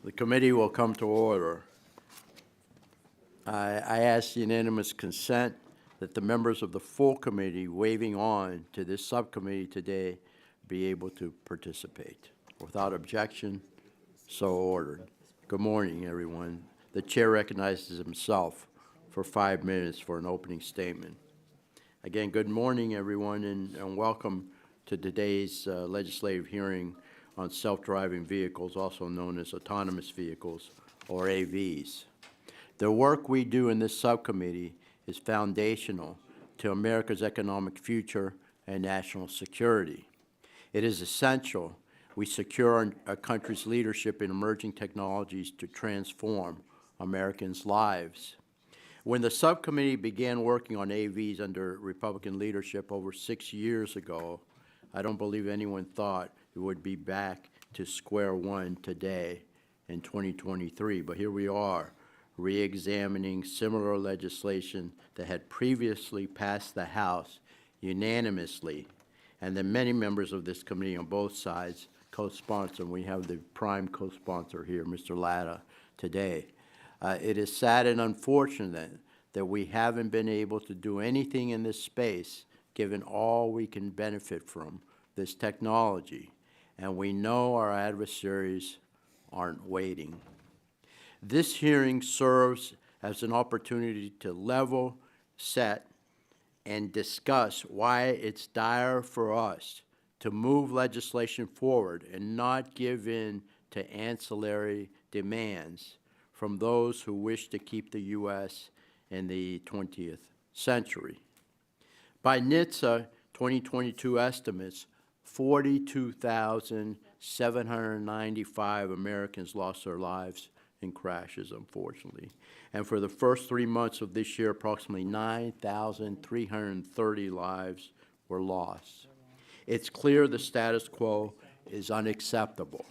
The committee will come to order. I ask unanimous consent that the members of the full committee waiving on to this subcommittee today be able to participate. Without objection, so ordered. Good morning, everyone. The chair recognizes himself for 5 minutes for an opening statement. Again, good morning, everyone, and welcome to today's legislative hearing on self-driving vehicles, also known as autonomous vehicles, or AVs. The work we do in this subcommittee is foundational to America's economic future and national security. It is essential we secure our country's leadership in emerging technologies to transform Americans' lives. When the subcommittee began working on AVs under Republican leadership over 6 years ago, I don't believe anyone thought it would be back to square one today in 2023. But here we are, re-examining similar legislation that had previously passed the House unanimously, and that many members of this committee on both sides co-sponsor. We have the prime co-sponsor here, Mr. Latta, today. It is sad and unfortunate that we haven't been able to do anything in this space given all we can benefit from this technology, and we know our adversaries aren't waiting. This hearing serves as an opportunity to level set and discuss why it's dire for us to move legislation forward and not give in to ancillary demands from those who wish to keep the U.S. in the 20th century. By NHTSA 2022 estimates, 42,795 Americans lost their lives in crashes, unfortunately. And for the first 3 months of this year, approximately 9,330 lives were lost. It's clear the status quo is unacceptable.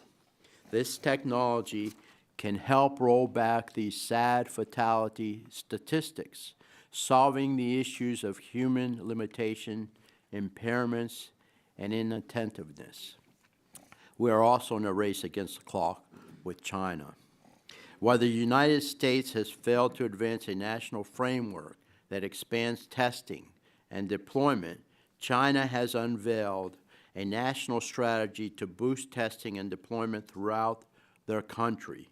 This technology can help roll back these sad fatality statistics, solving the issues of human limitation, impairments, and inattentiveness. We are also in a race against the clock with China. While the United States has failed to advance a national framework that expands testing and deployment, China has unveiled a national strategy to boost testing and deployment throughout their country.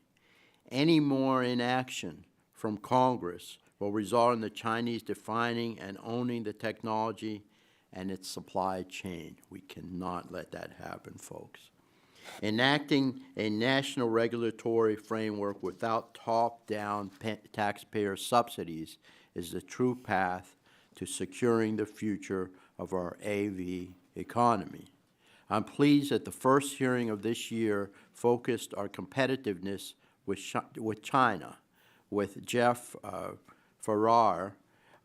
Any more inaction from Congress will result in the Chinese defining and owning the technology and its supply chain. We cannot let that happen, folks. Enacting a national regulatory framework without top-down taxpayer subsidies is the true path to securing the future of our AV economy. I'm pleased that the first hearing of this year focused our competitiveness with China, with Jeff Farrar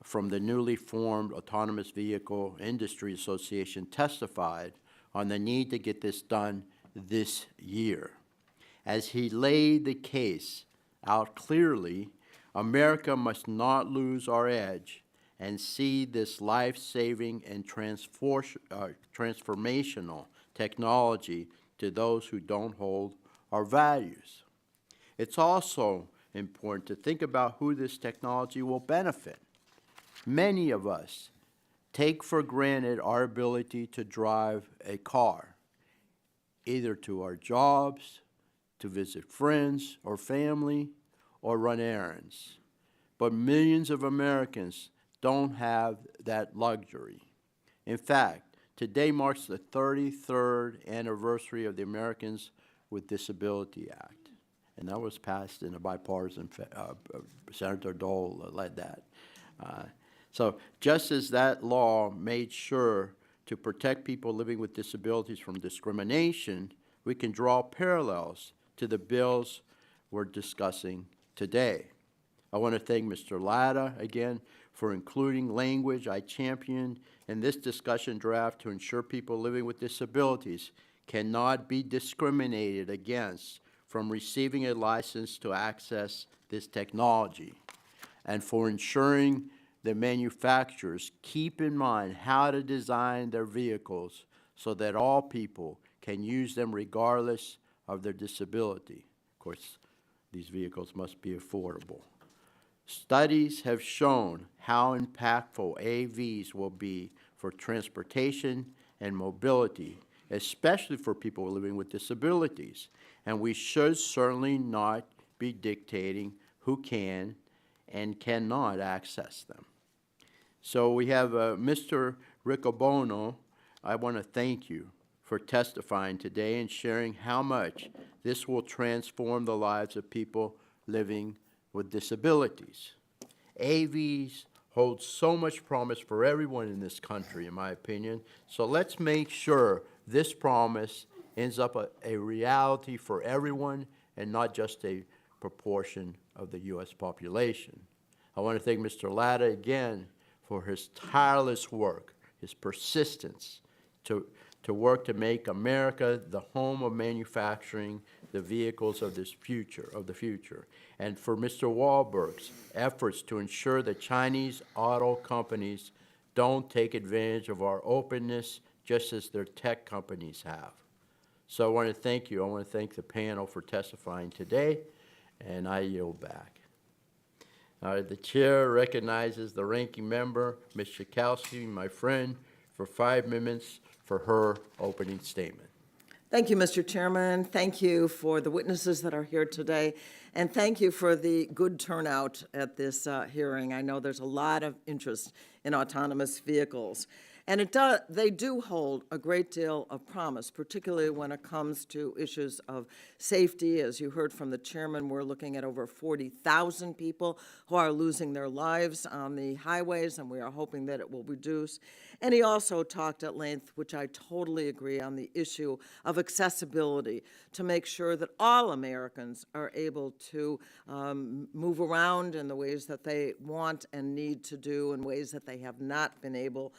from the newly formed Autonomous Vehicle Industry Association testified on the need to get this done this year. As he laid the case out clearly, America must not lose our edge and see this life-saving and transformational technology to those who don't hold our values. It's also important to think about who this technology will benefit. Many of us take for granted our ability to drive a car, either to our jobs, to visit friends or family, or run errands. But millions of Americans don't have that luxury. In fact, today marks the 33rd anniversary of the Americans with Disability Act, and that was passed in a bipartisan, Senator Dole led that. So just as that law made sure to protect people living with disabilities from discrimination, we can draw parallels to the bills we're discussing today. I want to thank Mr. Latta again for including language I championed in this discussion draft to ensure people living with disabilities cannot be discriminated against from receiving a license to access this technology, and for ensuring that manufacturers keep in mind how to design their vehicles so that all people can use them regardless of their disability. Of course, these vehicles must be affordable. Studies have shown how impactful AVs will be for transportation and mobility, especially for people living with disabilities, and we should certainly not be dictating who can and cannot access them. So we have Mr. Riccobono. I want to thank you for testifying today and sharing how much this will transform the lives of people living with disabilities. AVs hold so much promise for everyone in this country, in my opinion, so let's make sure this promise ends up a reality for everyone and not just a proportion of the U.S. population. I want to thank Mr. Latta again for his tireless work, his persistence to work to make America the home of manufacturing the vehicles of the future, and for Mr. Wahlberg's efforts to ensure that Chinese auto companies don't take advantage of our openness just as their tech companies have. So I want to thank you. I want to thank the panel for testifying today, and I yield back. The chair recognizes the ranking member, Ms. Schakowsky, my friend, for 5 minutes for her opening statement. Thank you, Mr. Chairman. Thank you for the witnesses that are here today, and thank you for the good turnout at this hearing. I know there's a lot of interest in autonomous vehicles, and they do hold a great deal of promise, particularly when it comes to issues of safety. As you heard from the chairman, we're looking at over 40,000 people who are losing their lives on the highways, and we are hoping that it will reduce. And he also talked at length, which I totally agree, on the issue of accessibility, to make sure that all Americans are able to move around in the ways that they want and need to do, in ways that they have not been able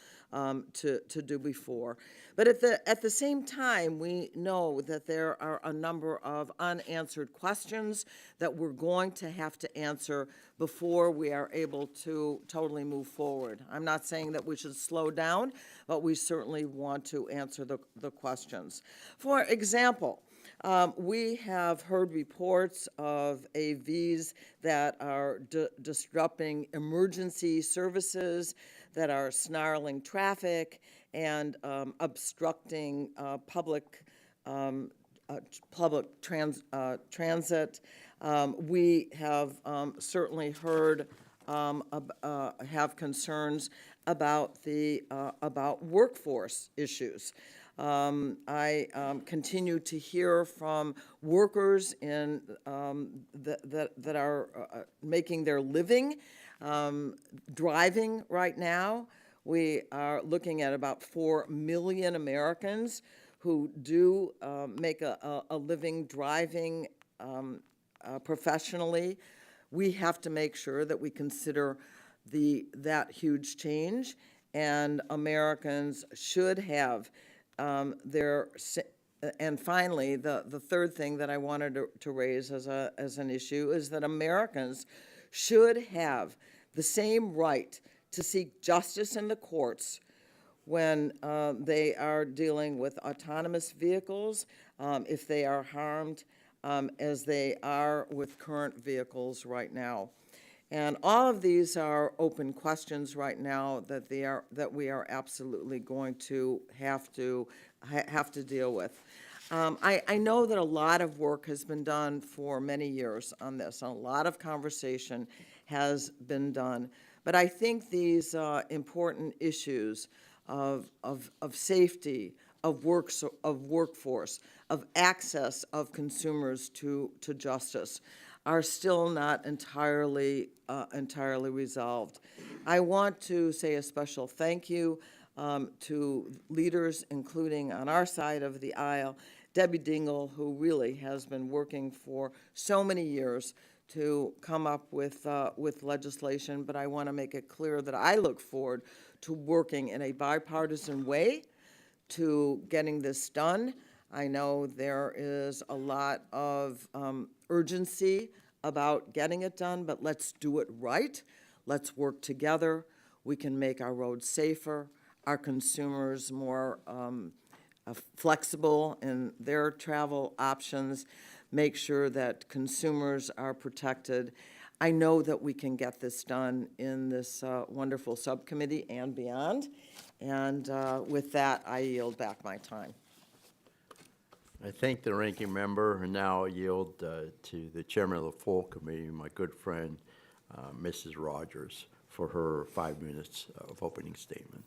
to do before. But at the same time, we know that there are a number of unanswered questions that we're going to have to answer before we are able to totally move forward. I'm not saying that we should slow down, but we certainly want to answer the questions. For example, we have heard reports of AVs that are disrupting emergency services, that are snarling traffic and obstructing public transit. We have certainly heard have concerns about workforce issues. I continue to hear from workers in that are making their living driving right now. We are looking at about 4 million Americans who do make a living driving professionally. We have to make sure that we consider that huge change, and Americans should have and finally, the third thing that I wanted to raise as an issue is that Americans should have the same right to seek justice in the courts when they are dealing with autonomous vehicles, if they are harmed, as they are with current vehicles right now. And all of these are open questions right now that we are absolutely going to have to deal with. I know that a lot of work has been done for many years on this. A lot of conversation has been done. But I think these important issues of safety, of workforce, of access of consumers to justice are still not entirely resolved. I want to say a special thank you to leaders, including on our side of the aisle, Debbie Dingell, who really has been working for so many years to come up with legislation. But I want to make it clear that I look forward to working in a bipartisan way to getting this done. I know there is a lot of urgency about getting it done, but let's do it right. Let's work together. We can make our roads safer, our consumers more flexible in their travel options, make sure that consumers are protected. I know that we can get this done in this wonderful subcommittee and beyond. And with that, I yield back my time. I thank the ranking member, and now yield to the chairman of the full committee, my good friend, Mrs. Rogers, for her 5 minutes of opening statement.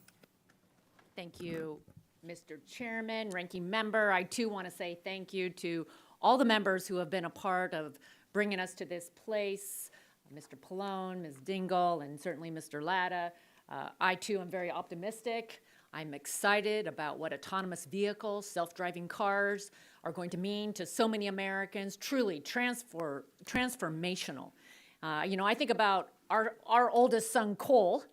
Thank you, Mr. Chairman, ranking member. I too want to say thank you to all the members who have been a part of bringing us to this place, Mr. Pallone, Ms. Dingell, and certainly Mr. Latta. I too am very optimistic. I'm excited about what autonomous vehicles, self-driving cars are going to mean to so many Americans, truly transformational. I think about our oldest son, Cole.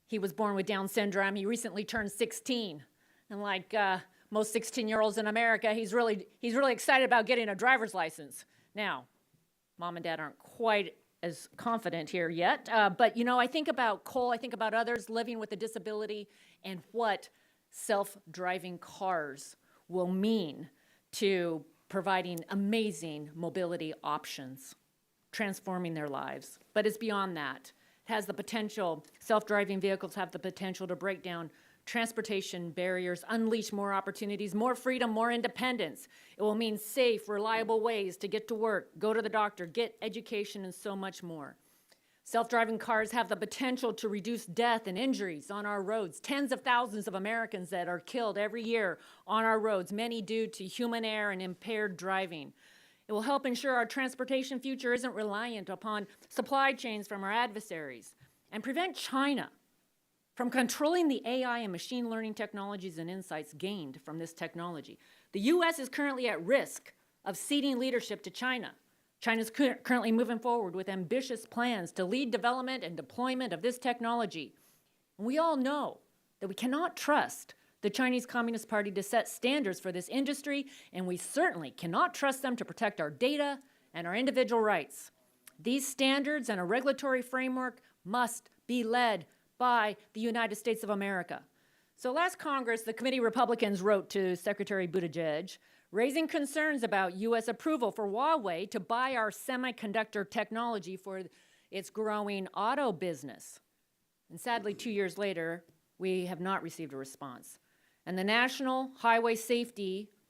He was born with Down syndrome. He recently turned 16. And like most 16-year-olds in America, he's really excited about getting a driver's license. Now, Mom and Dad aren't quite as confident here yet, but I think about Cole, I think about others living with a disability and what self-driving cars will mean to providing amazing mobility options, transforming their lives. But it's beyond that. It has the potential, self-driving vehicles have the potential to break down transportation barriers, unleash more opportunities, more freedom, more independence. It will mean safe, reliable ways to get to work, go to the doctor, get education, and so much more. Self-driving cars have the potential to reduce death and injuries on our roads. Tens of thousands of Americans that are killed every year on our roads, many due to human error and impaired driving. It will help ensure our transportation future isn't reliant upon supply chains from our adversaries and prevent China from controlling the AI and machine learning technologies and insights gained from this technology. The U.S. is currently at risk of ceding leadership to China. China is currently moving forward with ambitious plans to lead development and deployment of this technology. And we all know that we cannot trust the Chinese Communist Party to set standards for this industry, and we certainly cannot trust them to protect our data and our individual rights. These standards and a regulatory framework must be led by the United States of America. So last Congress, the committee Republicans wrote to Secretary Buttigieg, raising concerns about U.S. approval for Huawei to buy our semiconductor technology for its growing auto business. And sadly, 2 years later, we have not received a response. And the National Highway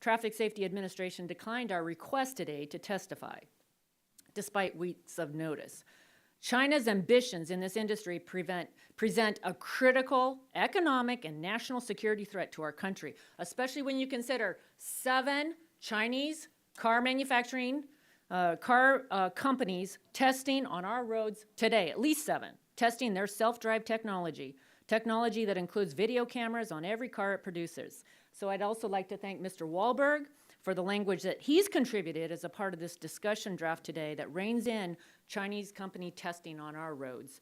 Traffic Safety Administration declined our request today to testify, despite weeks of notice. China's ambitions in this industry present a critical economic and national security threat to our country, especially when you consider 7 Chinese car manufacturing companies testing on our roads today, at least 7, testing their self-drive technology that includes video cameras on every car it produces. So I'd also like to thank Mr. Wahlberg for the language that he's contributed as a part of this discussion draft today that reins in Chinese company testing on our roads.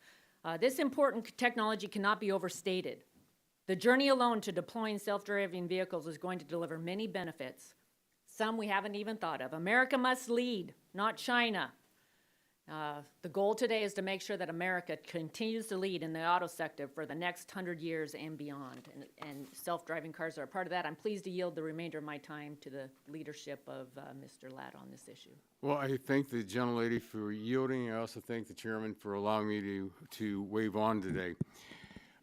This important technology cannot be overstated. The journey alone to deploying self-driving vehicles is going to deliver many benefits, some we haven't even thought of. America must lead, not China. The goal today is to make sure that America continues to lead in the auto sector for the next 100 years and beyond, and self-driving cars are a part of that. I'm pleased to yield the remainder of my time to the leadership of Mr. Latta on this issue. Well, I thank the gentlelady for yielding. I also thank the chairman for allowing me to wave on today.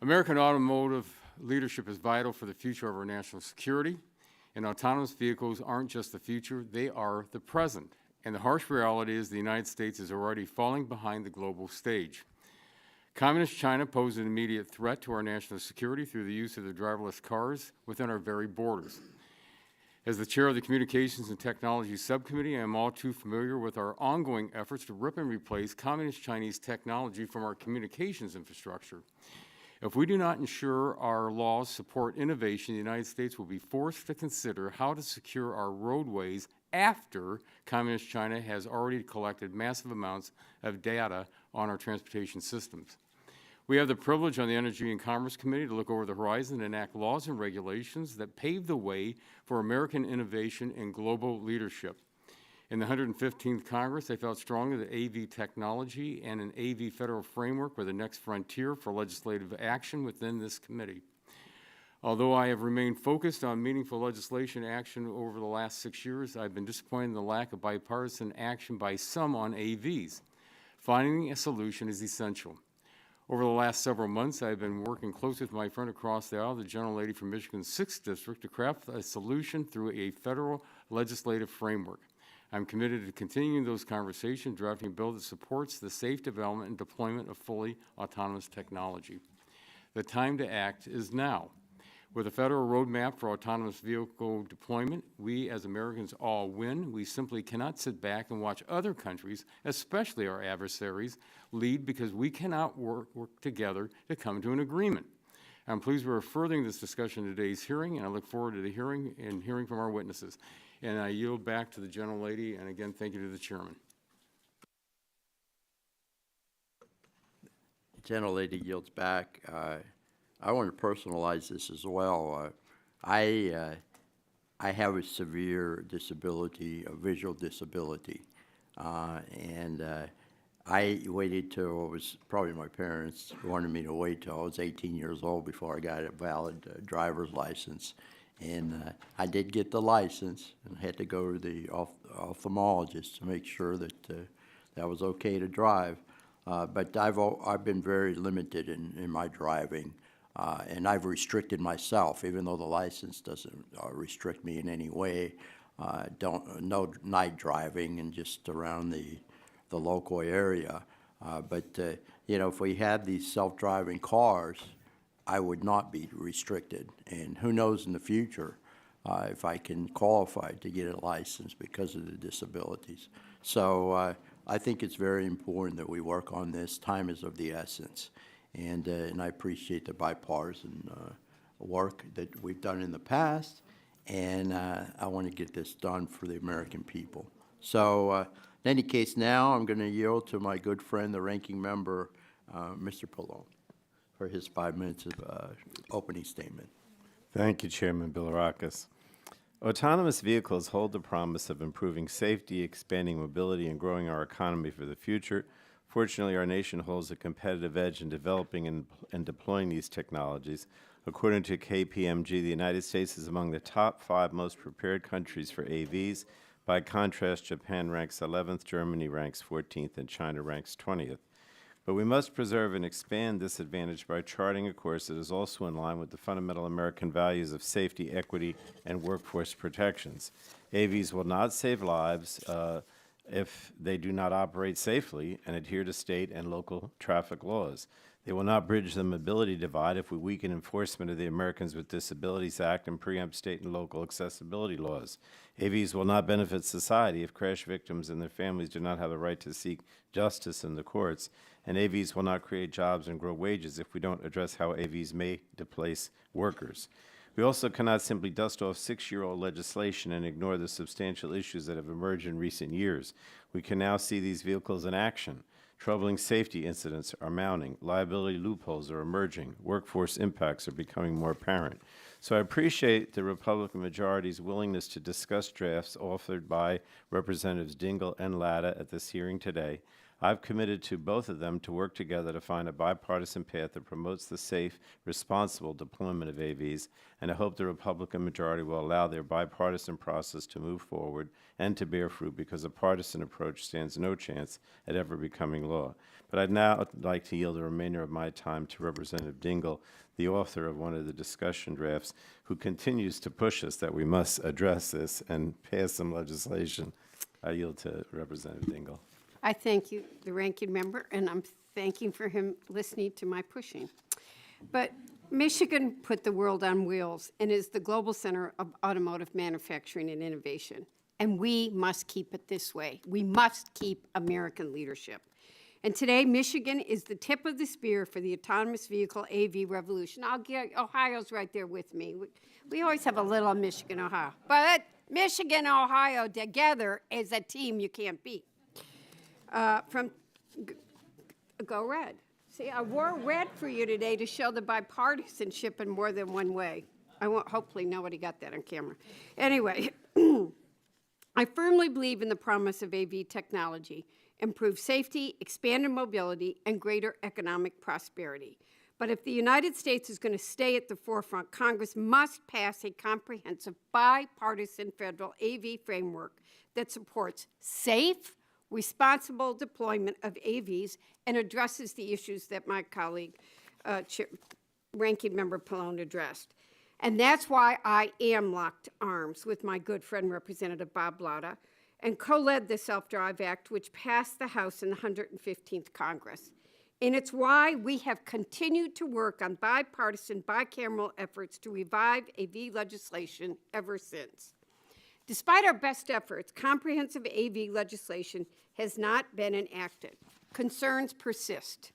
American automotive leadership is vital for the future of our national security, and autonomous vehicles aren't just the future, they are the present. And the harsh reality is the United States is already falling behind the global stage. Communist China poses an immediate threat to our national security through the use of their driverless cars within our very borders. As the chair of the Communications and Technology Subcommittee, I am all too familiar with our ongoing efforts to rip and replace communist Chinese technology from our communications infrastructure. If we do not ensure our laws support innovation, the United States will be forced to consider how to secure our roadways after Communist China has already collected massive amounts of data on our transportation systems. We have the privilege on the Energy and Commerce Committee to look over the horizon and enact laws and regulations that pave the way for American innovation and global leadership. In the 115th Congress, I felt strongly that AV technology and an AV federal framework were the next frontier for legislative action within this committee. Although I have remained focused on meaningful legislation action over the last 6 years, I've been disappointed in the lack of bipartisan action by some on AVs. Finding a solution is essential. Over the last several months, I've been working closely with my friend across the aisle, the gentlelady from Michigan's 6th District, to craft a solution through a federal legislative framework. I'm committed to continuing those conversations, drafting a bill that supports the safe development and deployment of fully autonomous technology. The time to act is now. With a federal roadmap for autonomous vehicle deployment, we as Americans all win. We simply cannot sit back and watch other countries, especially our adversaries, lead because we cannot work together to come to an agreement. I'm pleased we're furthering this discussion in today's hearing, and I look forward to the hearing and hearing from our witnesses. And I yield back to the gentlelady, and again, thank you to the chairman. The gentlelady yields back. I want to personalize this as well. I have a severe disability, a visual disability, and I waited till it was probably my parents wanted me to wait till I was 18 years old before I got a valid driver's license. And I did get the license and had to go to the ophthalmologist to make sure that that was okay to drive. But I've been very limited in my driving, and I've restricted myself, even though the license doesn't restrict me in any way. No night driving and just around the local area. But you know, if we had these self-driving cars, I would not be restricted, and who knows in the future if I can qualify to get a license because of the disabilities. So I think it's very important that we work on this. Time is of the essence, and I appreciate the bipartisan work that we've done in the past, and I want to get this done for the American people. So in any case, now I'm going to yield to my good friend, the ranking member, Mr. Pallone, for his 5 minutes of opening statement. Thank you, Chairman Bilirakis. Autonomous vehicles hold the promise of improving safety, expanding mobility, and growing our economy for the future. Fortunately, our nation holds a competitive edge in developing and deploying these technologies. According to KPMG, the United States is among the top 5 most prepared countries for AVs. By contrast, Japan ranks 11th, Germany ranks 14th, and China ranks 20th. But we must preserve and expand this advantage by charting a course that is also in line with the fundamental American values of safety, equity, and workforce protections. AVs will not save lives if they do not operate safely and adhere to state and local traffic laws. They will not bridge the mobility divide if we weaken enforcement of the Americans with Disabilities Act and preempt state and local accessibility laws. AVs will not benefit society if crash victims and their families do not have the right to seek justice in the courts. And AVs will not create jobs and grow wages if we don't address how AVs may displace workers. We also cannot simply dust off 6-year-old legislation and ignore the substantial issues that have emerged in recent years. We can now see these vehicles in action. Troubling safety incidents are mounting. Liability loopholes are emerging. Workforce impacts are becoming more apparent. So I appreciate the Republican majority's willingness to discuss drafts authored by Representatives Dingell and Latta at this hearing today. I've committed to both of them to work together to find a bipartisan path that promotes the safe, responsible deployment of AVs, and I hope the Republican majority will allow their bipartisan process to move forward and to bear fruit, because a partisan approach stands no chance at ever becoming law. But I'd now like to yield the remainder of my time to Representative Dingell, the author of one of the discussion drafts, who continues to push us that we must address this and pass some legislation. I yield to Representative Dingell. I thank you, the ranking member, and I'm thanking for him listening to my pushing. But Michigan put the world on wheels and is the global center of automotive manufacturing and innovation. And we must keep it this way. We must keep American leadership. And today, Michigan is the tip of the spear for the autonomous vehicle AV revolution. I'll get, Ohio's right there with me. We always have a little Michigan, Ohio. But Michigan, Ohio together is a team you can't beat. Go Red. See, I wore red for you today to show the bipartisanship in more than one way. Hopefully nobody got that on camera. Anyway, I firmly believe in the promise of AV technology, improved safety, expanded mobility, and greater economic prosperity. But if the United States is going to stay at the forefront, Congress must pass a comprehensive bipartisan federal AV framework that supports safe, responsible deployment of AVs and addresses the issues that my colleague, Ranking Member Pallone, addressed. And that's why I am locked arms with my good friend, Representative Bob Latta, and co-led the Self-Drive Act, which passed the House in the 115th Congress. And it's why we have continued to work on bipartisan, bicameral efforts to revive AV legislation ever since. Despite our best efforts, comprehensive AV legislation has not been enacted. Concerns persist.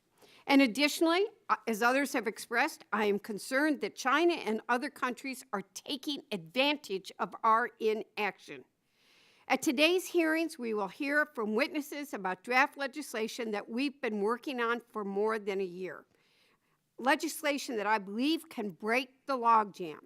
And additionally, as others have expressed, I am concerned that China and other countries are taking advantage of our inaction. At today's hearings, we will hear from witnesses about draft legislation that we've been working on for more than a year. Legislation that I believe can break the logjam.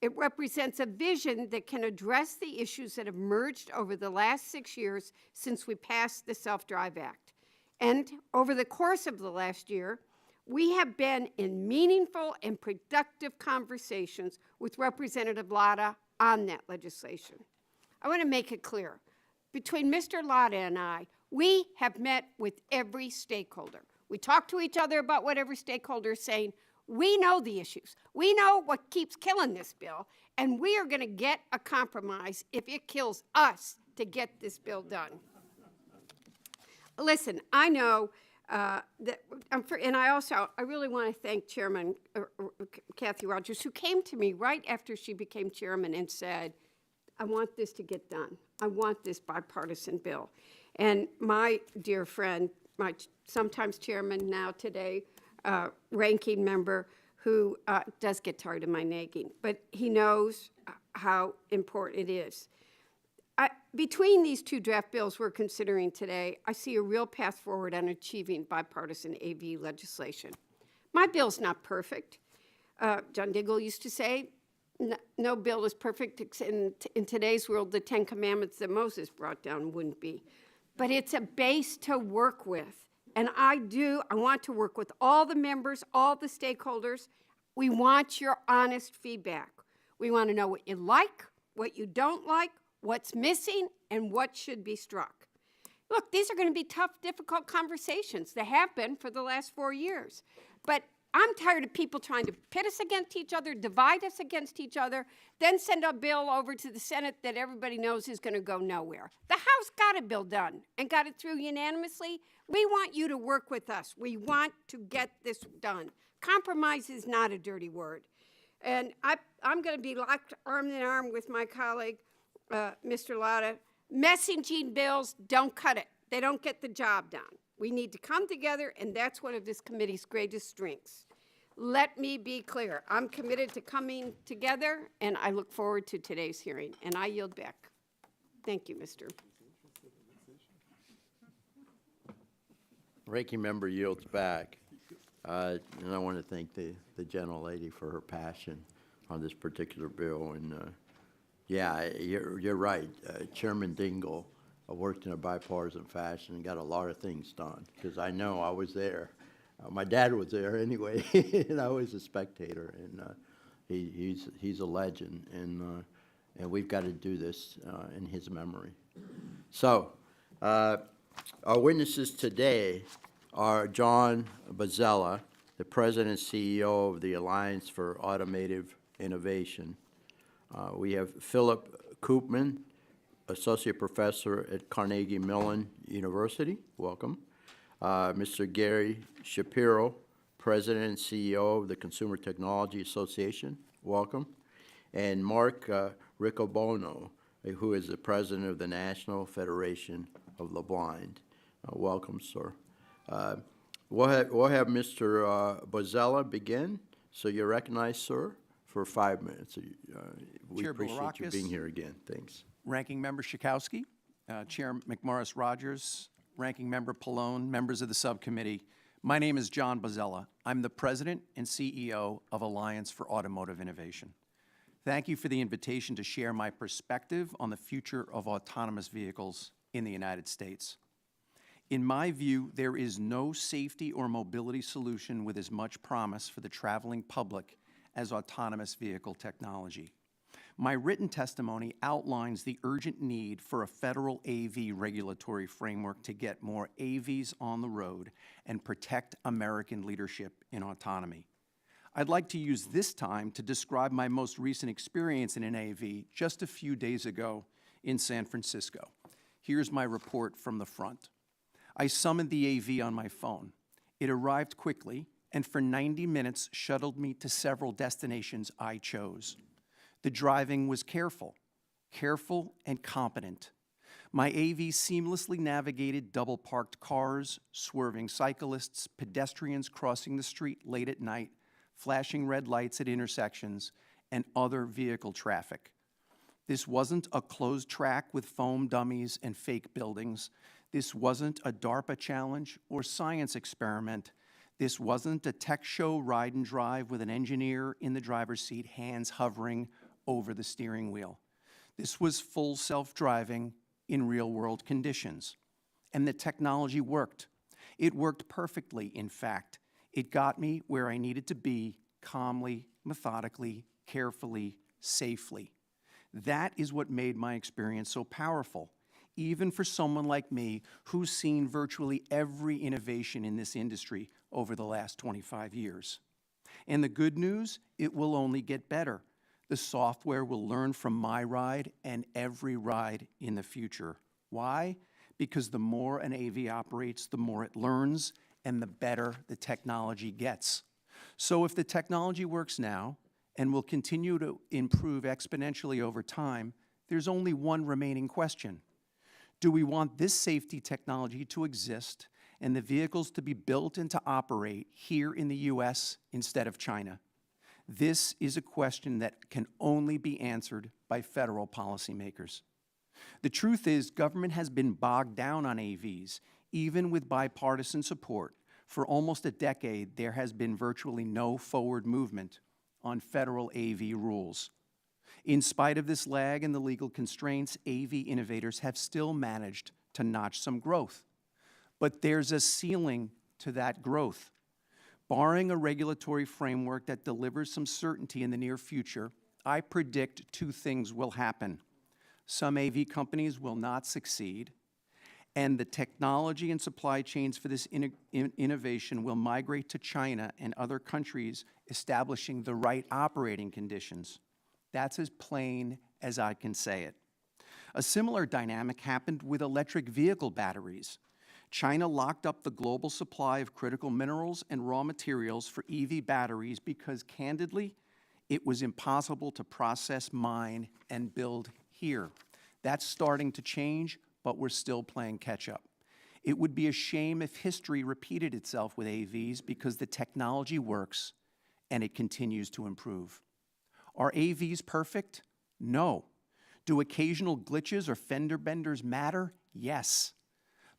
It represents a vision that can address the issues that have emerged over the last 6 years since we passed the Self-Drive Act. And over the course of the last year, we have been in meaningful and productive conversations with Representative Latta on that legislation. I want to make it clear. Between Mr. Latta and I, we have met with every stakeholder. We talk to each other about what every stakeholder is saying. We know the issues. We know what keeps killing this bill, and we are going to get a compromise if it kills us to get this bill done. Listen, I know that, and I really want to thank Chairman Kathy Rogers, who came to me right after she became chairman and said, I want this to get done. I want this bipartisan bill. And my dear friend, my sometimes chairman, now today, ranking member, who does get tired of my nagging, but he knows how important it is. Between these two draft bills we're considering today, I see a real path forward on achieving bipartisan AV legislation. My bill's not perfect. John Diggle used to say, no bill is perfect. In today's world, the 10 Commandments that Moses brought down wouldn't be. But it's a base to work with. And I want to work with all the members, all the stakeholders. We want your honest feedback. We want to know what you like, what you don't like, what's missing, and what should be struck. Look, these are going to be tough, difficult conversations. They have been for the last 4 years. But I'm tired of people trying to pit us against each other, divide us against each other, then send a bill over to the Senate that everybody knows is going to go nowhere. The House got a bill done and got it through unanimously. We want you to work with us. We want to get this done. Compromise is not a dirty word. And I'm going to be locked arm in arm with my colleague, Mr. Latta. Messaging bills don't cut it. They don't get the job done. We need to come together, and that's one of this committee's greatest strengths. Let me be clear. I'm committed to coming together, and I look forward to today's hearing. And I yield back. Thank you, Mr. Ranking member yields back. And I want to thank the gentlelady for her passion on this particular bill. And yeah, you're right. Chairman Dingell worked in a bipartisan fashion and got a lot of things done, because I know I was there. My dad was there anyway, and I was a spectator. And he's a legend, and we've got to do this in his memory. So, our witnesses today are John Bozzella, the President and CEO of the Alliance for Automotive Innovation. We have Phillip Koopman, Associate Professor at Carnegie Mellon University. Welcome. Mr. Gary Shapiro, President and CEO of the Consumer Technology Association. Welcome. And Mark Riccobono, who is the President of the National Federation of the Blind. Welcome, sir. We'll have Mr. Bozzella begin. So you're recognized, sir, for 5 minutes. We Chair appreciate you Bilirakis. being here again. Thanks. Ranking Member Schakowsky, Chair McMorris Rogers, Ranking Member Pallone, members of the subcommittee. My name is John Bozzella. I'm the President and CEO of Alliance for Automotive Innovation. Thank you for the invitation to share my perspective on the future of autonomous vehicles in the United States. In my view, there is no safety or mobility solution with as much promise for the traveling public as autonomous vehicle technology. My written testimony outlines the urgent need for a federal AV regulatory framework to get more AVs on the road and protect American leadership in autonomy. I'd like to use this time to describe my most recent experience in an AV just a few days ago in San Francisco. Here's my report from the front. I summoned the AV on my phone. It arrived quickly and for 90 minutes shuttled me to several destinations I chose. The driving was careful and competent. My AV seamlessly navigated double-parked cars, swerving cyclists, pedestrians crossing the street late at night, flashing red lights at intersections, and other vehicle traffic. This wasn't a closed track with foam dummies and fake buildings. This wasn't a DARPA challenge or science experiment. This wasn't a tech show ride and drive with an engineer in the driver's seat, hands hovering over the steering wheel. This was full self-driving in real-world conditions. And the technology worked. It worked perfectly, in fact. It got me where I needed to be, calmly, methodically, carefully, safely. That is what made my experience so powerful, even for someone like me who's seen virtually every innovation in this industry over the last 25 years. And the good news, it will only get better. The software will learn from my ride and every ride in the future. Why? Because the more an AV operates, the more it learns and the better the technology gets. So if the technology works now and will continue to improve exponentially over time, there's only one remaining question. Do we want this safety technology to exist and the vehicles to be built and to operate here in the US instead of China? This is a question that can only be answered by federal policymakers. The truth is, government has been bogged down on AVs, even with bipartisan support. For almost a decade, there has been virtually no forward movement on federal AV rules. In spite of this lag and the legal constraints, AV innovators have still managed to notch some growth. But there's a ceiling to that growth. Barring a regulatory framework that delivers some certainty in the near future, I predict two things will happen. Some AV companies will not succeed, and the technology and supply chains for this innovation will migrate to China and other countries establishing the right operating conditions. That's as plain as I can say it. A similar dynamic happened with electric vehicle batteries. China locked up the global supply of critical minerals and raw materials for EV batteries because, candidly, it was impossible to process, mine, and build here. That's starting to change, but we're still playing catch-up. It would be a shame if history repeated itself with AVs because the technology works and it continues to improve. Are AVs perfect? No. Do occasional glitches or fender benders matter? Yes.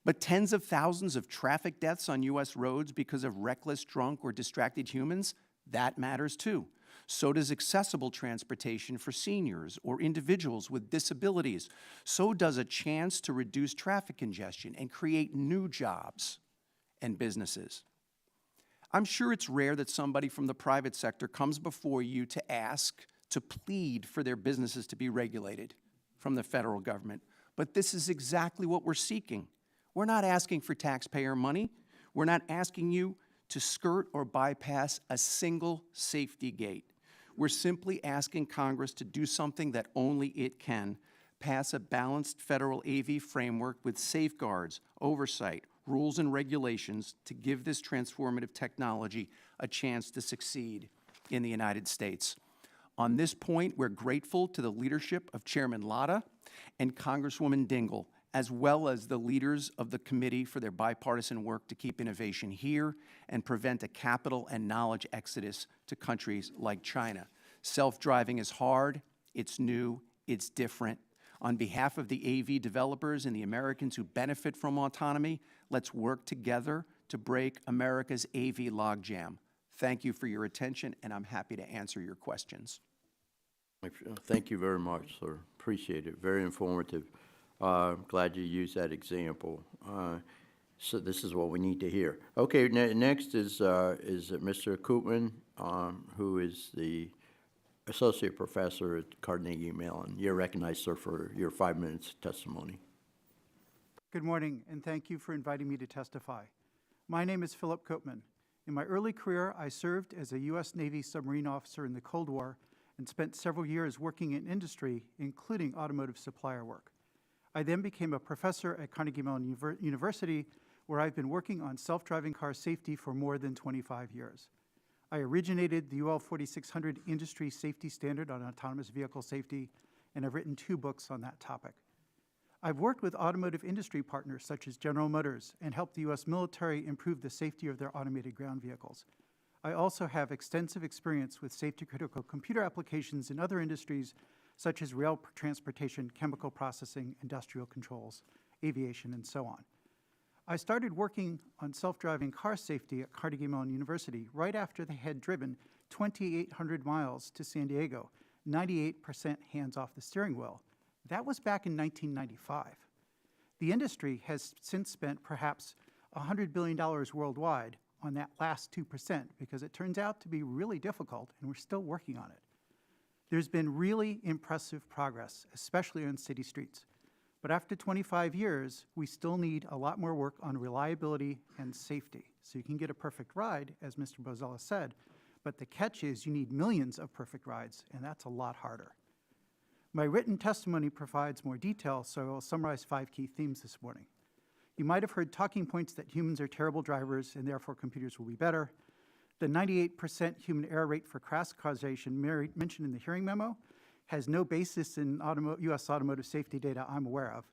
But tens of thousands of traffic deaths on U.S. roads because of reckless, drunk, or distracted humans, that matters too. So does accessible transportation for seniors or individuals with disabilities. So does a chance to reduce traffic congestion and create new jobs and businesses. I'm sure it's rare that somebody from the private sector comes before you to ask, to plead for their businesses to be regulated from the federal government. But this is exactly what we're seeking. We're not asking for taxpayer money. We're not asking you to skirt or bypass a single safety gate. We're simply asking Congress to do something that only it can, pass a balanced federal AV framework with safeguards, oversight, rules, and regulations to give this transformative technology a chance to succeed in the United States. On this point, we're grateful to the leadership of Chairman Latta and Congresswoman Dingell as well as the leaders of the committee for their bipartisan work to keep innovation here and prevent a capital and knowledge exodus to countries like China. Self-driving is hard, it's new, it's different. On behalf of the AV developers and the Americans who benefit from autonomy, let's work together to break America's AV logjam. Thank you for your attention, and I'm happy to answer your questions. Thank you very much, sir. Appreciate it. Very informative. Glad you used that example. So this is what we need to hear. Okay, next is Mr. Koopman, who is the associate professor at Carnegie Mellon. You're recognized, sir, for your 5 minutes testimony. Good morning, and thank you for inviting me to testify. My name is Phillip Koopman. In my early career, I served as a U.S. Navy submarine officer in the Cold War and spent several years working in industry, including automotive supplier work. I then became a professor at Carnegie Mellon University, where I've been working on self-driving car safety for more than 25 years. I originated the UL 4600 industry safety standard on autonomous vehicle safety, and I've written 2 books on that topic. I've worked with automotive industry partners such as General Motors and helped the U.S. military improve the safety of their automated ground vehicles. I also have extensive experience with safety-critical computer applications in other industries such as rail transportation, chemical processing, industrial controls, aviation, and so on. I started working on self-driving car safety at Carnegie Mellon University right after they had driven 2,800 miles to San Diego, 98% hands off the steering wheel. That was back in 1995. The industry has since spent perhaps $100 billion worldwide on that last 2% because it turns out to be really difficult, and we're still working on it. There's been really impressive progress, especially on city streets. But after 25 years, we still need a lot more work on reliability and safety. So you can get a perfect ride, as Mr. Bozzella said, but the catch is you need millions of perfect rides, and that's a lot harder. My written testimony provides more detail, so I will summarize 5 key themes this morning. You might have heard talking points that humans are terrible drivers and therefore computers will be better. The 98% human error rate for crash causation mentioned in the hearing memo has no basis in U.S. automotive safety data I'm aware of.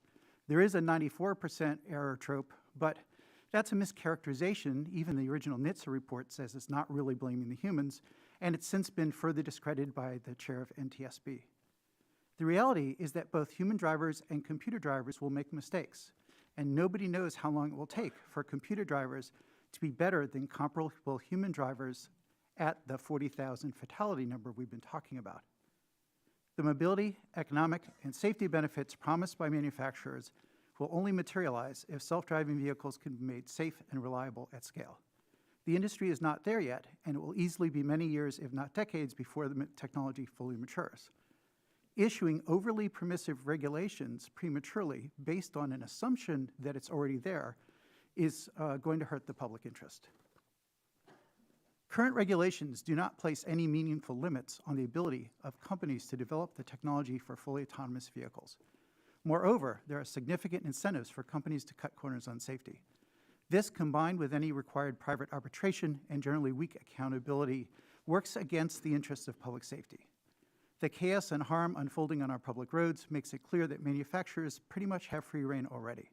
There is a 94% error trope, but that's a mischaracterization. Even the original NHTSA report says it's not really blaming the humans, and it's since been further discredited by the chair of NTSB. The reality is that both human drivers and computer drivers will make mistakes, and nobody knows how long it will take for computer drivers to be better than comparable human drivers at the 40,000 fatality number we've been talking about. The mobility, economic, and safety benefits promised by manufacturers will only materialize if self-driving vehicles can be made safe and reliable at scale. The industry is not there yet, and it will easily be many years, if not decades, before the technology fully matures. Issuing overly permissive regulations prematurely based on an assumption that it's already there is going to hurt the public interest. Current regulations do not place any meaningful limits on the ability of companies to develop the technology for fully autonomous vehicles. Moreover, there are significant incentives for companies to cut corners on safety. This, combined with any required private arbitration and generally weak accountability, works against the interests of public safety. The chaos and harm unfolding on our public roads makes it clear that manufacturers pretty much have free rein already.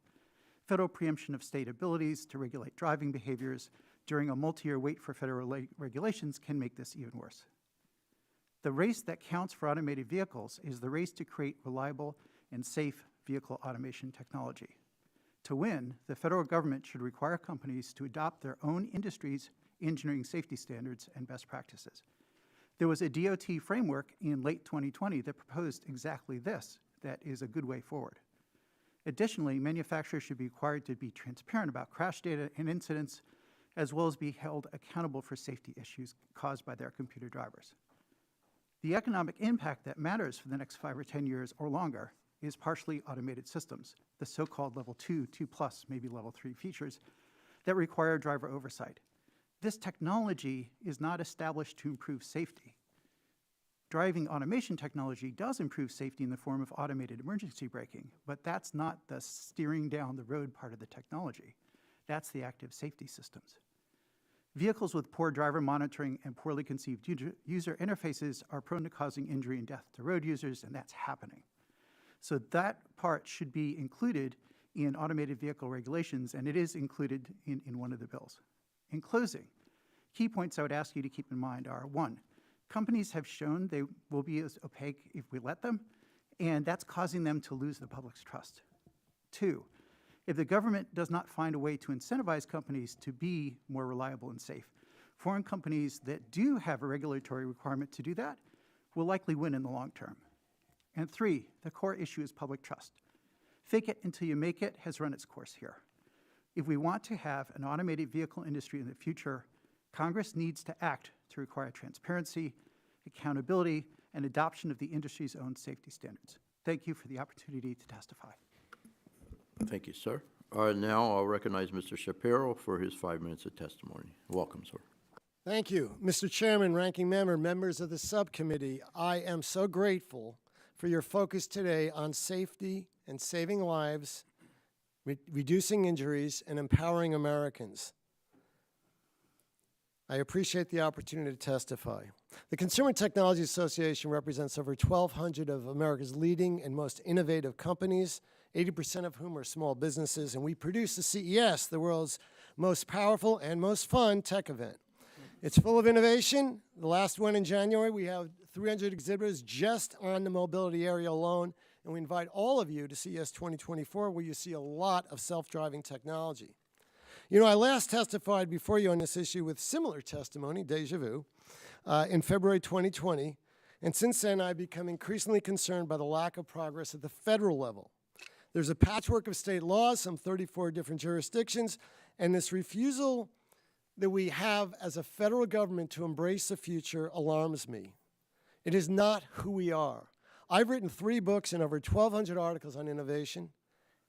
Federal preemption of state abilities to regulate driving behaviors during a multi-year wait for federal regulations can make this even worse. The race that counts for automated vehicles is the race to create reliable and safe vehicle automation technology. To win, the federal government should require companies to adopt their own industry's engineering safety standards and best practices. There was a DOT framework in late 2020 that proposed exactly this. That is a good way forward. Additionally, manufacturers should be required to be transparent about crash data and incidents, as well as be held accountable for safety issues caused by their computer drivers. The economic impact that matters for the next 5 or 10 years or longer is partially automated systems, the so-called level 2, 2+, maybe level 3 features that require driver oversight. This technology is not established to improve safety. Driving automation technology does improve safety in the form of automated emergency braking, but that's not the steering down the road part of the technology. That's the active safety systems. Vehicles with poor driver monitoring and poorly conceived user interfaces are prone to causing injury and death to road users, and that's happening. So that part should be included in automated vehicle regulations, and it is included in one of the bills. In closing, key points I would ask you to keep in mind are, one, companies have shown they will be as opaque if we let them, and that's causing them to lose the public's trust. Two, if the government does not find a way to incentivize companies to be more reliable and safe, foreign companies that do have a regulatory requirement to do that will likely win in the long term. And three, the core issue is public trust. Fake it until you make it has run its course here. If we want to have an automated vehicle industry in the future, Congress needs to act to require transparency, accountability, and adoption of the industry's own safety standards. Thank you for the opportunity to testify. Thank you, sir. Now I'll recognize Mr. Shapiro for his 5 minutes of testimony. Welcome, sir. Thank you. Mr. Chairman, Ranking Member, members of the subcommittee, I am so grateful for your focus today on safety and saving lives, reducing injuries, and empowering Americans. I appreciate the opportunity to testify. The Consumer Technology Association represents over 1,200 of America's leading and most innovative companies, 80% of whom are small businesses, and we produce the CES, the world's most powerful and most fun tech event. It's full of innovation. The last one in January, we have 300 exhibitors just on the mobility area alone, and we invite all of you to CES 2024, where you see a lot of self-driving technology. You know, I last testified before you on this issue with similar testimony, deja vu, in February 2020, and since then I've become increasingly concerned by the lack of progress at the federal level. There's a patchwork of state laws, some 34 different jurisdictions, and this refusal that we have as a federal government to embrace the future alarms me. It is not who we are. I've written 3 books and over 1,200 articles on innovation,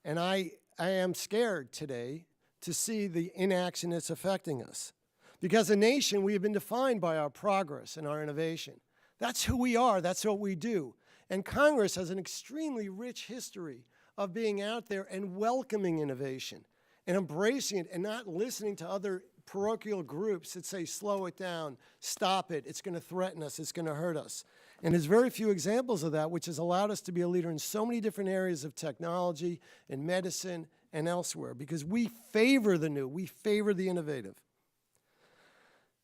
and I am scared today to see the inaction that's affecting us. Because as a nation, we have been defined by our progress and our innovation. That's who we are, that's what we do. And Congress has an extremely rich history of being out there and welcoming innovation and embracing it and not listening to other parochial groups that say, slow it down, stop it, it's gonna threaten us, it's gonna hurt us. And there's very few examples of that, which has allowed us to be a leader in so many different areas of technology and medicine and elsewhere, because we favor the new, we favor the innovative.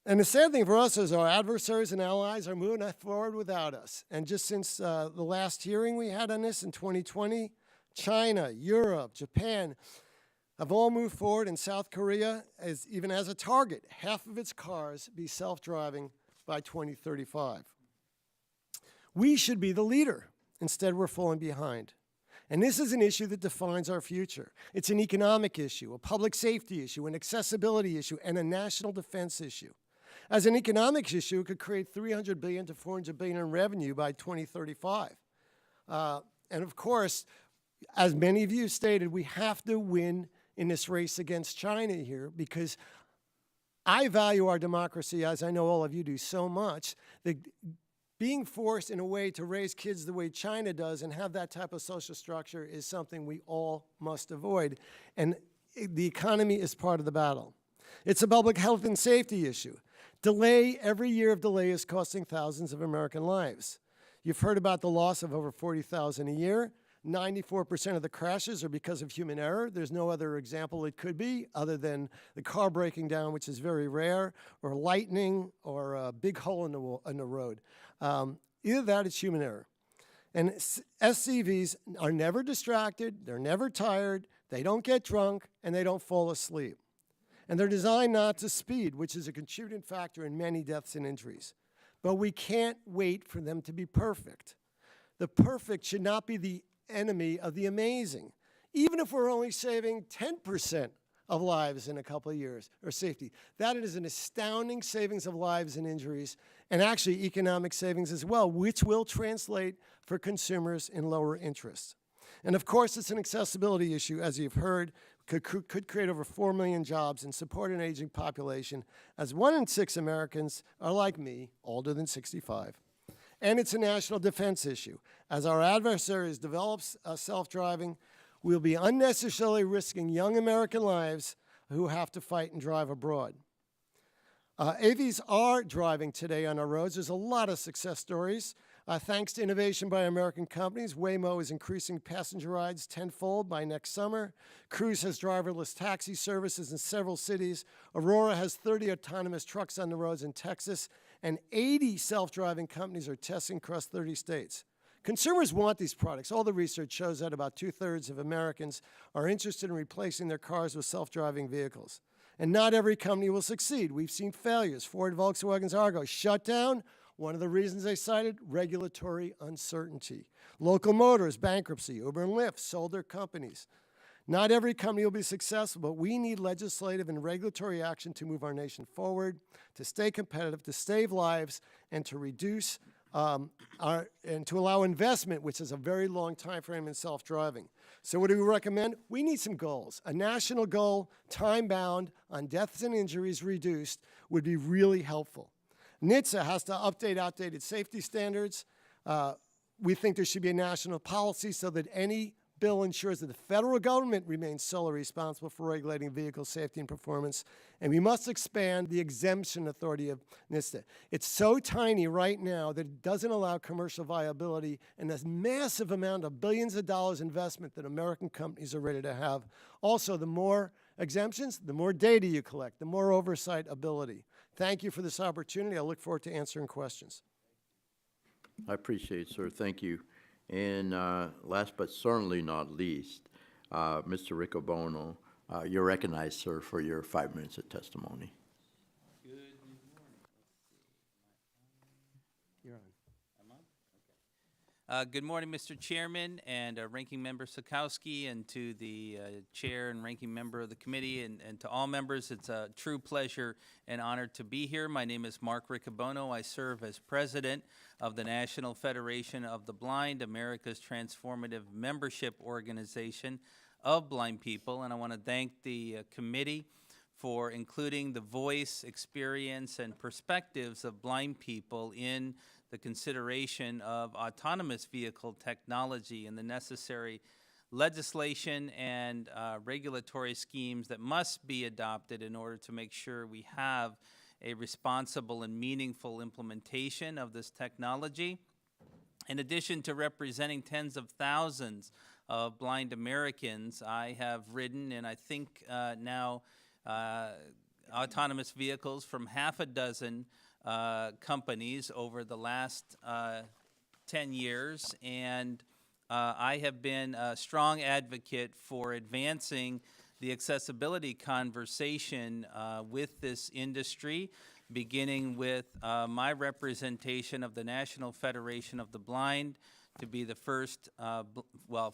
And the sad thing for us is our adversaries and allies are moving forward without us. And just since the last hearing we had on this in 2020, China, Europe, Japan have all moved forward, and South Korea even as a target, half of its cars be self-driving by 2035. We should be the leader. Instead, we're falling behind. And this is an issue that defines our future. It's an economic issue, a public safety issue, an accessibility issue, and a national defense issue. As an economic issue, it could create $300 billion to $400 billion in revenue by 2035. And of course, as many of you stated, we have to win in this race against China here, because I value our democracy, as I know all of you do, so much that being forced in a way to raise kids the way China does and have that type of social structure is something we all must avoid. And the economy is part of the battle. It's a public health and safety issue. Delay, every year of delay is costing thousands of American lives. You've heard about the loss of over 40,000 a year. 94% of the crashes are because of human error. There's no other example it could be other than the car breaking down, which is very rare, or lightning, or a big hole in the road. Either that, it's human error. And SCVs are never distracted, they're never tired, they don't get drunk, and they don't fall asleep. And they're designed not to speed, which is a contributing factor in many deaths and injuries. But we can't wait for them to be perfect. The perfect should not be the enemy of the amazing. Even if we're only saving 10% of lives in a couple of years, or safety, that is an astounding savings of lives and injuries, and actually economic savings as well, which will translate for consumers in lower interest. And of course, it's an accessibility issue, as you've heard, could create over 4 million jobs and support an aging population, as 1 in 6 Americans are like me, older than 65. And it's a national defense issue. As our adversaries develop self-driving, we'll be unnecessarily risking young American lives who have to fight and drive abroad. AVs are driving today on our roads. There's a lot of success stories. Thanks to innovation by American companies, Waymo is increasing passenger rides tenfold by next summer. Cruise has driverless taxi services in several cities. Aurora has 30 autonomous trucks on the roads in Texas, and 80 self-driving companies are testing across 30 states. Consumers want these products. All the research shows that about 2/3 of Americans are interested in replacing their cars with self-driving vehicles. And not every company will succeed. We've seen failures. Ford, Volkswagen's Argo shut down. One of the reasons they cited, regulatory uncertainty. Local Motors, bankruptcy. Uber and Lyft sold their companies. Not every company will be successful, but we need legislative and regulatory action to move our nation forward, to stay competitive, to save lives, and to reduce and to allow investment, which is a very long time frame in self-driving. So what do we recommend? We need some goals. A national goal, time-bound, on deaths and injuries reduced, would be really helpful. NHTSA has to update outdated safety standards. We think there should be a national policy so that any bill ensures that the federal government remains solely responsible for regulating vehicle safety and performance, and we must expand the exemption authority of NHTSA. It's so tiny right now that it doesn't allow commercial viability and this massive amount of billions of dollars investment that American companies are ready to have. Also, the more exemptions, the more data you collect, the more oversight ability. Thank you for this opportunity. I look forward to answering questions. I appreciate it, sir. Thank you. And last but certainly not least, Mr. Riccobono, you're recognized, sir, for your 5 minutes of testimony. Good morning, Mr. Chairman and Ranking Member Sikowski, and to the Chair and Ranking Member of the committee, and to all members. It's a true pleasure and honor to be here. My name is Mark Riccobono. I serve as President of the National Federation of the Blind, America's transformative membership organization of blind people, and I want to thank the committee for including the voice, experience, and perspectives of blind people in the consideration of autonomous vehicle technology and the necessary legislation and regulatory schemes that must be adopted in order to make sure we have a responsible and meaningful implementation of this technology. In addition to representing tens of thousands of blind Americans, I have ridden, and I think now, autonomous vehicles from half a dozen companies over the last 10 years, and I have been a strong advocate for advancing the accessibility conversation with this industry, beginning with my representation of the National Federation of the Blind to be the first,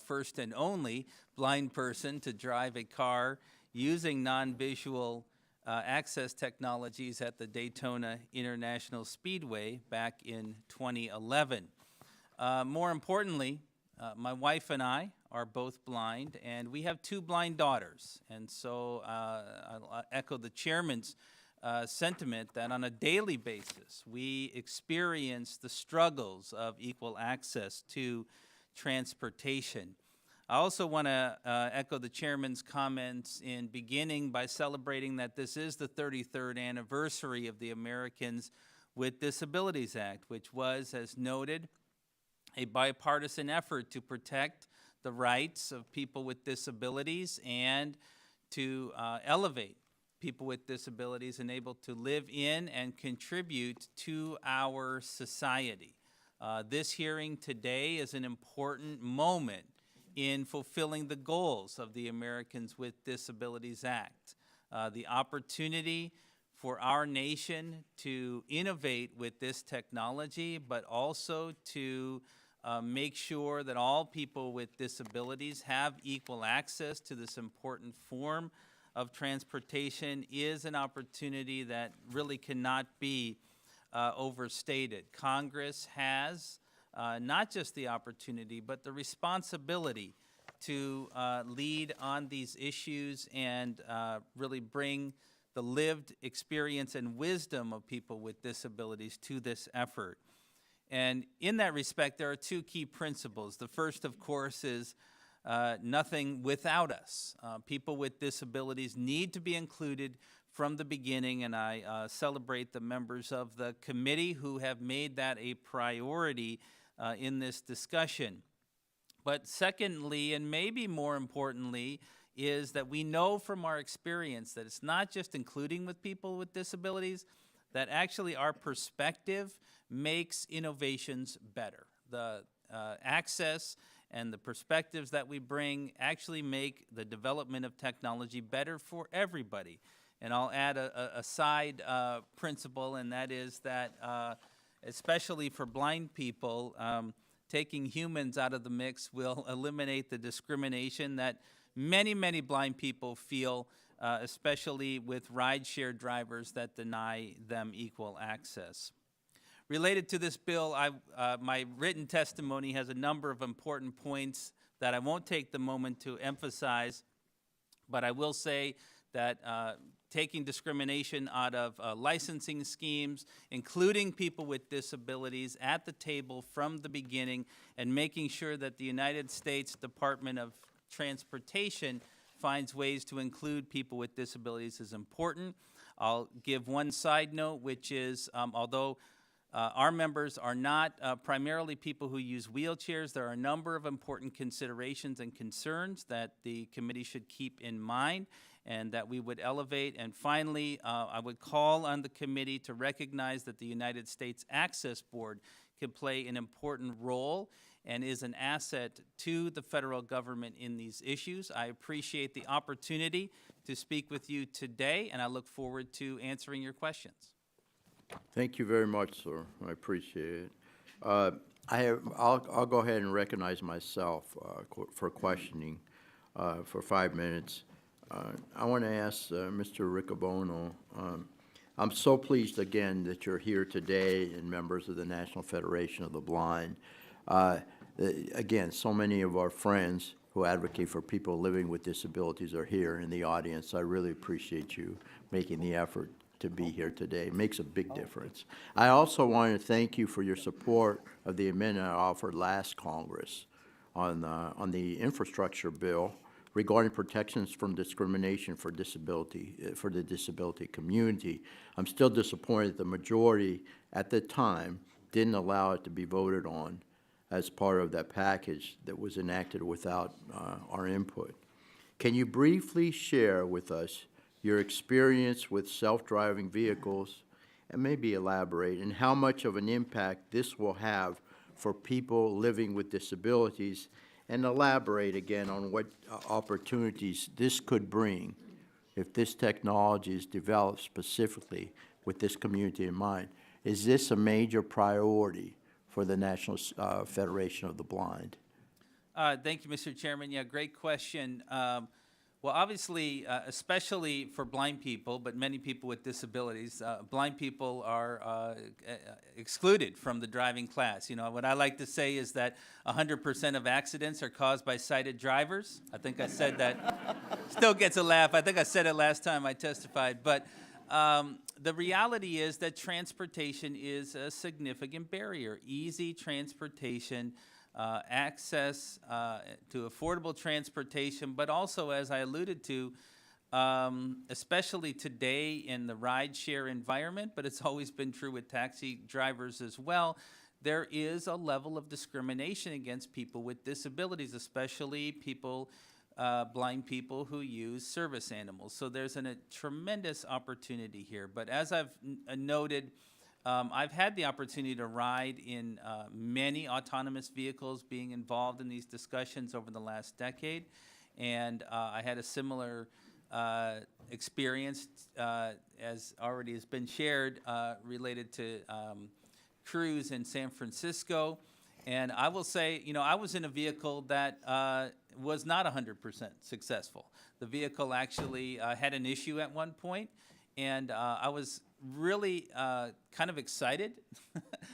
first and only blind person to drive a car using non-visual access technologies at the Daytona International Speedway back in 2011. More importantly, my wife and I are both blind, and we have 2 blind daughters. And so I'll echo the chairman's sentiment that on a daily basis, we experience the struggles of equal access to transportation. I also want to echo the chairman's comments in beginning by celebrating that this is the 33rd anniversary of the Americans with Disabilities Act, which was, as noted, a bipartisan effort to protect the rights of people with disabilities and to elevate people with disabilities and able to live in and contribute to our society. This hearing today is an important moment in fulfilling the goals of the Americans with Disabilities Act. The opportunity for our nation to innovate with this technology, but also to make sure that all people with disabilities have equal access to this important form of transportation is an opportunity that really cannot be overstated. Congress has not just the opportunity, but the responsibility to lead on these issues and really bring the lived experience and wisdom of people with disabilities to this effort. And in that respect, there are 2 key principles. The first, of course, is nothing without us. People with disabilities need to be included from the beginning, and I celebrate the members of the committee who have made that a priority in this discussion. But secondly, and maybe more importantly, is that we know from our experience that it's not just including with people with disabilities, that actually our perspective makes innovations better. The access and the perspectives that we bring actually make the development of technology better for everybody. And I'll add a side principle, and that is that especially for blind people, taking humans out of the mix will eliminate the discrimination that many, many blind people feel, especially with rideshare drivers that deny them equal access. Related to this bill, my written testimony has a number of important points that I won't take the moment to emphasize, but I will say that taking discrimination out of licensing schemes, including people with disabilities at the table from the beginning, and making sure that the United States Department of Transportation finds ways to include people with disabilities is important. I'll give one side note, which is although our members are not primarily people who use wheelchairs, there are a number of important considerations and concerns that the committee should keep in mind and that we would elevate. And finally, I would call on the committee to recognize that the United States Access Board can play an important role and is an asset to the federal government in these issues. I appreciate the opportunity to speak with you today, and I look forward to answering your questions. Thank you very much, sir. I appreciate it. I'll go ahead and recognize myself for questioning for 5 minutes. I want to ask Mr. Riccobono, I'm so pleased again that you're here today and members of the National Federation of the Blind. Again, so many of our friends who advocate for people living with disabilities are here in the audience. I really appreciate you making the effort to be here today. It makes a big difference. I also want to thank you for your support of the amendment I offered last Congress on the infrastructure bill regarding protections from discrimination for disability, for the disability community. I'm still disappointed the majority at the time didn't allow it to be voted on as part of that package that was enacted without our input. Can you briefly share with us your experience with self-driving vehicles and maybe elaborate and how much of an impact this will have for people living with disabilities, and elaborate again on what opportunities this could bring if this technology is developed specifically with this community in mind. Is this a major priority for the National Federation of the Blind? Thank you, Mr. Chairman. Yeah, great question. Well, obviously, especially for blind people, but many people with disabilities, blind people are excluded from the driving class. You know, what I like to say is that 100% of accidents are caused by sighted drivers. I think I said that. Still gets a laugh. I think I said it last time I testified. But the reality is that transportation is a significant barrier. Easy transportation, access to affordable transportation, but also, as I alluded to, especially today in the rideshare environment, but it's always been true with taxi drivers as well, there is a level of discrimination against people with disabilities, especially people, blind people who use service animals. So there's a tremendous opportunity here. But as I've noted, I've had the opportunity to ride in many autonomous vehicles, being involved in these discussions over the last decade, and I had a similar experience, as already has been shared, related to Cruise in San Francisco. And I will say, you know, I was in a vehicle that was not 100% successful. The vehicle actually had an issue at one point, and I was really kind of excited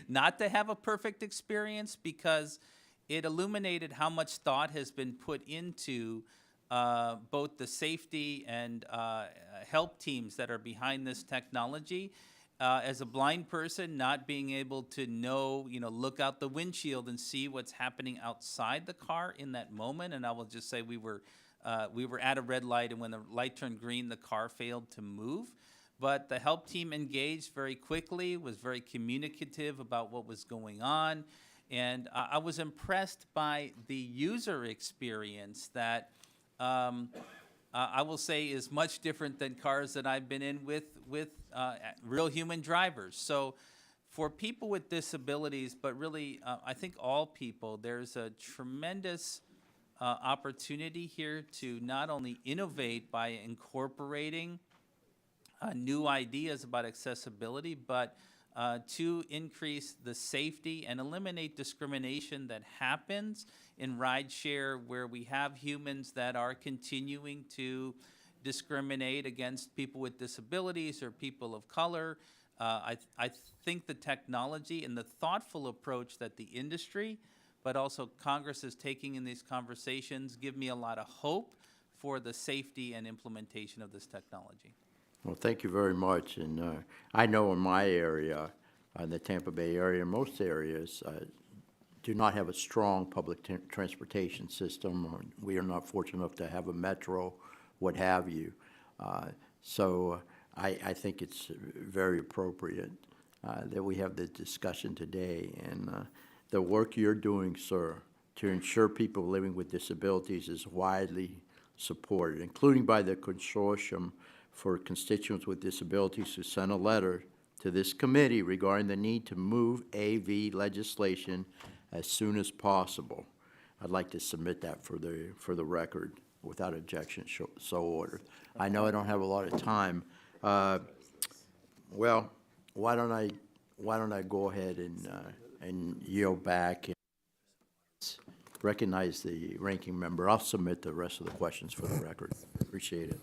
not to have a perfect experience, because it illuminated how much thought has been put into both the safety and help teams that are behind this technology. As a blind person, not being able to know, you know, look out the windshield and see what's happening outside the car in that moment. And I will just say we were at a red light, and when the light turned green, the car failed to move. But the help team engaged very quickly, was very communicative about what was going on, And I was impressed by the user experience that I will say is much different than cars that I've been in with real human drivers. So for people with disabilities, but really I think all people, there's a tremendous opportunity here to not only innovate by incorporating new ideas about accessibility, but to increase the safety and eliminate discrimination that happens in rideshare, where we have humans that are continuing to discriminate against people with disabilities or people of color. I think the technology and the thoughtful approach that the industry, but also Congress is taking in these conversations, give me a lot of hope for the safety and implementation of this technology. Well, thank you very much. And I know in my area, in the Tampa Bay area, most areas do not have a strong public transportation system. Or we are not fortunate enough to have a metro, what have you. So I think it's very appropriate that we have this discussion today. And the work you're doing, sir, to ensure people living with disabilities is widely supported, including by the Consortium for Constituents with Disabilities, who sent a letter to this committee regarding the need to move AV legislation as soon as possible. I'd like to submit that for the record without objection, so ordered. I know I don't have a lot of time. Well, why don't I go ahead and yield back and recognize the ranking member. I'll submit the rest of the questions for the record. Appreciate it.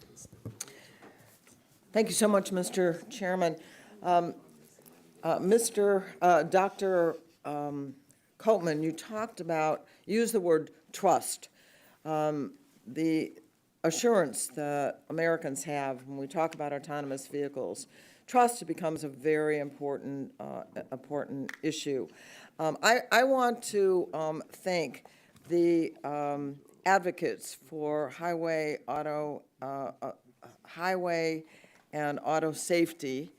Thank you so much, Mr. Chairman. Dr. Koopman, you talked about, used the word trust. The assurance that Americans have when we talk about autonomous vehicles, trust becomes a very important issue. I want to thank the advocates for highway and auto safety,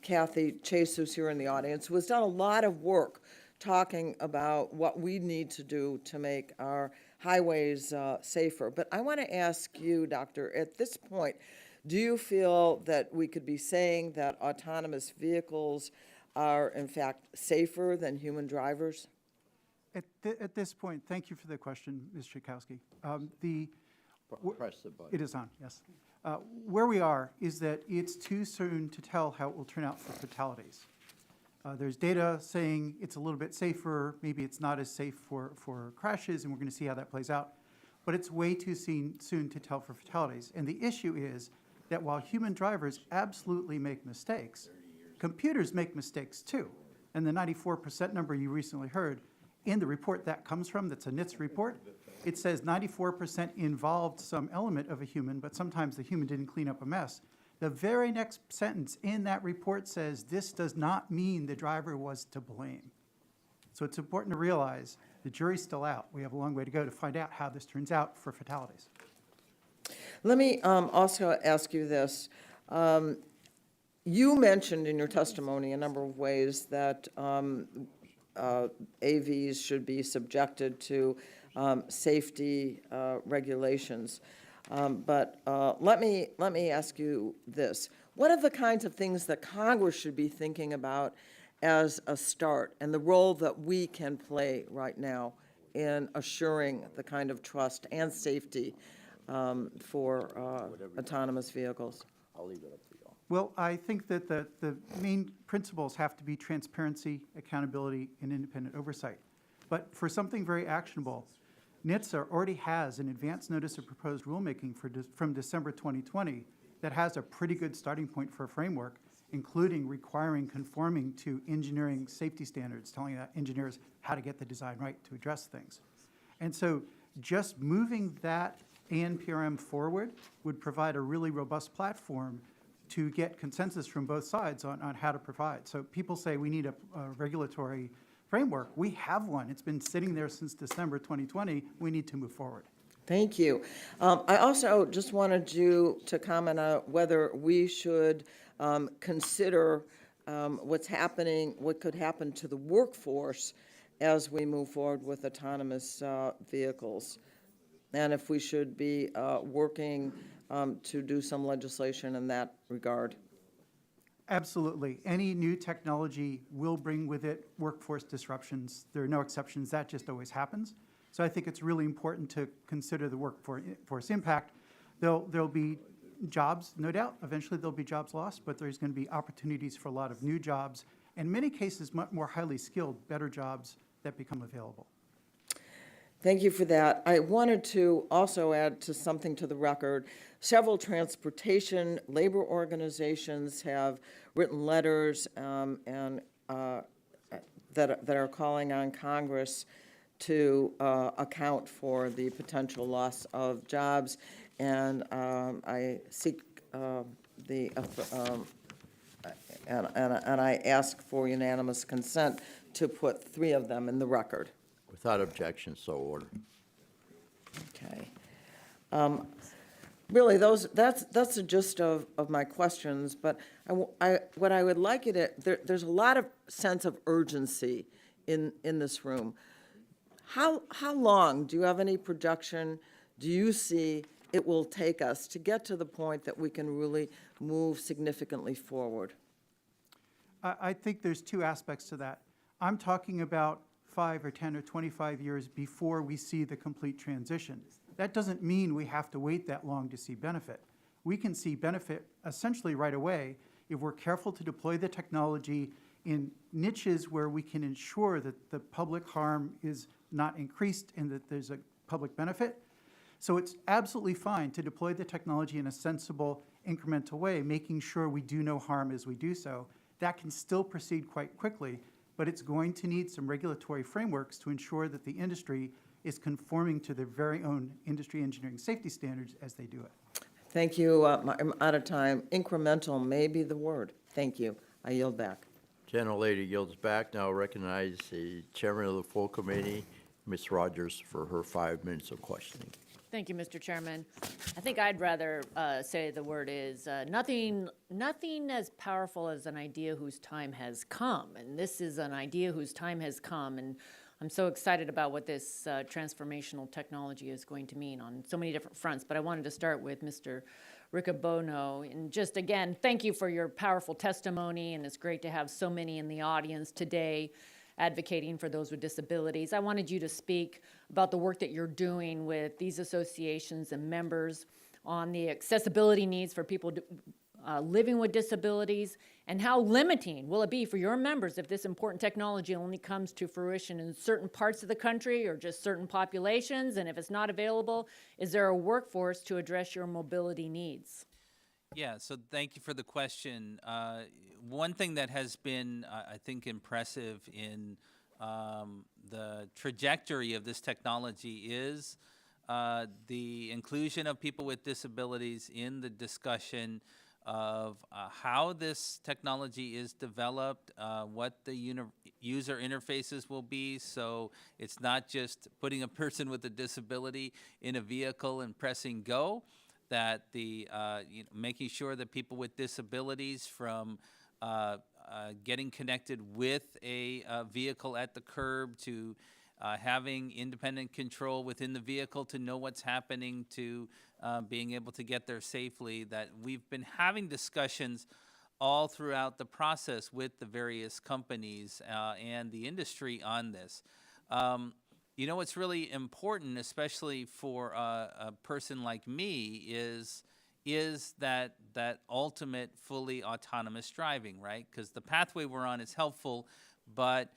Kathy Chase, who's here in the audience, who has done a lot of work talking about what we need to do to make our highways safer. But I want to ask you, Doctor, at this point, do you feel that we could be saying that autonomous vehicles are, in fact, safer than human drivers? At this point, thank you for the question, Ms. Tchaikovsky. Press the button. It is on, yes. Where we are is that it's too soon to tell how it will turn out for fatalities. There's data saying it's a little bit safer, maybe it's not as safe for crashes, and we're going to see how that plays out. But it's way too soon to tell for fatalities. And the issue is that while human drivers absolutely make mistakes, computers make mistakes too. And the 94% number you recently heard, in the report that comes from, that's a NHTSA report, it says 94% involved some element of a human, but sometimes the human didn't clean up a mess. The very next sentence in that report says, this does not mean the driver was to blame. So it's important to realize the jury's still out. We have a long way to go to find out how this turns out for fatalities. Let me also ask you this. You mentioned in your testimony a number of ways that AVs should be subjected to safety regulations. But let me ask you this. What are the kinds of things that Congress should be thinking about as a start, and the role that we can play right now in assuring the kind of trust and safety for autonomous vehicles? I'll leave it up to you all. Well, I think that the main principles have to be transparency, accountability, and independent oversight. But for something very actionable, NHTSA already has an advance notice of proposed rulemaking from December 2020 that has a pretty good starting point for a framework, including requiring conforming to engineering safety standards, telling engineers how to get the design right to address things. And so just moving that ANPRM forward would provide a really robust platform to get consensus from both sides on how to provide. So people say we need a regulatory framework. We have one. It's been sitting there since December 2020. We need to move forward. Thank you. I also just wanted you to comment on whether we should consider what's happening, what could happen to the workforce as we move forward with autonomous vehicles, and if we should be working to do some legislation in that regard. Absolutely. Any new technology will bring with it workforce disruptions. There are no exceptions. That just always happens. So I think it's really important to consider the workforce impact. There'll be jobs, no doubt. Eventually there'll be jobs lost, but there's going to be opportunities for a lot of new jobs, and in many cases, much more highly skilled, better jobs that become available. Thank you for that. I wanted to also add to something to the record. Several transportation labor organizations have written letters that are calling on Congress to account for the potential loss of jobs, and I seek and I ask for unanimous consent to put 3 of them in the record. Without objection, so ordered. Okay. Really, that's the gist of my questions, but what I would like you to, there's a lot of sense of urgency in this room. How long, do you have any projection, do you see it will take us to get to the point that we can really move significantly forward? I think there's 2 aspects to that. I'm talking about 5 or 10 or 25 years before we see the complete transition. That doesn't mean we have to wait that long to see benefit. We can see benefit essentially right away if we're careful to deploy the technology in niches where we can ensure that the public harm is not increased and that there's a public benefit. So it's absolutely fine to deploy the technology in a sensible, incremental way, making sure we do no harm as we do so. That can still proceed quite quickly, but it's going to need some regulatory frameworks to ensure that the industry is conforming to their very own industry engineering safety standards as they do it. Thank you. I'm out of time. Incremental may be the word. Thank you. I yield back. Gentlelady yields back. Now recognize the chairman of the full committee, Ms. Rogers, for her 5 minutes of questioning. Thank you, Mr. Chairman. I think I'd rather say the word is nothing as powerful as an idea whose time has come. And this is an idea whose time has come. And I'm so excited about what this transformational technology is going to mean on so many different fronts. But I wanted to start with Mr. Riccobono. And just again, thank you for your powerful testimony. And it's great to have so many in the audience today advocating for those with disabilities. I wanted you to speak about the work that you're doing with these associations and members on the accessibility needs for people living with disabilities, and how limiting will it be for your members if this important technology only comes to fruition in certain parts of the country or just certain populations, and if it's not available, is there a workforce to address your mobility needs? Yeah, so thank you for the question. One thing that has been, I think, impressive in the trajectory of this technology is the inclusion of people with disabilities in the discussion of how this technology is developed, what the user interfaces will be. So it's not just putting a person with a disability in a vehicle and pressing go, that making sure that people with disabilities from getting connected with a vehicle at the curb to having independent control within the vehicle to know what's happening, to being able to get there safely, that we've been having discussions all throughout the process with the various companies and the industry on this. You know, what's really important, especially for a person like me, is that ultimate fully autonomous driving, right? Because the pathway we're on is helpful, but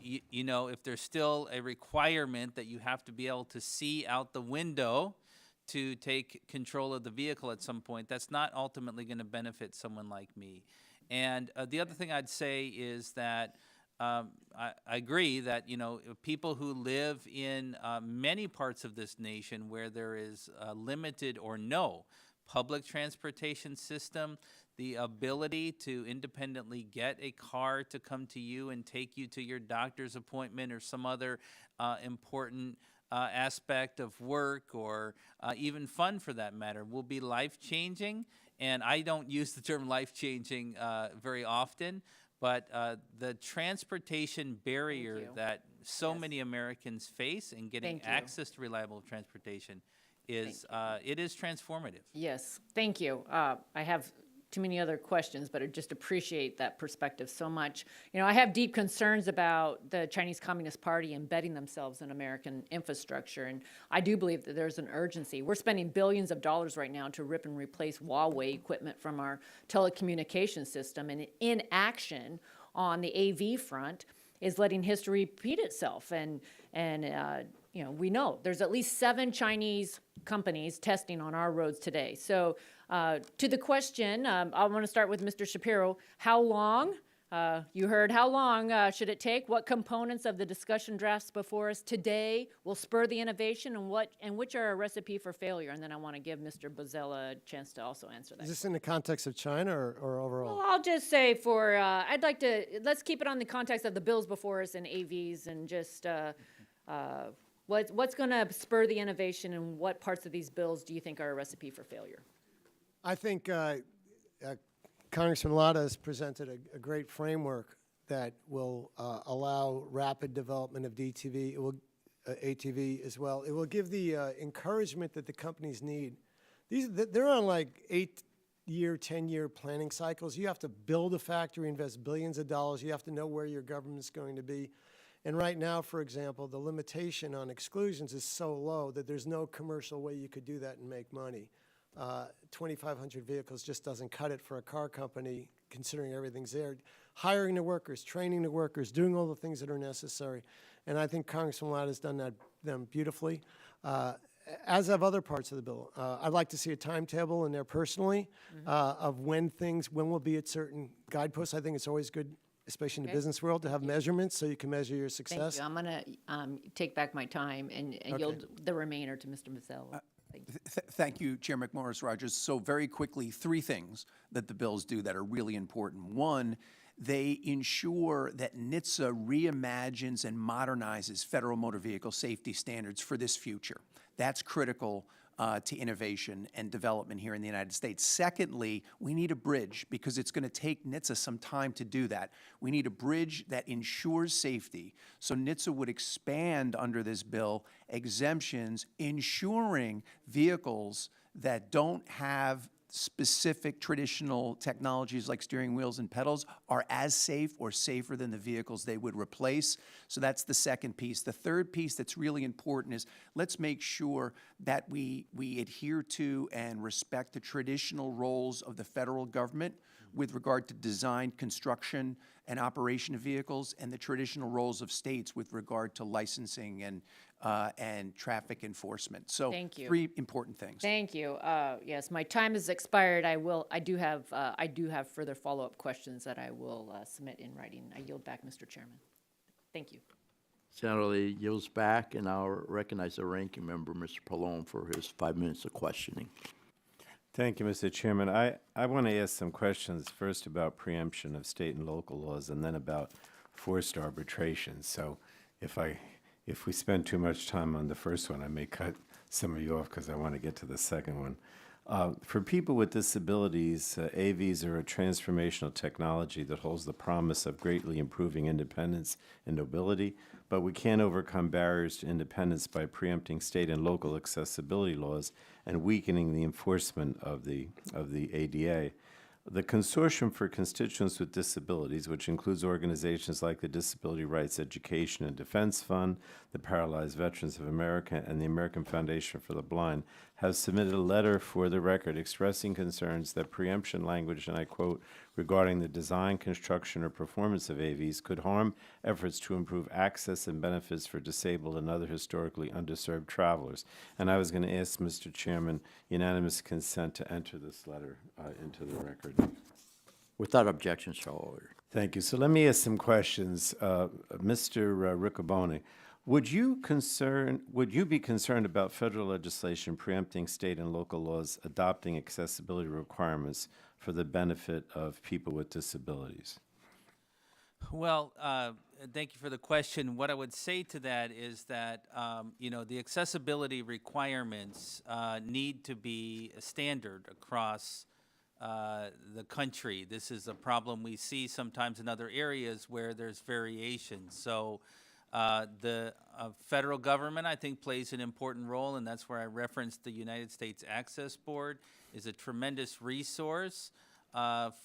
you know, if there's still a requirement that you have to be able to see out the window to take control of the vehicle at some point, that's not ultimately going to benefit someone like me. And the other thing I'd say is that I agree that, you know, people who live in many parts of this nation where there is limited or no public transportation system, the ability to independently get a car to come to you and take you to your doctor's appointment or some other important aspect of work or even fun for that matter will be life-changing. And I don't use the term life-changing very often, But the transportation barrier you. that so many Americans face in getting Thank you. access to reliable transportation is, it is transformative. Yes, thank you. I have too many other questions, but I just appreciate that perspective so much. You know, I have deep concerns about the Chinese Communist Party embedding themselves in American infrastructure, and I do believe that there's an urgency. We're spending billions of dollars right now to rip and replace Huawei equipment from our telecommunications system, and inaction on the AV front is letting history repeat itself. And you know, we know there's at least 7 Chinese companies testing on our roads today. So to the question, I want to start with Mr. Shapiro. How long? You heard how long should it take? What components of the discussion drafts before us today will spur the innovation, and which are a recipe for failure? And then I want to give Mr. Bozzella a chance to also answer that. Is this in the context of China or overall? Well, I'll just say for, I'd like to, let's keep it on the context of the bills before us and AVs, and just what's going to spur the innovation, and what parts of these bills do you think are a recipe for failure? I think Congressman Latta has presented a great framework that will allow rapid development of DTV. It will ATV as well. It will give the encouragement that the companies need. They're on like 8-year, 10-year planning cycles. You have to build a factory, invest billions of dollars. You have to know where your government's going to be. And right now, for example, the limitation on exclusions is so low that there's no commercial way you could do that and make money. 2,500 vehicles just doesn't cut it for a car company, considering everything's there. Hiring the workers, training the workers, doing all the things that are necessary. And I think Congressman Latta has done them beautifully, as have other parts of the bill. I'd like to see a timetable in there personally of when will be at certain guideposts. I think it's always good, especially in the business world, to have measurements so you can measure your success. Thank you. I'm going to take back my time and yield the remainder to Mr. Mazzella. Thank you, Chair McMorris-Rogers. So very quickly, 3 things that the bills do that are really important. One, they ensure that NHTSA reimagines and modernizes federal motor vehicle safety standards for this future. That's critical to innovation and development here in the United States. Secondly, we need a bridge, because it's going to take NHTSA some time to do that. We need a bridge that ensures safety. So NHTSA would expand under this bill exemptions ensuring vehicles that don't have specific traditional technologies like steering wheels and pedals are as safe or safer than the vehicles they would replace. So that's the second piece. The third piece that's really important is let's make sure that we adhere to and respect the traditional roles of the federal government with regard to design, construction, and operation of vehicles, and the traditional roles of states with regard to licensing and traffic enforcement. So Thank you. 3 important things. Thank you. Yes, my time has expired. I do have further follow-up questions that I will submit in writing. I yield back, Mr. Chairman. Thank you. Senator Lee yields back, and I'll recognize the ranking member, Mr. Pallone, for his 5 minutes of questioning. Thank you, Mr. Chairman. I want to ask some questions first about preemption of state and local laws, and then about forced arbitration. So if we spend too much time on the first one, I may cut some of you off because I want to get to the second one. For people with disabilities, AVs are a transformational technology that holds the promise of greatly improving independence and mobility, but we can't overcome barriers to independence by preempting state and local accessibility laws and weakening the enforcement of the ADA. The Consortium for Constituents with Disabilities, which includes organizations like the Disability Rights Education and Defense Fund, the Paralyzed Veterans of America, and the American Foundation for the Blind, has submitted a letter for the record expressing concerns that preemption language, and I quote, regarding the design, construction, or performance of AVs could harm efforts to improve access and benefits for disabled and other historically underserved travelers. And I was going to ask, Mr. Chairman, unanimous consent to enter this letter into the record. Without objection, so ordered. Thank you. So let me ask some questions. Mr. Riccobono, would you be concerned about federal legislation preempting state and local laws adopting accessibility requirements for the benefit of people with disabilities? Well, thank you for the question. What I would say to that is that, the accessibility requirements need to be a standard across the country. This is a problem we see sometimes in other areas where there's variation. So the federal government, I think, plays an important role, and that's where I referenced the United States Access Board is a tremendous resource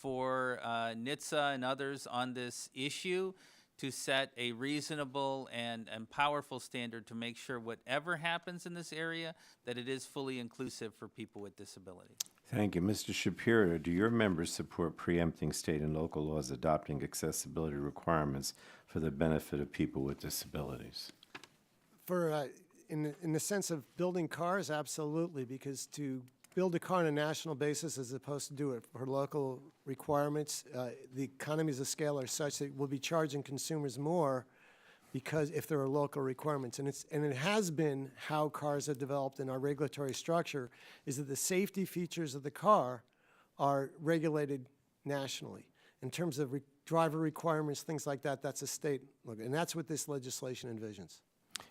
for NHTSA and others on this issue to set a reasonable and powerful standard to make sure whatever happens in this area, that it is fully inclusive for people with disabilities. Thank you. Mr. Shapiro, do your members support preempting state and local laws adopting accessibility requirements for the benefit of people with disabilities? For, in the sense of building cars, absolutely, because to build a car on a national basis as opposed to do it for local requirements, the economies of scale are such that we'll be charging consumers more because if there are local requirements. And it has been how cars have developed in our regulatory structure, is that the safety features of the car are regulated nationally. In terms of driver requirements, things like that, that's a state look, and that's what this legislation envisions.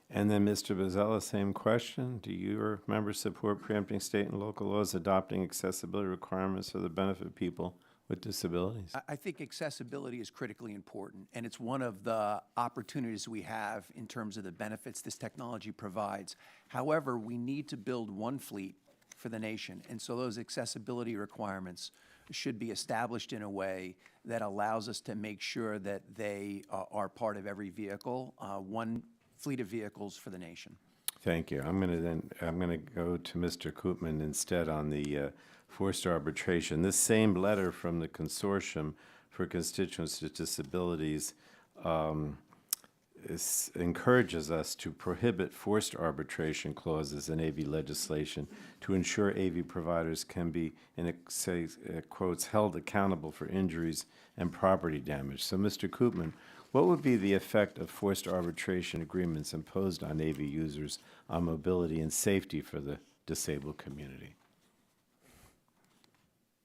And then, Mr. Bozzella, same question. Do your members support preempting state and local laws adopting accessibility requirements for the benefit of people with disabilities? I think accessibility is critically important, and it's one of the opportunities we have in terms of the benefits this technology provides. However, we need to build one fleet for the nation, and so those accessibility requirements should be established in a way that allows us to make sure that they are part of every vehicle, one fleet of vehicles for the nation. Thank you. I'm going to go to Mr. Koopman instead on the forced arbitration. This same letter from the Consortium for Constituents with Disabilities encourages us to prohibit forced arbitration clauses in AV legislation to ensure AV providers can be, in quotes, held accountable for injuries and property damage. So, Mr. Koopman, what would be the effect of forced arbitration agreements imposed on AV users on mobility and safety for the disabled community?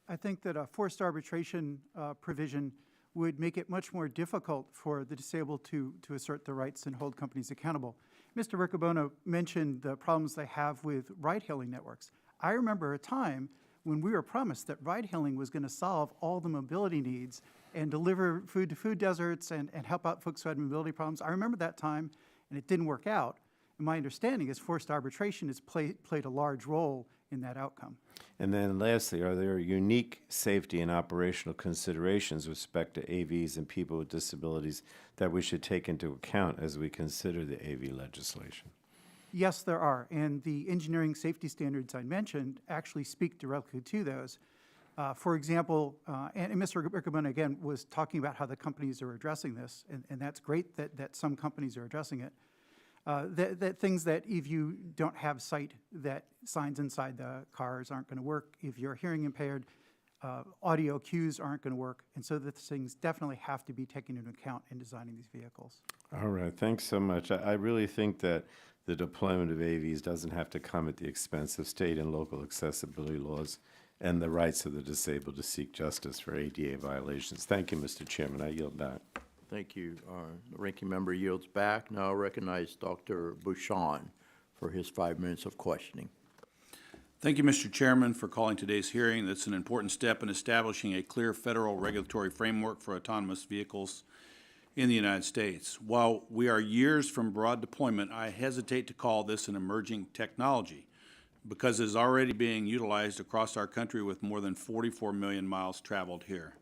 I think that a forced arbitration provision would make it much more difficult for the disabled to assert their rights and hold companies accountable. Mr. Riccobono mentioned the problems they have with ride-hailing networks. I remember a time when we were promised that ride-hailing was going to solve all the mobility needs and deliver food to food deserts and help out folks who had mobility problems. I remember that time, and it didn't work out. And my understanding is forced arbitration has played a large role in that outcome. And then lastly, are there unique safety and operational considerations with respect to AVs and people with disabilities that we should take into account as we consider the AV legislation? Yes, there are, and the engineering safety standards I mentioned actually speak directly to those. For example, and Mr. Riccobono again was talking about how the companies are addressing this, and that's great that some companies are addressing it. That things that if you don't have sight, that signs inside the cars aren't going to work. If you're hearing impaired, audio cues aren't going to work. And so the things definitely have to be taken into account in designing these vehicles. All right, thanks so much. I really think that the deployment of AVs doesn't have to come at the expense of state and local accessibility laws and the rights of the disabled to seek justice for ADA violations. Thank you, Mr. Chairman. I yield back. Thank you. The ranking member yields back. Now I recognize Dr. Bouchon for his 5 minutes of questioning. Thank you, Mr. Chairman, for calling today's hearing. That's an important step in establishing a clear federal regulatory framework for autonomous vehicles in the United States. While we are years from broad deployment, I hesitate to call this an emerging technology because it is already being utilized across our country with more than 44 million miles traveled here.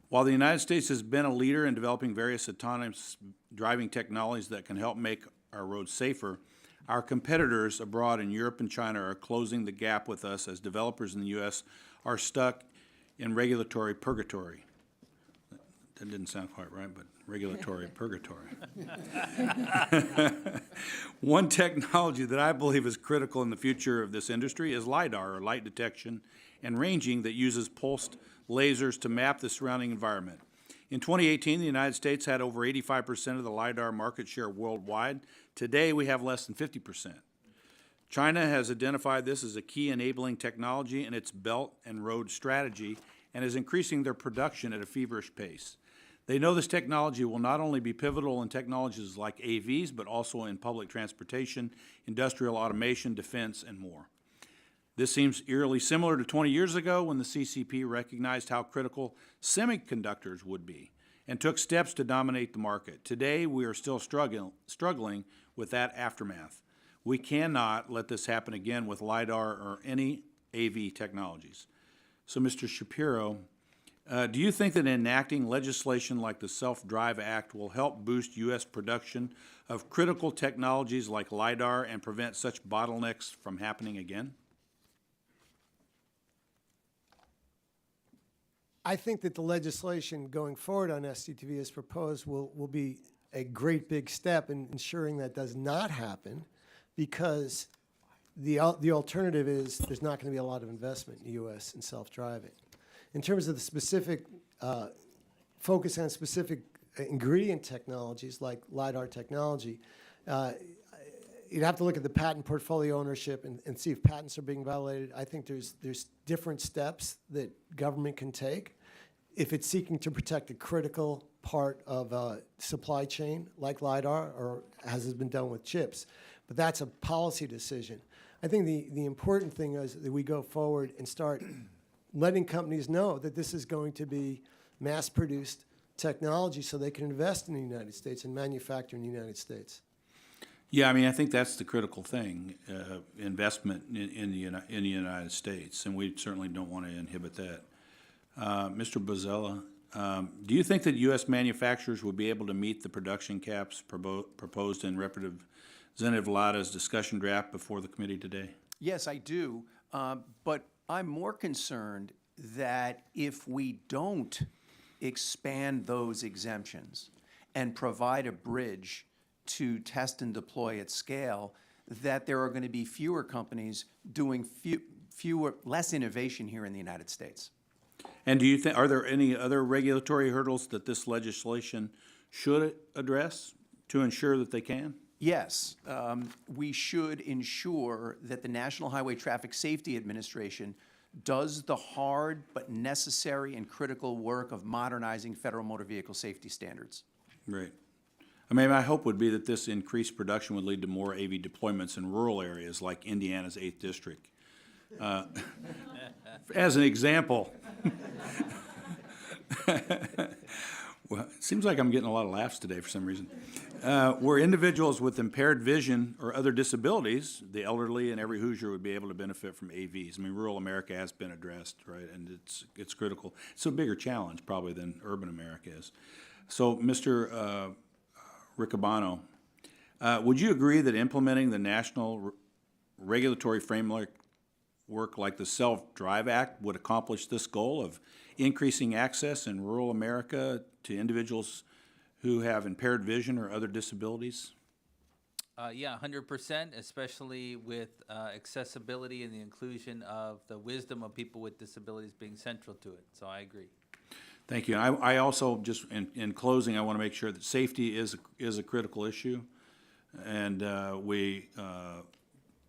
While the United States has been a leader in developing various autonomous driving technologies that can help make our roads safer, our competitors abroad in Europe and China are closing the gap with us as developers in the U.S. are stuck in regulatory purgatory. That didn't sound quite right, but regulatory purgatory. One technology that I believe is critical in the future of this industry is LiDAR, or light detection and ranging, that uses pulsed lasers to map the surrounding environment. In 2018, the United States had over 85% of the LiDAR market share worldwide. Today, we have less than 50%. China has identified this as a key enabling technology in its Belt and Road strategy and is increasing their production at a feverish pace. They know this technology will not only be pivotal in technologies like AVs, but also in public transportation, industrial automation, defense, and more. This seems eerily similar to 20 years ago when the CCP recognized how critical semiconductors would be and took steps to dominate the market. Today, we are still struggling with that aftermath. We cannot let this happen again with LiDAR or any AV technologies. So, Mr. Shapiro, do you think that enacting legislation like the Self-Drive Act will help boost U.S. production of critical technologies like LiDAR and prevent such bottlenecks from happening again? I think that the legislation going forward on SCTV as proposed will be a great big step in ensuring that does not happen, because the alternative is there's not going to be a lot of investment in the U.S. in self-driving. In terms of the specific focus on specific ingredient technologies like LiDAR technology, you'd have to look at the patent portfolio ownership and see if patents are being violated. I think there's different steps that government can take if it's seeking to protect a critical part of a supply chain like LiDAR, or as has been done with chips. But that's a policy decision. I think the important thing is that we go forward and start letting companies know that this is going to be mass-produced technology so they can invest in the United States and manufacture in the United States. Yeah, I mean, I think that's the critical thing, investment in the United States, and we certainly don't want to inhibit that. Mr. Bozzella, do you think that U.S. manufacturers would be able to meet the production caps proposed in Representative Lada's discussion draft before the committee today? Yes, I do, but I'm more concerned that if we don't expand those exemptions and provide a bridge to test and deploy at scale, that there are going to be fewer companies doing less innovation here in the United States. And do you think, are there any other regulatory hurdles that this legislation should address to ensure that they can? Yes, we should ensure that the National Highway Traffic Safety Administration does the hard but necessary and critical work of modernizing federal motor vehicle safety standards. Right. I mean, my hope would be that this increased production would lead to more AV deployments in rural areas like Indiana's 8th District. As an example, well, it seems like I'm getting a lot of laughs today for some reason. Where individuals with impaired vision or other disabilities, the elderly and every Hoosier would be able to benefit from AVs. I mean, rural America has been addressed, right, and it's critical. It's a bigger challenge probably than urban America is. So, Mr. Riccobono, would you agree that implementing the national regulatory framework like the Self-Drive Act would accomplish this goal of increasing access in rural America to individuals who have impaired vision or other disabilities? Yeah, 100%, especially with accessibility and the inclusion of the wisdom of people with disabilities being central to it. So I agree. Thank you. I also, just in closing, I want to make sure that safety is a critical issue, and we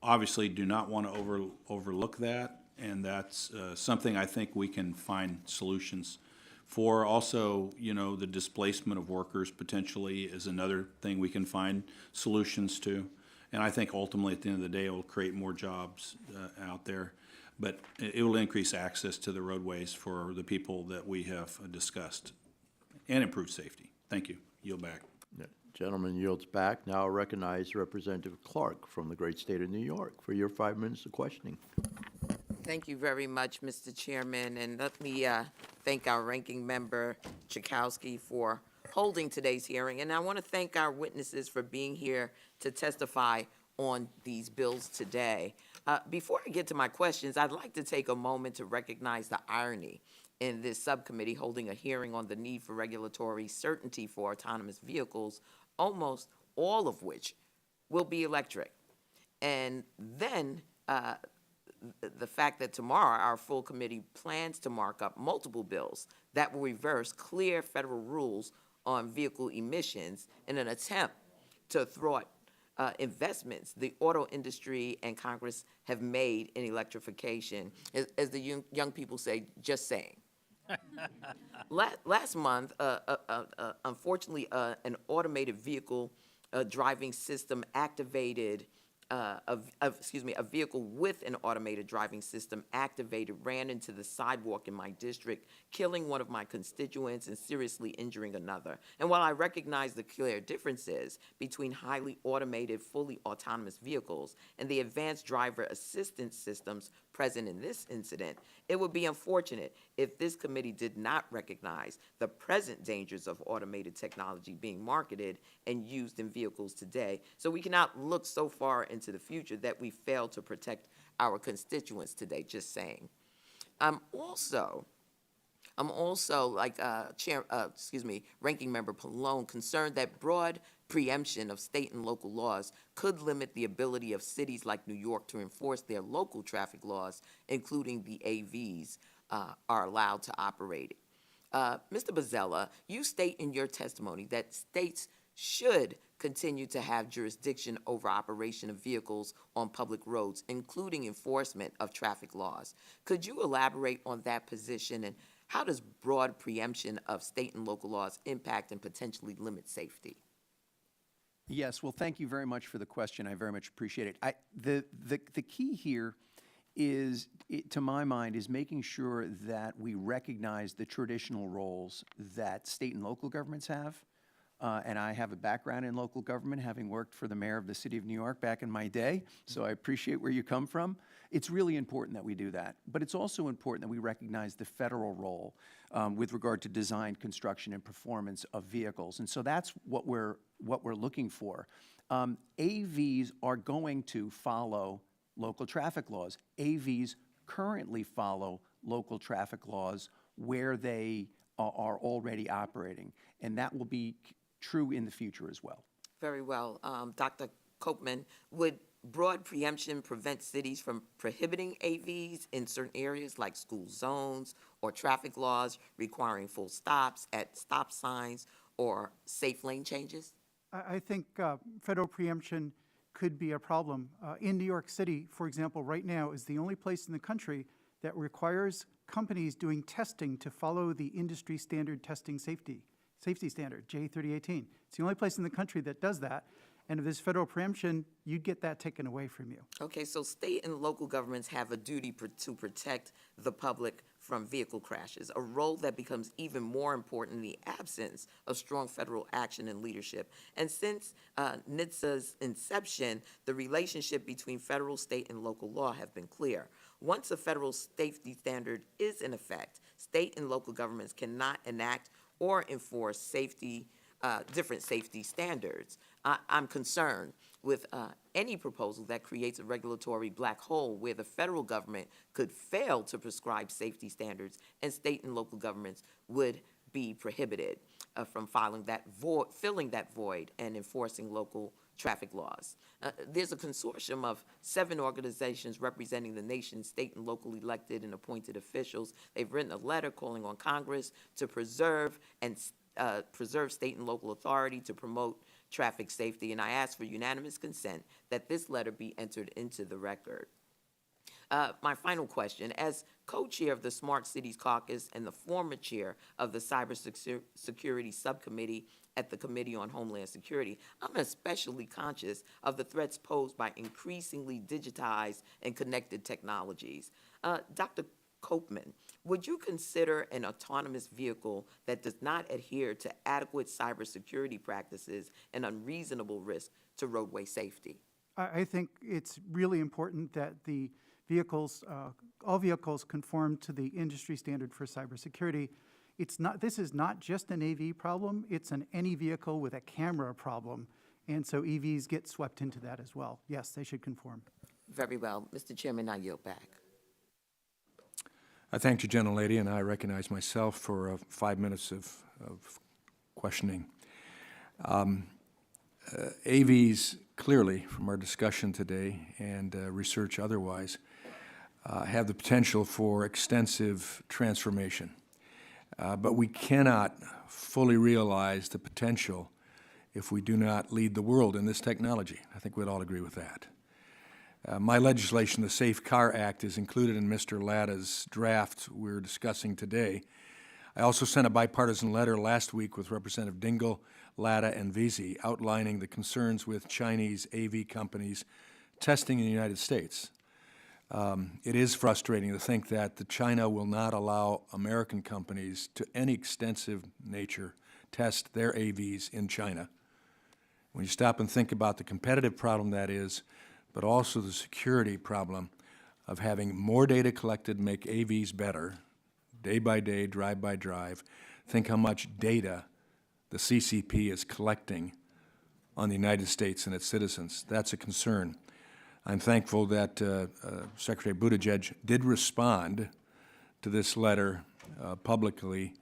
obviously do not want to overlook that, and that's something I think we can find solutions for. Also, you know, the displacement of workers potentially is another thing we can find solutions to, and I think ultimately at the end of the day it will create more jobs out there. But it will increase access to the roadways for the people that we have discussed and improve safety. Thank you. Yield back. Gentleman yields back. Now I recognize Representative Clark from the great state of New York for your 5 minutes of questioning. Thank you very much, Mr. Chairman, and let me thank our ranking member, Chakowski, for holding today's hearing, and I want to thank our witnesses for being here to testify on these bills today. Before I get to my questions, I'd like to take a moment to recognize the irony in this subcommittee holding a hearing on the need for regulatory certainty for autonomous vehicles, almost all of which will be electric. And then the fact that tomorrow our full committee plans to mark up multiple bills that will reverse clear federal rules on vehicle emissions in an attempt to thwart investments the auto industry and Congress have made in electrification. As the young people say, just saying. Last month, unfortunately, an automated vehicle driving system activated a vehicle with an automated driving system activated ran into the sidewalk in my district, killing one of my constituents and seriously injuring another. And while I recognize the clear differences between highly automated, fully autonomous vehicles and the advanced driver assistance systems present in this incident, it would be unfortunate if this committee did not recognize the present dangers of automated technology being marketed and used in vehicles today. So we cannot look so far into the future that we fail to protect our constituents today, just saying. I'm also, like Ranking Member Pallone, concerned that broad preemption of state and local laws could limit the ability of cities like New York to enforce their local traffic laws, including the AVs are allowed to operate. Mr. Bozzella, you state in your testimony that states should continue to have jurisdiction over operation of vehicles on public roads, including enforcement of traffic laws. Could you elaborate on that position, and how does broad preemption of state and local laws impact and potentially limit safety? Yes, well, thank you very much for the question. I very much appreciate it. The key here is, to my mind, is making sure that we recognize the traditional roles that state and local governments have. And I have a background in local government, having worked for the mayor of the city of New York back in my day, so I appreciate where you come from. It's really important that we do that, but it's also important that we recognize the federal role with regard to design, construction, and performance of vehicles. And so that's what we're looking for. AVs are going to follow local traffic laws. AVs currently follow local traffic laws where they are already operating, and that will be true in the future as well. Very well. Dr. Koopman, would broad preemption prevent cities from prohibiting AVs in certain areas like school zones or traffic laws requiring full stops at stop signs or safe lane changes? I think federal preemption could be a problem. In New York City, for example, right now is the only place in the country that requires companies doing testing to follow the industry standard testing safety standard, J3018. It's the only place in the country that does that. And if there's federal preemption, you'd get that taken away from you. Okay, so state and local governments have a duty to protect the public from vehicle crashes, a role that becomes even more important in the absence of strong federal action and leadership. And since NHTSA's inception, the relationship between federal, state, and local law have been clear. Once a federal safety standard is in effect, state and local governments cannot enact or enforce different safety standards. I'm concerned with any proposal that creates a regulatory black hole where the federal government could fail to prescribe safety standards and state and local governments would be prohibited from filling that void and enforcing local traffic laws. There's a consortium of 7 organizations representing the nation's state and local elected and appointed officials. They've written a letter calling on Congress to preserve state and local authority to promote traffic safety, and I ask for unanimous consent that this letter be entered into the record. My final question, as co-chair of the Smart Cities Caucus and the former chair of the Cybersecurity Subcommittee at the Committee on Homeland Security, I'm especially conscious of the threats posed by increasingly digitized and connected technologies. Dr. Koopman, would you consider an autonomous vehicle that does not adhere to adequate cybersecurity practices an unreasonable risk to roadway safety? I think it's really important that the vehicles, all vehicles conform to the industry standard for cybersecurity. This is not just an AV problem, it's an any vehicle with a camera problem. And so EVs get swept into that as well. Yes, they should conform. Very well. Mr. Chairman, I yield back. I thank the gentlelady, and I recognize myself for 5 minutes of questioning. AVs, clearly, from our discussion today and research otherwise, have the potential for extensive transformation. But we cannot fully realize the potential if we do not lead the world in this technology. I think we'd all agree with that. My legislation, the Safe Car Act, is included in Mr. Latta's draft we're discussing today. I also sent a bipartisan letter last week with Representative Dingell, Latta, and Vesey outlining the concerns with Chinese AV companies testing in the United States. It is frustrating to think that China will not allow American companies to any extensive nature test their AVs in China. When you stop and think about the competitive problem that is, but also the security problem of having more data collected make AVs better, day by day, drive by drive, think how much data the CCP is collecting on the United States and its citizens. That's a concern. I'm thankful that Secretary Buttigieg did respond to this letter publicly,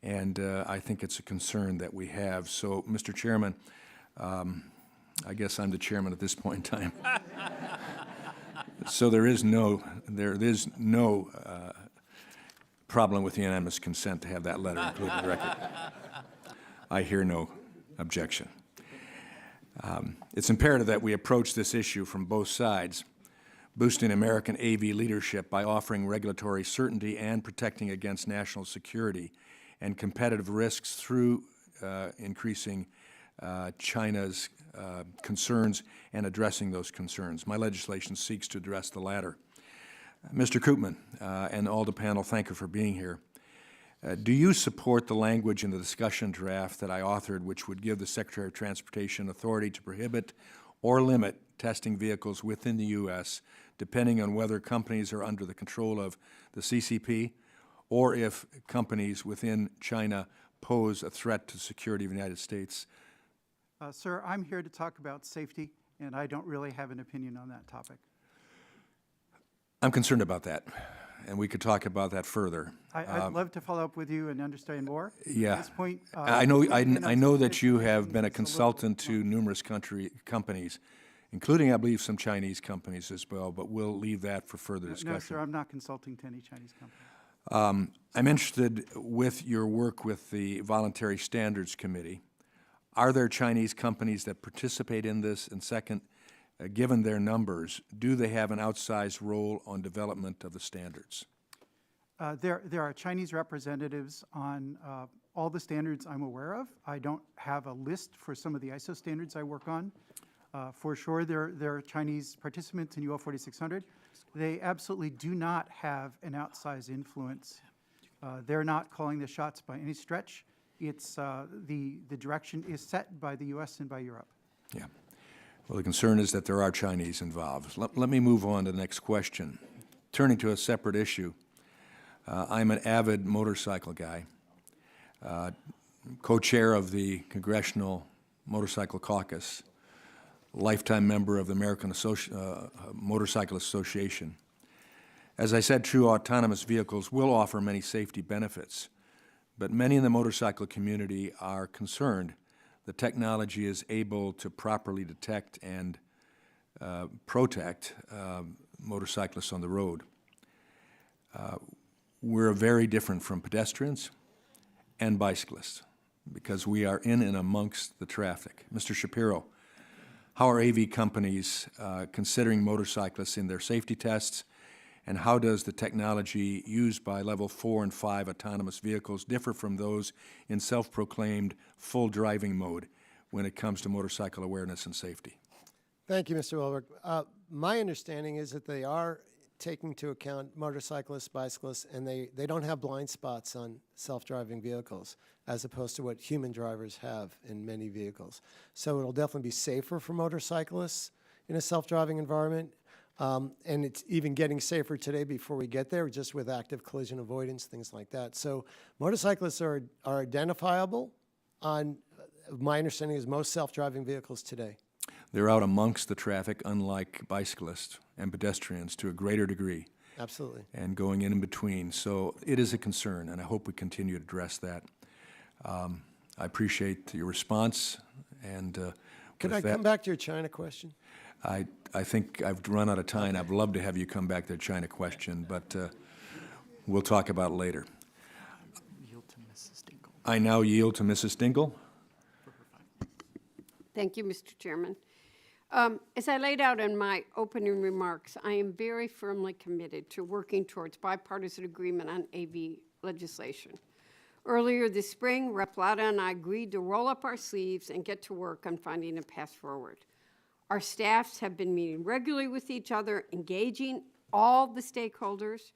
and I think it's a concern that we have. So, Mr. Chairman, I guess I'm the chairman at this point in time. So there is no problem with unanimous consent to have that letter included in the record. I hear no objection. It's imperative that we approach this issue from both sides, boosting American AV leadership by offering regulatory certainty and protecting against national security and competitive risks through increasing China's concerns and addressing those concerns. My legislation seeks to address the latter. Mr. Koopman and all the panel, thank you for being here. Do you support the language in the discussion draft that I authored, which would give the Secretary of Transportation authority to prohibit or limit testing vehicles within the U.S., depending on whether companies are under the control of the CCP or if companies within China pose a threat to the security of the United States? Sir, I'm here to talk about safety, and I don't really have an opinion on that topic. I'm concerned about that, and we could talk about that further. I'd love to follow up with you and understand more. Yeah. At this point, I know that you have been a consultant to numerous companies, including, I believe, some Chinese companies as well, but we'll leave that for further discussion. No, sir, I'm not consulting to any Chinese company. I'm interested with your work with the Voluntary Standards Committee. Are there Chinese companies that participate in this? And second, given their numbers, do they have an outsized role on development of the standards? There are Chinese representatives on all the standards I'm aware of. I don't have a list for some of the ISO standards I work on. For sure, there are Chinese participants in UL 4600. They absolutely do not have an outsized influence. They're not calling the shots by any stretch. It's the direction is set by the U.S. and by Europe. Yeah. Well, the concern is that there are Chinese involved. Let me move on to the next question. Turning to a separate issue, I'm an avid motorcycle guy, co-chair of the Congressional Motorcycle Caucus, lifetime member of the American Motorcycle Association. As I said, true autonomous vehicles will offer many safety benefits, but many in the motorcycle community are concerned the technology is able to properly detect and protect motorcyclists on the road. We're very different from pedestrians and bicyclists because we are in and amongst the traffic. Mr. Shapiro, how are AV companies considering motorcyclists in their safety tests, and how does the technology used by level 4 and 5 autonomous vehicles differ from those in self-proclaimed full driving mode when it comes to motorcycle awareness and safety? Thank you, Mr. Wilbur. My understanding is that they are taking into account motorcyclists, bicyclists, and they don't have blind spots on self-driving vehicles as opposed to what human drivers have in many vehicles. So it'll definitely be safer for motorcyclists in a self-driving environment. And it's even getting safer today before we get there, just with active collision avoidance, things like that. So motorcyclists are identifiable on, my understanding is, most self-driving vehicles today. They're out amongst the traffic, unlike bicyclists and pedestrians to a greater degree. Absolutely. And going in between. So it is a concern, and I hope we continue to address that. I appreciate your response. And could I come back to your China question? I think I've run out of time. I'd love to have you come back to the China question, but we'll talk about it later. I now yield to Mrs. Dingle. Thank you, Mr. Chairman. As I laid out in my opening remarks, I am very firmly committed to working towards bipartisan agreement on AV legislation. Earlier this spring, Rep. Lada and I agreed to roll up our sleeves and get to work on finding a path forward. Our staffs have been meeting regularly with each other, engaging all the stakeholders.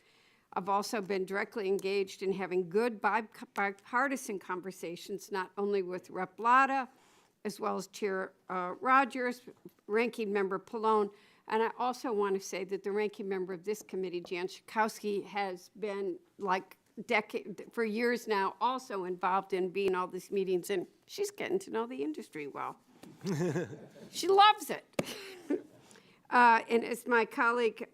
I've also been directly engaged in having good bipartisan conversations, not only with Rep. Latta, as well as Chair Rogers, Ranking Member Pallone. And I also want to say that the ranking member of this committee, Jan Schakowsky, has been for years now also involved in being all these meetings, and she's getting to know the industry well. She loves it. And as my colleague,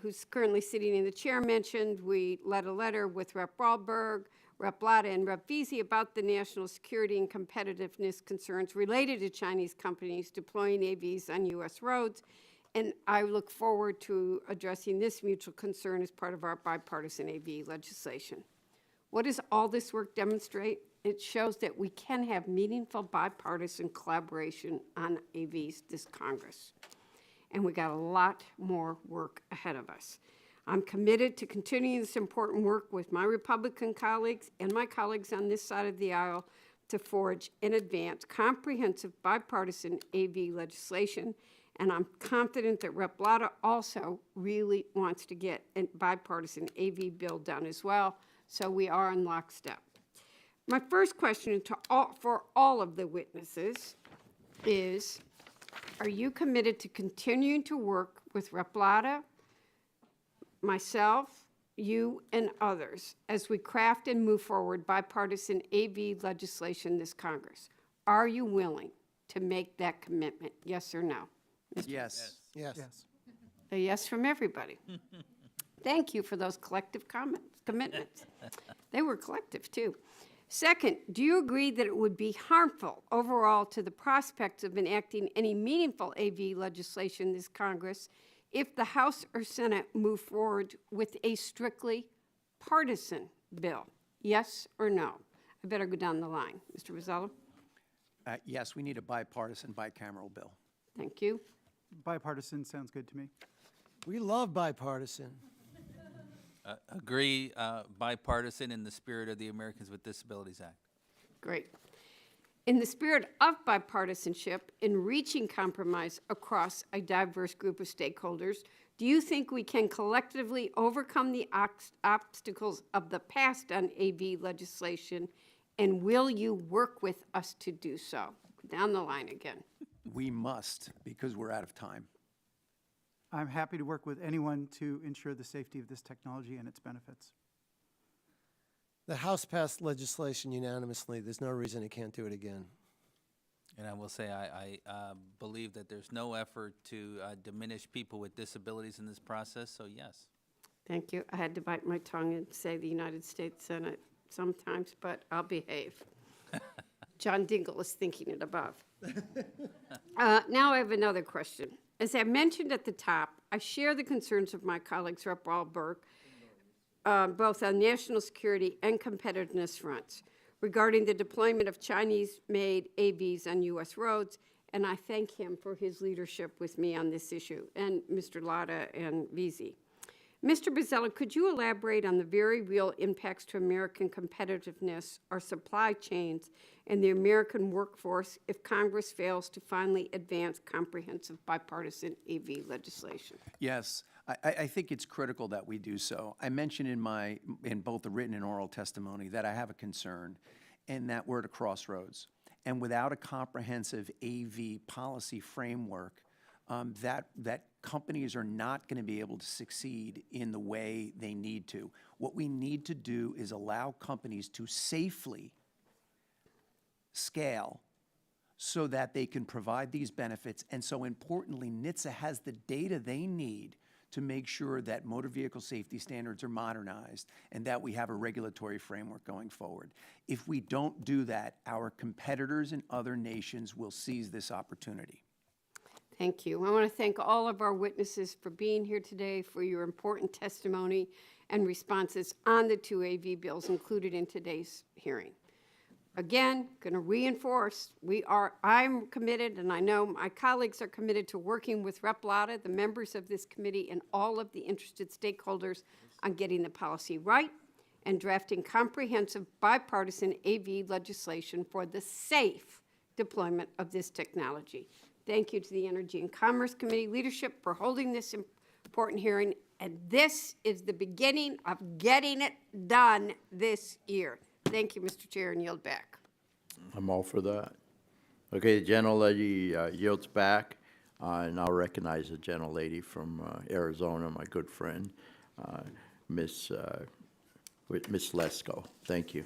who's currently sitting in the chair, mentioned, we led a letter with Rep. Wahlberg, Rep. Latta, and Rep. Veazey about the national security and competitiveness concerns related to Chinese companies deploying AVs on U.S. roads. And I look forward to addressing this mutual concern as part of our bipartisan AV legislation. What does all this work demonstrate? It shows that we can have meaningful bipartisan collaboration on AVs this Congress. And we got a lot more work ahead of us. I'm committed to continuing this important work with my Republican colleagues and my colleagues on this side of the aisle to forge and advance comprehensive bipartisan AV legislation. And I'm confident that Rep. Latta also really wants to get a bipartisan AV bill done as well. So we are in lockstep. My first question for all of the witnesses is, are you committed to continuing to work with Rep. Latta, myself, you, and others as we craft and move forward bipartisan AV legislation this Congress? Are you willing to make that commitment, yes or no? Yes. Yes. A yes from everybody. Thank you for those collective commitments. They were collective, too. Second, do you agree that it would be harmful overall to the prospects of enacting any meaningful AV legislation this Congress if the House or Senate move forward with a strictly partisan bill? Yes or no? I better go down the line. Mr. Bozzella? Yes, we need a bipartisan, bicameral bill. Thank you. Bipartisan sounds good to me. We love bipartisan. Agree, bipartisan in the spirit of the Americans with Disabilities Act. Great. In the spirit of bipartisanship, in reaching compromise across a diverse group of stakeholders, do you think we can collectively overcome the obstacles of the past on AV legislation, and will you work with us to do so? Down the line again. We must, because we're out of time. I'm happy to work with anyone to ensure the safety of this technology and its benefits. The House passed legislation unanimously. There's no reason it can't do it again. And I will say, I believe that there's no effort to diminish people with disabilities in this process, so yes. Thank you. I had to bite my tongue and say the United States Senate sometimes, but I'll behave. John Dingell is thinking it above. Now I have another question. As I mentioned at the top, I share the concerns of my colleagues, Rep. Wahlberg, both on national security and competitiveness fronts, regarding the deployment of Chinese-made AVs on U.S. roads, and I thank him for his leadership with me on this issue, and Mr. Latta and Veazey. Mr. Bozzella, could you elaborate on the very real impacts to American competitiveness, our supply chains, and the American workforce if Congress fails to finally advance comprehensive bipartisan AV legislation? Yes, I think it's critical that we do so. I mentioned in both the written and oral testimony that I have a concern and that we're at a crossroads. And without a comprehensive AV policy framework, that companies are not going to be able to succeed in the way they need to. What we need to do is allow companies to safely scale so that they can provide these benefits. And so importantly, NHTSA has the data they need to make sure that motor vehicle safety standards are modernized and that we have a regulatory framework going forward. If we don't do that, our competitors in other nations will seize this opportunity. Thank you. I want to thank all of our witnesses for being here today, for your important testimony and responses on the two AV bills included in today's hearing. Again, going to reinforce, I'm committed, and I know my colleagues are committed to working with Rep. Latta, the members of this committee, and all of the interested stakeholders on getting the policy right and drafting comprehensive bipartisan AV legislation for the safe deployment of this technology. Thank you to the Energy and Commerce Committee leadership for holding this important hearing. And this is the beginning of getting it done this year. Thank you, Mr. Chair, and yield back. I'm all for that. Okay, the gentlelady yields back, and I'll recognize the gentlelady from Arizona, my good friend, Miss Lesko. Thank you.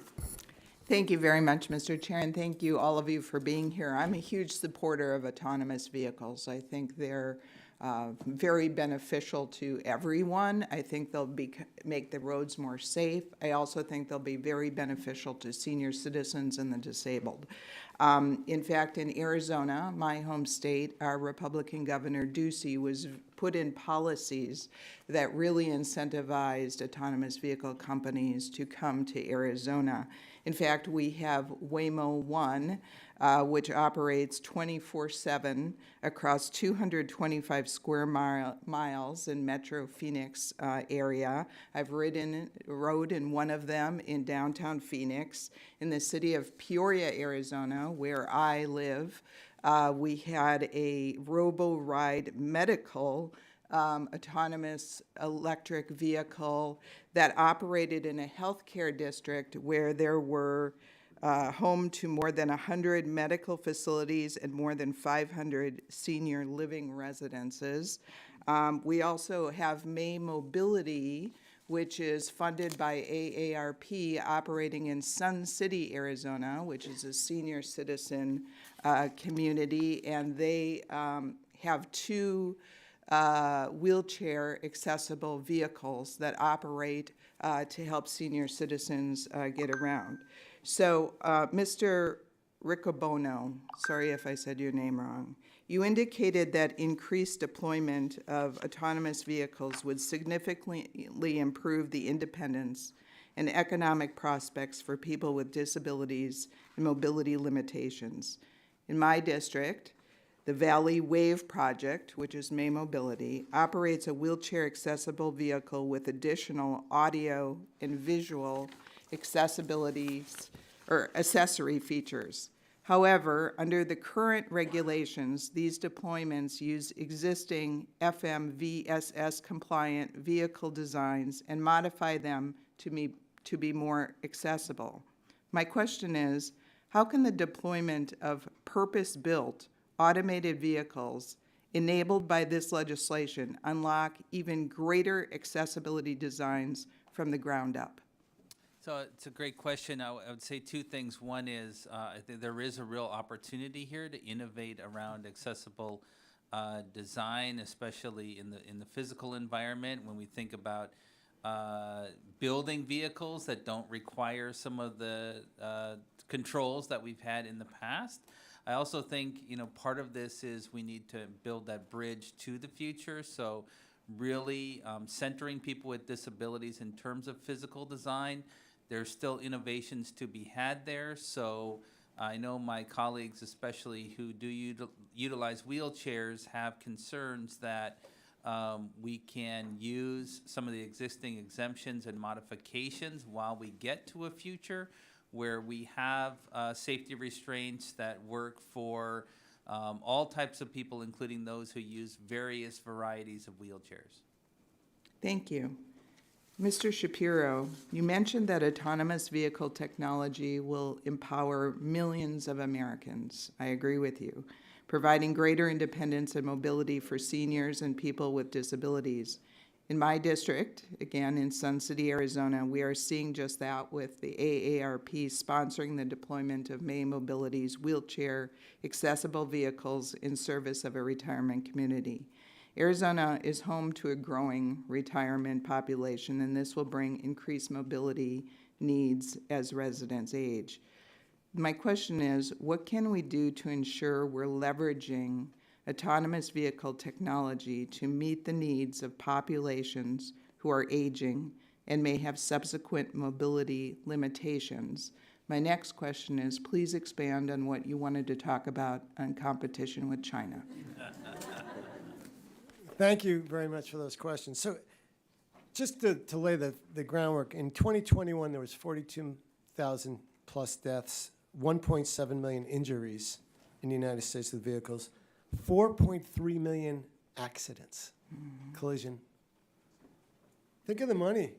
Thank you very much, Mr. Chair, and thank you, all of you, for being here. I'm a huge supporter of autonomous vehicles. I think they're very beneficial to everyone. I think they'll make the roads more safe. I also think they'll be very beneficial to senior citizens and the disabled. In fact, in Arizona, my home state, our Republican Governor Ducey was put in policies that really incentivized autonomous vehicle companies to come to Arizona. In fact, we have Waymo One, which operates 24/7 across 225 square miles in Metro Phoenix area. I've rode in one of them in downtown Phoenix. In the city of Peoria, Arizona, where I live, we had a RoboRide medical autonomous electric vehicle that operated in a healthcare district where there were home to more than 100 medical facilities and more than 500 senior living residences. We also have May Mobility, which is funded by AARP, operating in Sun City, Arizona, which is a senior citizen community, and they have two wheelchair accessible vehicles that operate to help senior citizens get around. So, Mr. Riccobono, sorry if I said your name wrong, you indicated that increased deployment of autonomous vehicles would significantly improve the independence and economic prospects for people with disabilities and mobility limitations. In my district, the Valley Wave Project, which is May Mobility, operates a wheelchair-accessible vehicle with additional audio and visual accessibilities or accessory features. However, under the current regulations, these deployments use existing FMVSS-compliant vehicle designs and modify them to be more accessible. My question is, how can the deployment of purpose-built automated vehicles enabled by this legislation unlock even greater accessibility designs from the ground up? So it's a great question. I would say two things. One is I think there is a real opportunity here to innovate around accessible design, especially in the physical environment. When we think about building vehicles that don't require some of the controls that we've had in the past. I also think, part of this is we need to build that bridge to the future. So really centering people with disabilities in terms of physical design. There's still innovations to be had there. So I know my colleagues, especially who do utilize wheelchairs, have concerns that we can use some of the existing exemptions and modifications while we get to a future where we have safety restraints that work for all types of people, including those who use various varieties of wheelchairs. Thank you. Mr. Shapiro, you mentioned that autonomous vehicle technology will empower millions of Americans. I agree with you, providing greater independence and mobility for seniors and people with disabilities. In my district, again in Sun City, Arizona, we are seeing just that with the AARP sponsoring the deployment of May Mobility's wheelchair accessible vehicles in service of a retirement community. Arizona is home to a growing retirement population, and this will bring increased mobility needs as residents age. My question is, what can we do to ensure we're leveraging autonomous vehicle technology to meet the needs of populations who are aging and may have subsequent mobility limitations? My next question is, please expand on what you wanted to talk about on competition with China. Thank you very much for those questions. So just to lay the groundwork, in 2021, there was 42,000 plus deaths, 1.7 million injuries in the United States with vehicles, 4.3 million accidents, collision. Think of the money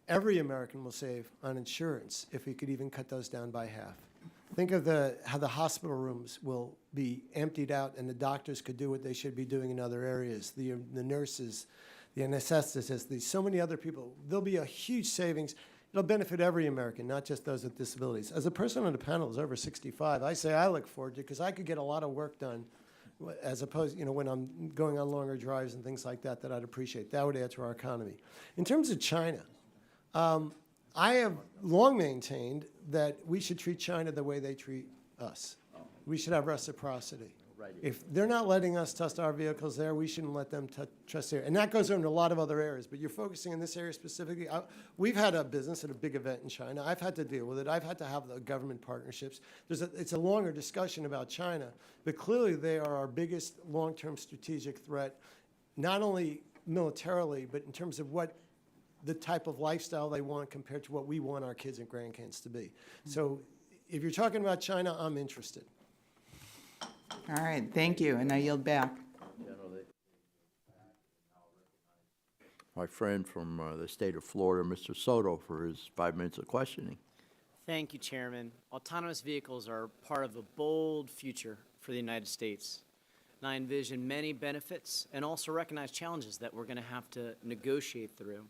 every American will save on insurance if we could even cut those down by half. Think of how the hospital rooms will be emptied out and the doctors could do what they should be doing in other areas. The nurses, the anesthetists, so many other people. There'll be a huge savings. It'll benefit every American, not just those with disabilities. As a person on the panel who's over 65, I say I look forward to it because I could get a lot of work done as opposed, when I'm going on longer drives and things like that I'd appreciate. That would add to our economy. In terms of China, I have long maintained that we should treat China the way they treat us. We should have reciprocity. If they're not letting us test our vehicles there, we shouldn't let them trust there. And that goes on to a lot of other areas, but you're focusing in this area specifically. We've had a business at a big event in China. I've had to deal with it. I've had to have the government partnerships. It's a longer discussion about China, but clearly they are our biggest long-term strategic threat, not only militarily, but in terms of what the type of lifestyle they want compared to what we want our kids and grandkids to be. So if you're talking about China, I'm interested. All right, thank you, and I yield back. My friend from the state of Florida, Mr. Soto, for his 5 minutes of questioning. Thank you, Chairman. Autonomous vehicles are part of a bold future for the United States. And I envision many benefits and also recognize challenges that we're going to have to negotiate through.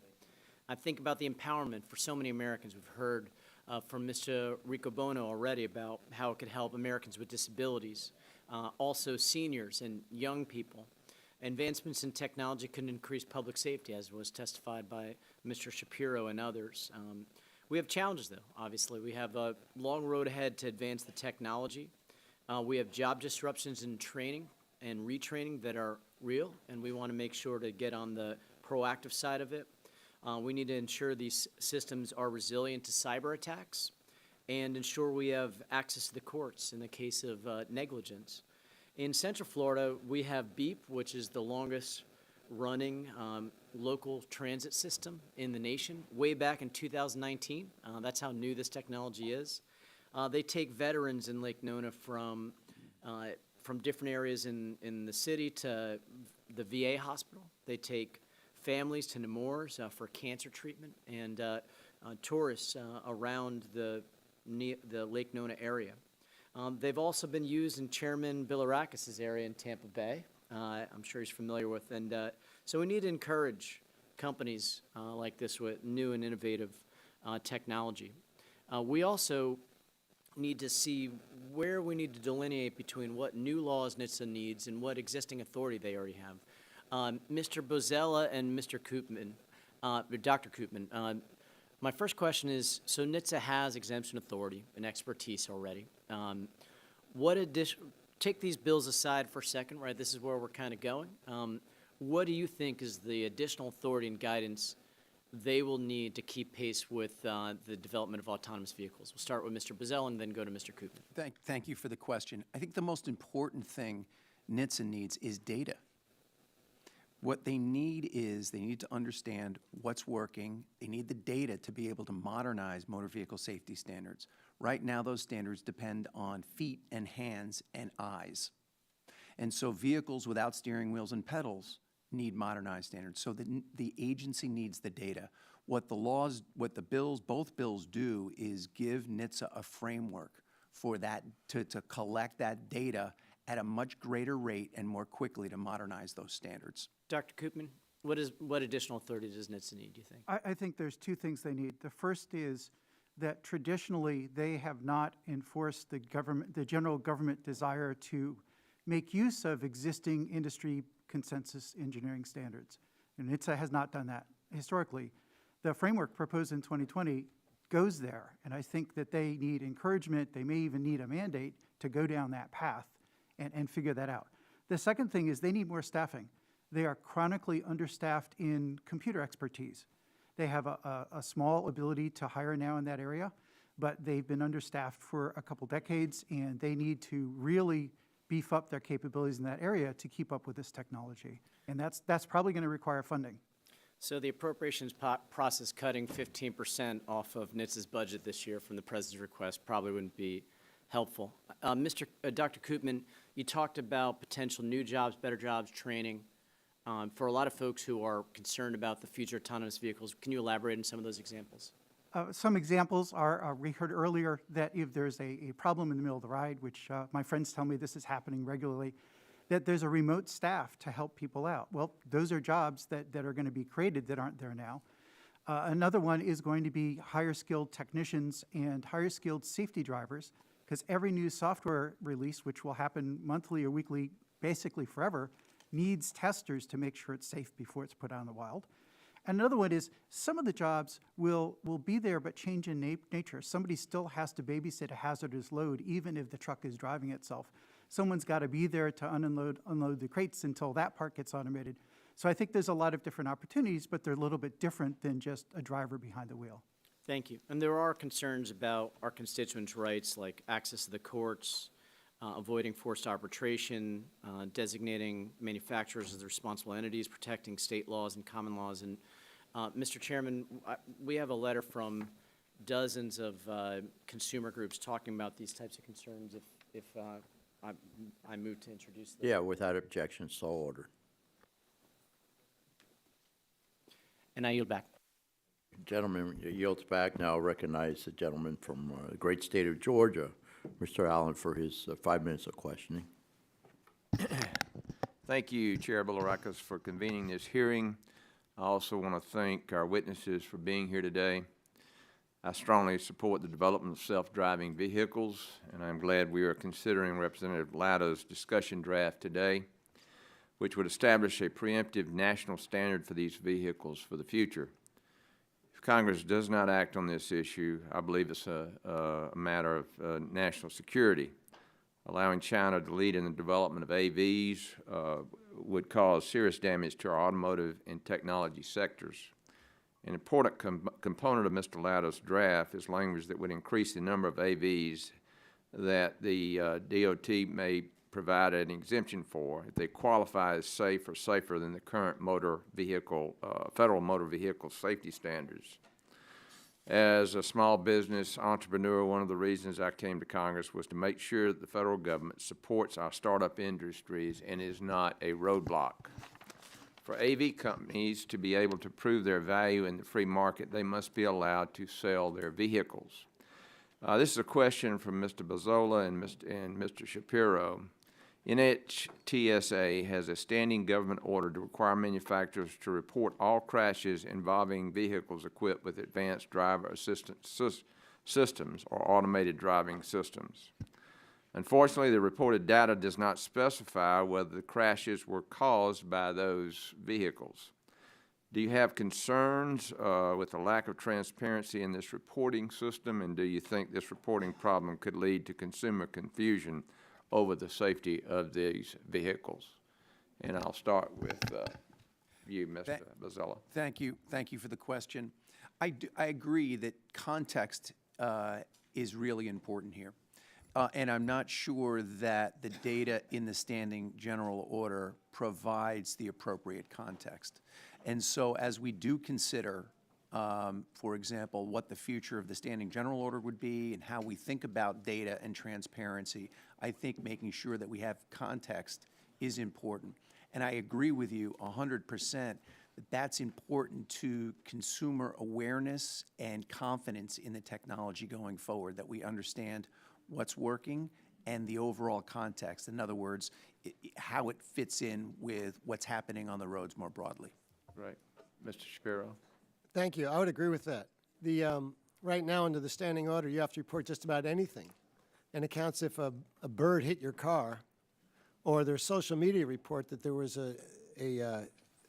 I think about the empowerment for so many Americans. We've heard from Mr. Riccobono already about how it could help Americans with disabilities, also seniors and young people. Advancements in technology can increase public safety, as was testified by Mr. Shapiro and others. We have challenges, though, obviously. We have a long road ahead to advance the technology. We have job disruptions in training and retraining that are real, and we want to make sure to get on the proactive side of it. We need to ensure these systems are resilient to cyber attacks and ensure we have access to the courts in the case of negligence. In Central Florida, we have BEEP, which is the longest running local transit system in the nation, way back in 2019. That's how new this technology is. They take veterans in Lake Nona from different areas in the city to the VA hospital. They take families to Nemours for cancer treatment, and tourists around the Lake Nona area. They've also been used in Chairman Bilirakis' area in Tampa Bay. I'm sure he's familiar with. And so we need to encourage companies like this with new and innovative technology. We also need to see where we need to delineate between what new laws NHTSA needs and what existing authority they already have. Mr. Bozzella and Mr. Koopman, Dr. Koopman, my first question is, so NHTSA has exemption authority and expertise already. Take these bills aside for a second, right? This is where we're kind of going. What do you think is the additional authority and guidance they will need to keep pace with the development of autonomous vehicles? We'll start with Mr. Bozzella and then go to Mr. Koopman. Thank you for the question. I think the most important thing NHTSA needs is data. What they need is they need to understand what's working. They need the data to be able to modernize motor vehicle safety standards. Right now, those standards depend on feet and hands and eyes. And so vehicles without steering wheels and pedals need modernized standards. So the agency needs the data. What the bills, both bills do is give NHTSA a framework for that, to collect that data at a much greater rate and more quickly to modernize those standards. Dr. Koopman, what additional authority does NHTSA need, do you think? I think there's two things they need. The first is that traditionally they have not enforced the general government desire to make use of existing industry consensus engineering standards. And NHTSA has not done that historically. The framework proposed in 2020 goes there, and I think that they need encouragement. They may even need a mandate to go down that path and figure that out. The second thing is they need more staffing. They are chronically understaffed in computer expertise. They have a small ability to hire now in that area, but they've been understaffed for a couple decades, and they need to really beef up their capabilities in that area to keep up with this technology. And that's probably going to require funding. So the appropriations process cutting 15% off of NHTSA's budget this year from the President's request probably wouldn't be helpful. Dr. Koopman, you talked about potential new jobs, better jobs, training. For a lot of folks who are concerned about the future of autonomous vehicles, can you elaborate on some of those examples? Some examples are, we heard earlier that if there's a problem in the middle of the ride, which my friends tell me this is happening regularly, that there's a remote staff to help people out. Well, those are jobs that are going to be created that aren't there now. Another one is going to be higher skilled technicians and higher skilled safety drivers, because every new software release, which will happen monthly or weekly, basically forever, needs testers to make sure it's safe before it's put out in the wild. And another one is some of the jobs will be there but change in nature. Somebody still has to babysit a hazardous load even if the truck is driving itself. Someone's got to be there to unload the crates until that part gets automated. So I think there's a lot of different opportunities, but they're a little bit different than just a driver behind the wheel. Thank you. And there are concerns about our constituents' rights, like access to the courts, avoiding forced arbitration, designating manufacturers as the responsible entities, protecting state laws and common laws. And Mr. Chairman, we have a letter from dozens of consumer groups talking about these types of concerns. If I move to introduce them. Yeah, without objection, so ordered. And I yield back. Gentleman yields back. Now recognize the gentleman from the great state of Georgia, Mr. Allen, for his 5 minutes of questioning. Thank you, Chair Bilirakis, for convening this hearing. I also want to thank our witnesses for being here today. I strongly support the development of self-driving vehicles, and I'm glad we are considering Representative Latto's discussion draft today, which would establish a preemptive national standard for these vehicles for the future. If Congress does not act on this issue, I believe it's a matter of national security. Allowing China to lead in the development of AVs would cause serious damage to our automotive and technology sectors. An important component of Mr. Latto's draft is language that would increase the number of AVs that the DOT may provide an exemption for if they qualify as safe or safer than the current federal motor vehicle safety standards. As a small business entrepreneur, one of the reasons I came to Congress was to make sure that the federal government supports our startup industries and is not a roadblock. For AV companies to be able to prove their value in the free market, they must be allowed to sell their vehicles. This is a question from Mr. Bozzella and Mr. Shapiro. NHTSA has a standing government order to require manufacturers to report all crashes involving vehicles equipped with advanced driver assistance systems or automated driving systems. Unfortunately, the reported data does not specify whether the crashes were caused by those vehicles. Do you have concerns with the lack of transparency in this reporting system, and do you think this reporting problem could lead to consumer confusion over the safety of these vehicles? And I'll start with you, Mr. Bozzella. Thank you. Thank you for the question. I agree that context is really important here. And I'm not sure that the data in the standing general order provides the appropriate context. And so as we do consider, for example, what the future of the standing general order would be and how we think about data and transparency, I think making sure that we have context is important. And I agree with you 100% that that's important to consumer awareness and confidence in the technology going forward, that we understand what's working and the overall context. In other words, how it fits in with what's happening on the roads more broadly. Right. Mr. Shapiro? Thank you. I would agree with that. Right now, under the standing order, you have to report just about anything. And it counts if a bird hit your car, or their social media report that there was a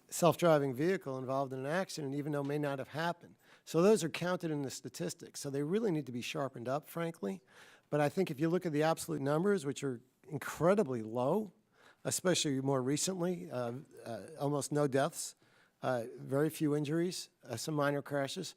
self-driving vehicle involved in an accident, even though it may not have happened. So those are counted in the statistics. So they really need to be sharpened up, frankly. But I think if you look at the absolute numbers, which are incredibly low, especially more recently, almost no deaths, very few injuries, some minor crashes.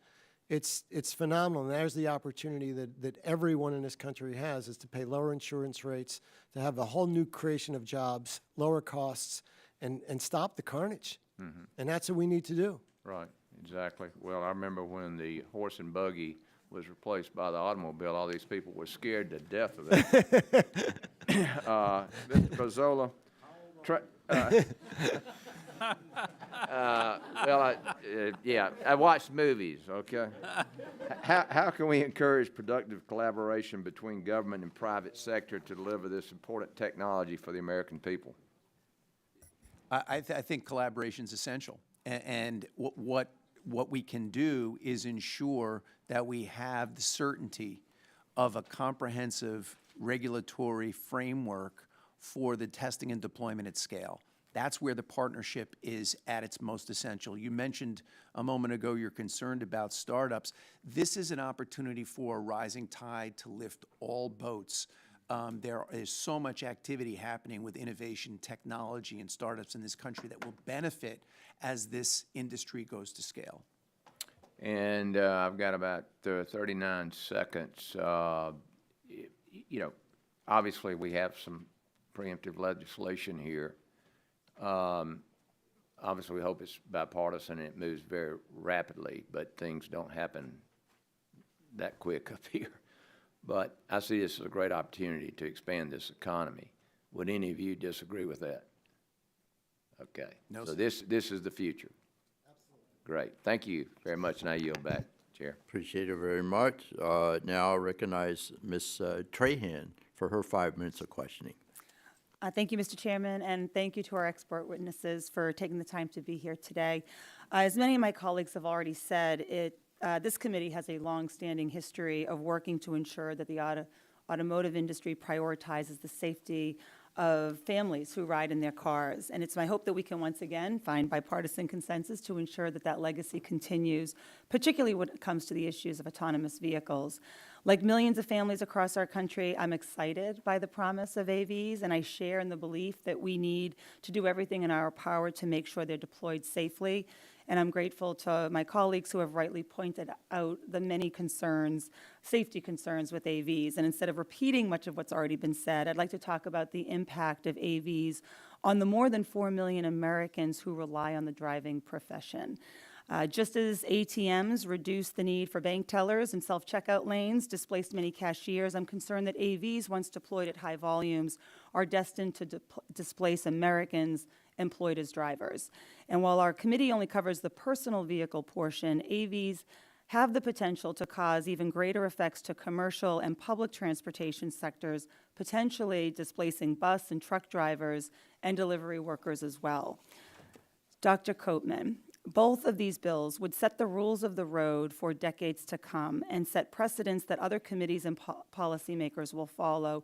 It's phenomenal, and there's the opportunity that everyone in this country has, is to pay lower insurance rates, to have a whole new creation of jobs, lower costs, and stop the carnage. Mm-hmm. And that's what we need to do. Right. exactly. Well, I remember when the horse and buggy was replaced by the automobile, all these people were scared to death of that. Mr. Bozzella, yeah, I watched movies, okay? How can we encourage productive collaboration between government and private sector to deliver this important technology for the American people? I think collaboration is essential. And what we can do is ensure that we have the certainty of a comprehensive regulatory framework for the testing and deployment at scale. That's where the partnership is at its most essential. You mentioned a moment ago you're concerned about startups. This is an opportunity for a rising tide to lift all boats. There is so much activity happening with innovation, technology, and startups in this country that will benefit as this industry goes to scale. And I've got about 39 seconds. You know, obviously we have some preemptive legislation here. Obviously we hope it's bipartisan and it moves very rapidly, but things don't happen that quick up here. But I see this as a great opportunity to expand this economy. Would any of you disagree with that? Okay. No, so sir. this is the future. Absolutely. Great. Thank you very much. And I yield back, Chair. Appreciate it very much. Now I'll recognize Ms. Trahan for her 5 minutes of questioning. Thank you, Mr. Chairman, and thank you to our expert witnesses for taking the time to be here today. As many of my colleagues have already said, this committee has a long-standing history of working to ensure that the automotive industry prioritizes the safety of families who ride in their cars. And it's my hope that we can once again find bipartisan consensus to ensure that that legacy continues, particularly when it comes to the issues of autonomous vehicles. Like millions of families across our country, I'm excited by the promise of AVs, and I share in the belief that we need to do everything in our power to make sure they're deployed safely. And I'm grateful to my colleagues who have rightly pointed out the many concerns, safety concerns with AVs. And instead of repeating much of what's already been said, I'd like to talk about the impact of AVs on the more than 4 million Americans who rely on the driving profession. Just as ATMs reduced the need for bank tellers and self-checkout lanes displaced many cashiers, I'm concerned that AVs, once deployed at high volumes, are destined to displace Americans employed as drivers. And while our committee only covers the personal vehicle portion, AVs have the potential to cause even greater effects to commercial and public transportation sectors, potentially displacing bus and truck drivers and delivery workers as well. Dr. Koopman, both of these bills would set the rules of the road for decades to come and set precedents that other committees and policymakers will follow.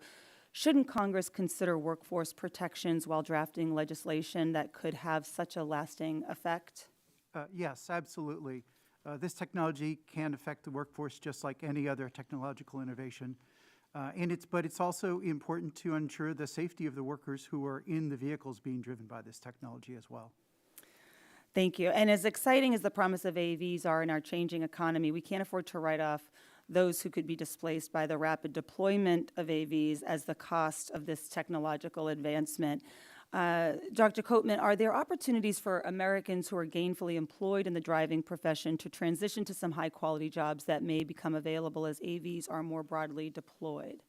Shouldn't Congress consider workforce protections while drafting legislation that could have such a lasting effect? Yes, absolutely. This technology can affect the workforce just like any other technological innovation. But it's also important to ensure the safety of the workers who are in the vehicles being driven by this technology as well. Thank you. And as exciting as the promise of AVs are in our changing economy, we can't afford to write off those who could be displaced by the rapid deployment of AVs as the cost of this technological advancement. Dr. Koopman, are there opportunities for Americans who are gainfully employed in the driving profession to transition to some high-quality jobs that may become available as AVs are more broadly deployed?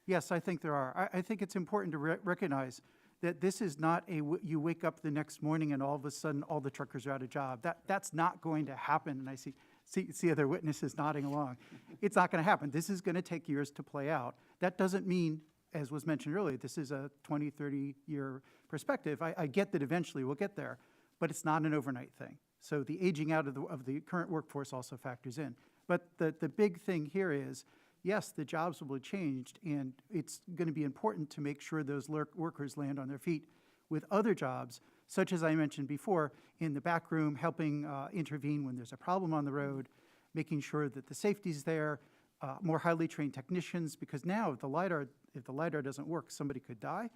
Yes, I think there are. I think it's important to recognize that this is not you wake up the next morning and all of a sudden all the truckers are out of job. That's not going to happen, and I see other witnesses nodding along. It's not going to happen. This is going to take years to play out. That doesn't mean, as was mentioned earlier, this is a 20, 30-year perspective. I get that eventually we'll get there, but it's not an overnight thing. So the aging out of the current workforce also factors in. But the big thing here is, yes, the jobs will be changed, and it's going to be important to make sure those workers land on their feet with other jobs, such as I mentioned before, in the back room, helping intervene when there's a problem on the road, making sure that the safety's there, more highly trained technicians, because now if the LiDAR doesn't work, somebody could die.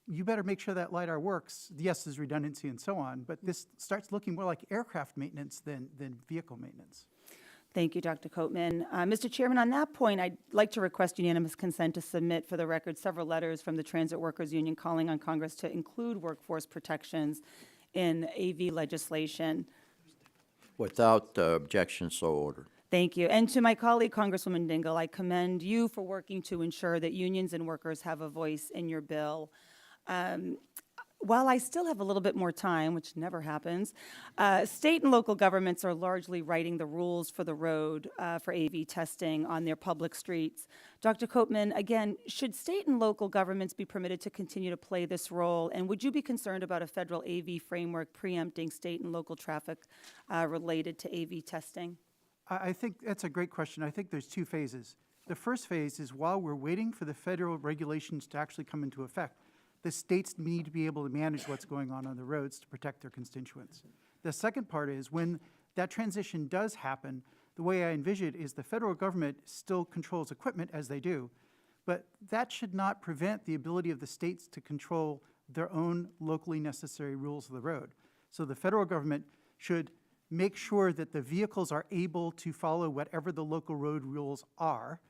You better make sure that LiDAR works. Yes, there's redundancy and so on, but this starts looking more like aircraft maintenance than vehicle maintenance. Thank you, Dr. Koopman. Mr. Chairman, on that point, I'd like to request unanimous consent to submit for the record several letters from the Transit Workers Union calling on Congress to include workforce protections in AV legislation. Without objection, so ordered. Thank you. And to my colleague, Congresswoman Dingell, I commend you for working to ensure that unions and workers have a voice in your bill. While I still have a little bit more time, which never happens, state and local governments are largely writing the rules for the road for AV testing on their public streets. Dr. Koopman, again, should state and local governments be permitted to continue to play this role? And would you be concerned about a federal AV framework preempting state and local traffic related to AV testing? I think that's a great question. I think there's two phases. The first phase is while we're waiting for the federal regulations to actually come into effect, the states need to be able to manage what's going on the roads to protect their constituents. The second part is when that transition does happen, the way I envision it is the federal government still controls equipment as they do, but that should not prevent the ability of the states to control their own locally necessary rules of the road. So the federal government should make sure that the vehicles are able to follow whatever the local road rules are,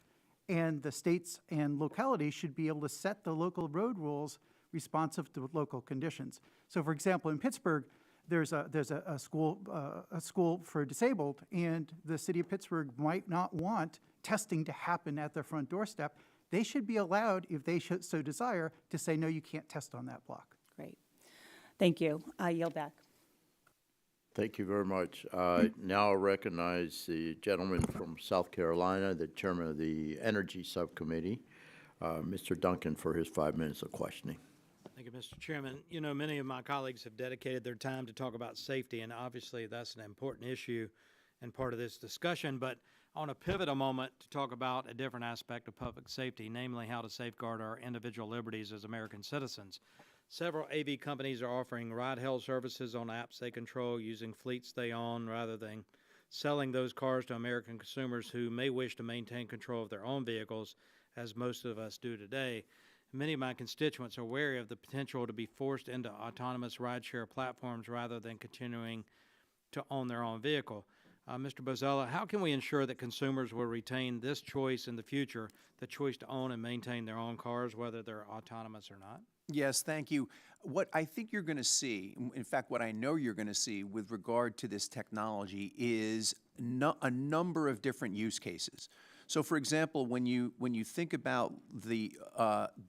and the states and localities should be able to set the local road rules responsive to local conditions. So, for example, in Pittsburgh, there's a school for disabled, and the city of Pittsburgh might not want testing to happen at their front doorstep. They should be allowed, if they so desire, to say, no, you can't test on that block. Great. Thank you. I yield back. Thank you very much. Now I recognize the gentleman from South Carolina, the chairman of the Energy Subcommittee, Mr. Duncan, for his 5 minutes of questioning. Thank you, Mr. Chairman. You know, many of my colleagues have dedicated their time to talk about safety, and obviously that's an important issue and part of this discussion, but I want to pivot a moment to talk about a different aspect of public safety, namely how to safeguard our individual liberties as American citizens. Several AV companies are offering ride-hail services on apps they control using fleets they own rather than selling those cars to American consumers who may wish to maintain control of their own vehicles, as most of us do today. Many of my constituents are wary of the potential to be forced into autonomous rideshare platforms rather than continuing to own their own vehicle. Mr. Bozzella, how can we ensure that consumers will retain this choice in the future, the choice to own and maintain their own cars, whether they're autonomous or not? Yes, thank you. What I think you're going to see, in fact, what I know you're going to see with regard to this technology is a number of different use cases. So, for example, when you think about the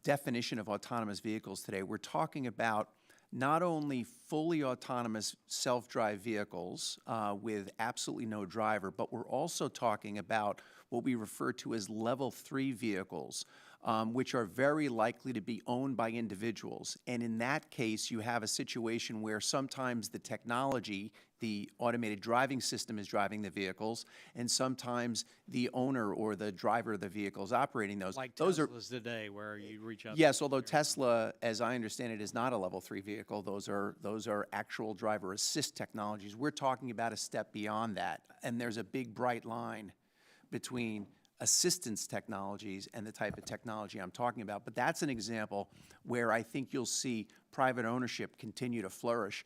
definition of autonomous vehicles today, we're talking about not only fully autonomous self-drive vehicles with absolutely no driver, but we're also talking about what we refer to as level 3 vehicles, which are very likely to be owned by individuals. And in that case, you have a situation where sometimes the technology, the automated driving system is driving the vehicles, and sometimes the owner or the driver of the vehicle is operating those. Like those Teslas today, where you reach out. Yes, although Tesla, as I understand it, is not a level 3 vehicle. Those are actual driver assist technologies. We're talking about a step beyond that, and there's a big bright line between assistance technologies and the type of technology I'm talking about. But that's an example where I think you'll see private ownership continue to flourish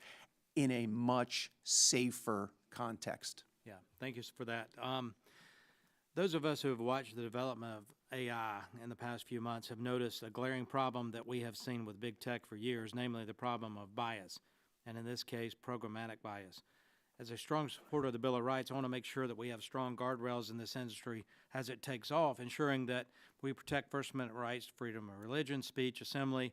in a much safer context. Yeah, thank you for that. Those of us who have watched the development of AI in the past few months have noticed a glaring problem that we have seen with big tech for years, namely the problem of bias, and in this case, programmatic bias. As a strong supporter of the Bill of Rights, I want to make sure that we have strong guardrails in this industry as it takes off, ensuring that we protect First Amendment rights, freedom of religion, speech, assembly,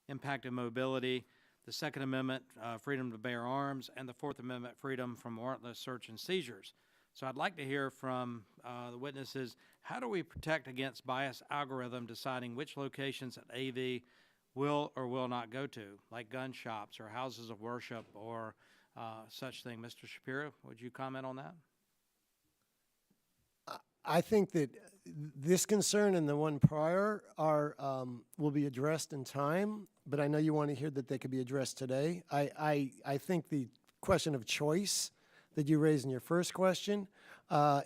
impact of mobility, the Second Amendment, freedom to bear arms, and the Fourth Amendment, freedom from warrantless search and seizures. So I'd like to hear from the witnesses, how do we protect against biased algorithm deciding which locations that AV will or will not go to, like gun shops or houses of worship or such thing? Mr. Shapiro, would you comment on that? I think that this concern and the one prior are will be addressed in time, but I know you want to hear that they could be addressed today. I think the question of choice that you raised in your first question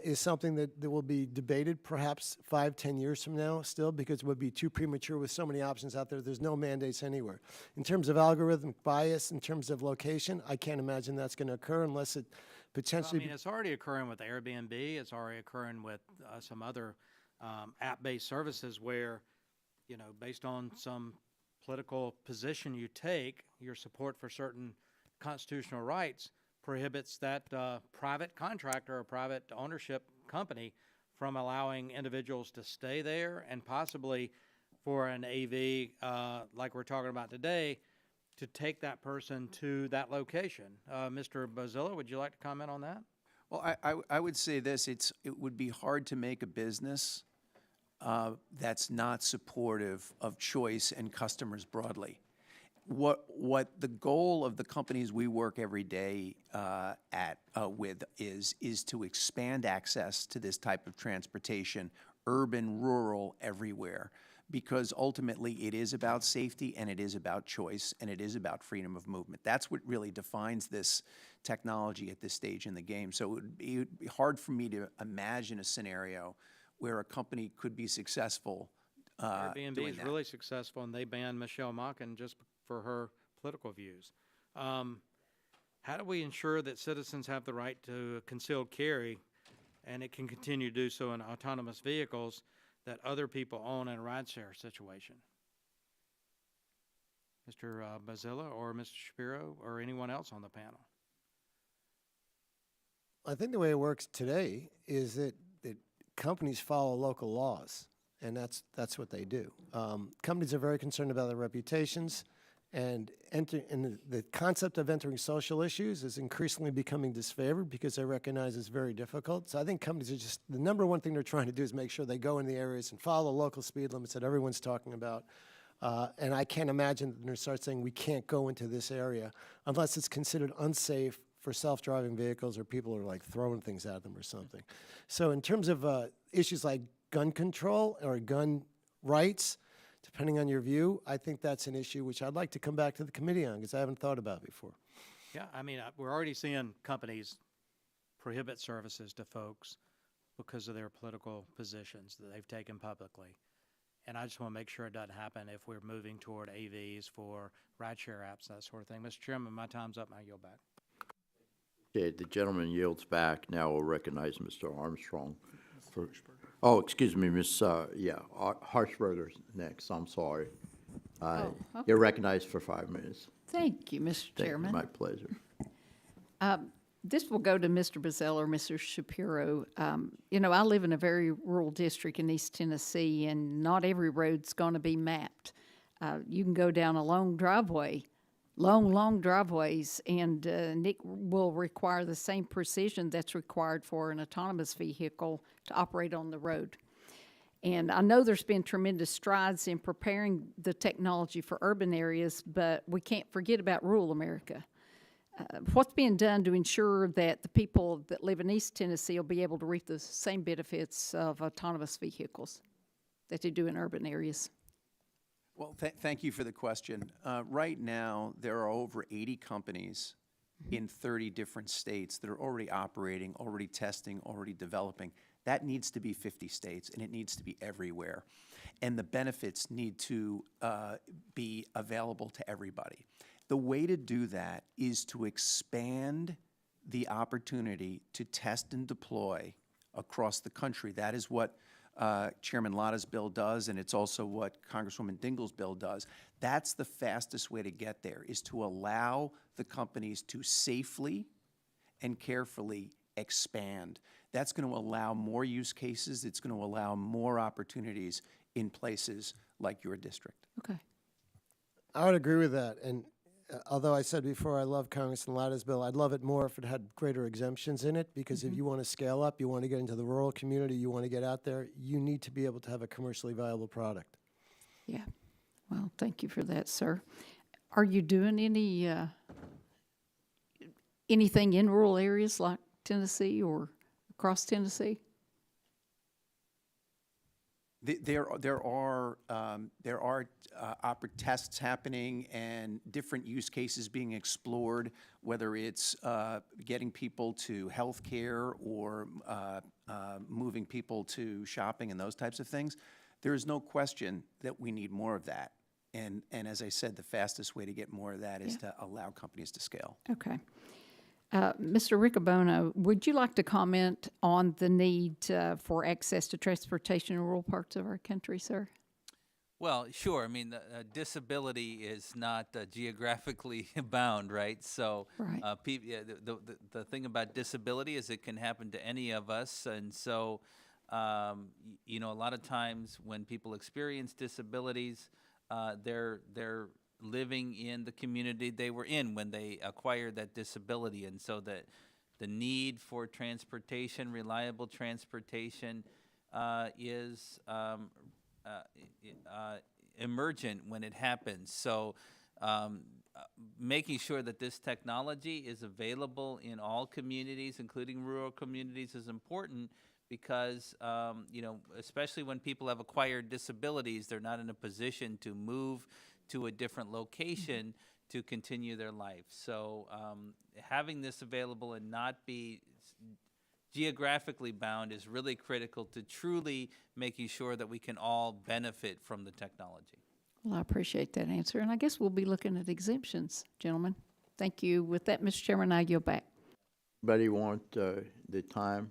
is something that will be debated perhaps 5-10 years from now still, because it would be too premature with so many options out there. There's no mandates anywhere. In terms of algorithmic bias, in terms of location, I can't imagine that's going to occur unless it potentially... Well, I mean, it's already occurring with Airbnb. It's already occurring with some other app-based services where, you know, based on some political position you take, your support for certain constitutional rights, prohibits that private contractor or private ownership company from allowing individuals to stay there and possibly for an AV, like we're talking about today, to take that person to that location. Mr. Bozzella, would you like to comment on that? Well, I would say this, it would be hard to make a business that's not supportive of choice and customers broadly. What the goal of the companies we work every day with is to expand access to this type of transportation, urban, rural, everywhere, because ultimately it is about safety and it is about choice and it is about freedom of movement. That's what really defines this technology at this stage in the game. So it would be hard for me to imagine a scenario where a company could be successful Airbnb is really successful, and they banned Michelle Malkin just for her political views. How do we ensure that citizens have the right to concealed carry, and it can continue to do so in autonomous vehicles that other people own in a rideshare situation? Mr. Bozzella or Mr. Shapiro or anyone else on the panel? I think the way it works today is that companies follow local laws, and that's what they do. Companies are very concerned about their reputations, and the concept of entering social issues is increasingly becoming disfavored because they recognize it's very difficult. So I think companies are just, the number one thing they're trying to do is make sure they go in the areas and follow local speed limits that everyone's talking about. And I can't imagine that they're going to start saying we can't go into this area unless it's considered unsafe for self-driving vehicles or people are like throwing things at them or something. So in terms of issues like gun control or gun rights, depending on your view, I think that's an issue which I'd like to come back to the committee on because I haven't thought about before. Yeah, I mean, we're already seeing companies prohibit services to folks because of their political positions that they've taken publicly. And I just want to make sure it doesn't happen if we're moving toward AVs for rideshare apps, that sort of thing. Mr. Chairman, my time's up. I yield back. Okay, the gentleman yields back. Now we'll recognize Mr. Armstrong. Oh, excuse me, Miss, Harshberger's next. I'm sorry. Okay. You're recognized for 5 minutes. Thank you, Mr. Chairman. My pleasure. This will go to Mr. Bozzella or Mr. Shapiro. You know, I live in a very rural district in East Tennessee, and not every road's going to be mapped. You can go down a long driveway, long driveways, and it will require the same precision that's required for an autonomous vehicle to operate on the road. And I know there's been tremendous strides in preparing the technology for urban areas, but we can't forget about rural America. What's being done to ensure that the people that live in East Tennessee will be able to reap the same benefits of autonomous vehicles that they do in urban areas? Well, thank you for the question. Right now, there are over 80 companies in 30 different states that are already operating, already testing, already developing. That needs to be 50 states, and it needs to be everywhere. And the benefits need to be available to everybody. The way to do that is to expand the opportunity to test and deploy across the country. That is what Chairman Lotta's bill does, and it's also what Congresswoman Dingell's bill does. That's the fastest way to get there, is to allow the companies to safely and carefully expand. That's going to allow more use cases. It's going to allow more opportunities in places like your district. Okay. I would agree with that. And although I said before I love Congressman Lotta's bill, I'd love it more if it had greater exemptions in it, because if you want to scale up, you want to get into the rural community, you want to get out there, you need to be able to have a commercially viable product. Yeah. Well, thank you for that, sir. Are you doing any anything in rural areas like Tennessee or across Tennessee? There are tests happening and different use cases being explored, whether it's getting people to health care or moving people to shopping and those types of things. There is no question that we need more of that. And as I said, the fastest way to get more of that is to allow companies to scale. Okay. Mr. Riccobono, would you like to comment on the need for access to transportation in rural parts of our country, sir? Well, sure. I mean, disability is not geographically bound, right? So, Right. the thing about disability is it can happen to any of us, and so, you know, a lot of times when people experience disabilities, they're living in the community they were in when they acquired that disability, and so that the need for transportation, reliable transportation, is emergent when it happens. So making sure that this technology is available in all communities, including rural communities, is important because, you know, especially when people have acquired disabilities, they're not in a position to move to a different location to continue their life. So having this available and not be geographically bound is really critical to truly making sure that we can all benefit from the technology. Well, I appreciate that answer, and I guess we'll be looking at exemptions, gentlemen. Thank you. With that, Mr. Chairman, I yield back. Anybody want the time?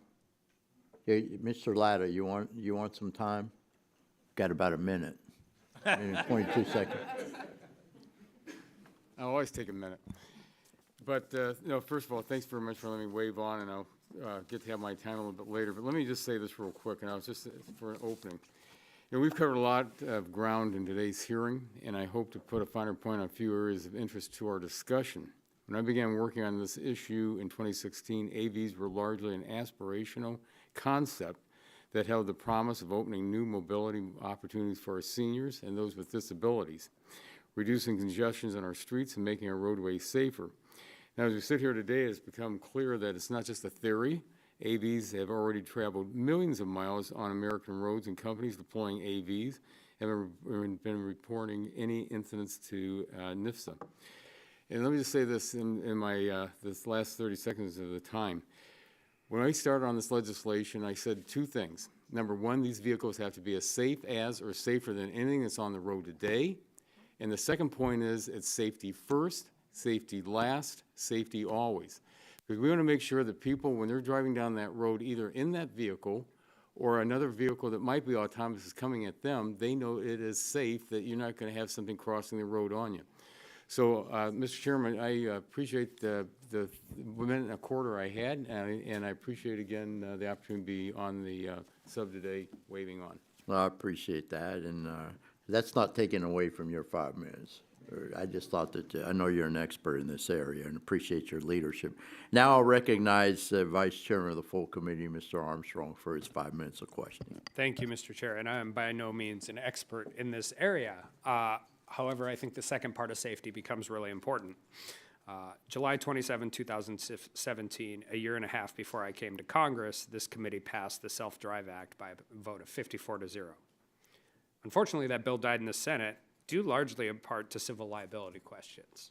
Hey, Mr. Latta, you want some time? Got about a minute, and 22 seconds. I'll always take a minute. But, no, first of all, thanks very much for letting me wave on, and I'll get to have my time a little bit later. But let me just say this real quick, and I was just for an opening. You know, we've covered a lot of ground in today's hearing, and I hope to put a finer point on a few areas of interest to our discussion. When I began working on this issue in 2016, AVs were largely an aspirational concept that held the promise of opening new mobility opportunities for our seniors and those with disabilities, reducing congestions on our streets and making our roadways safer. Now, as we sit here today, it's become clear that it's not just a theory. AVs have already traveled millions of miles on American roads, and companies deploying AVs have been reporting any incidents to NHTSA. And let me just say this in my this last 30 seconds of the time. When I started on this legislation, I said two things. Number one, these vehicles have to be as safe as or safer than anything that's on the road today. And the second point is it's safety first, safety last, safety always. Because we want to make sure that people, when they're driving down that road, either in that vehicle or another vehicle that might be autonomous is coming at them, they know it is safe, that you're not going to have something crossing the road on you. So, Mr. Chairman, I appreciate the minute and a quarter I had, and I appreciate, again, the opportunity to be on the sub today, waving on. Well, I appreciate that, and that's not taken away from your 5 minutes. I just thought that, I know you're an expert in this area and appreciate your leadership. Now I'll recognize Vice Chairman of the full committee, Mr. Armstrong, for his 5 minutes of questioning. Thank you, Mr. Chair, and I am by no means an expert in this area. However, I think the second part of safety becomes really important. July 27, 2017, a year and a half before I came to Congress, this committee passed the Self-Drive Act by a vote of 54-0. Unfortunately, that bill died in the Senate, due largely in part to civil liability questions.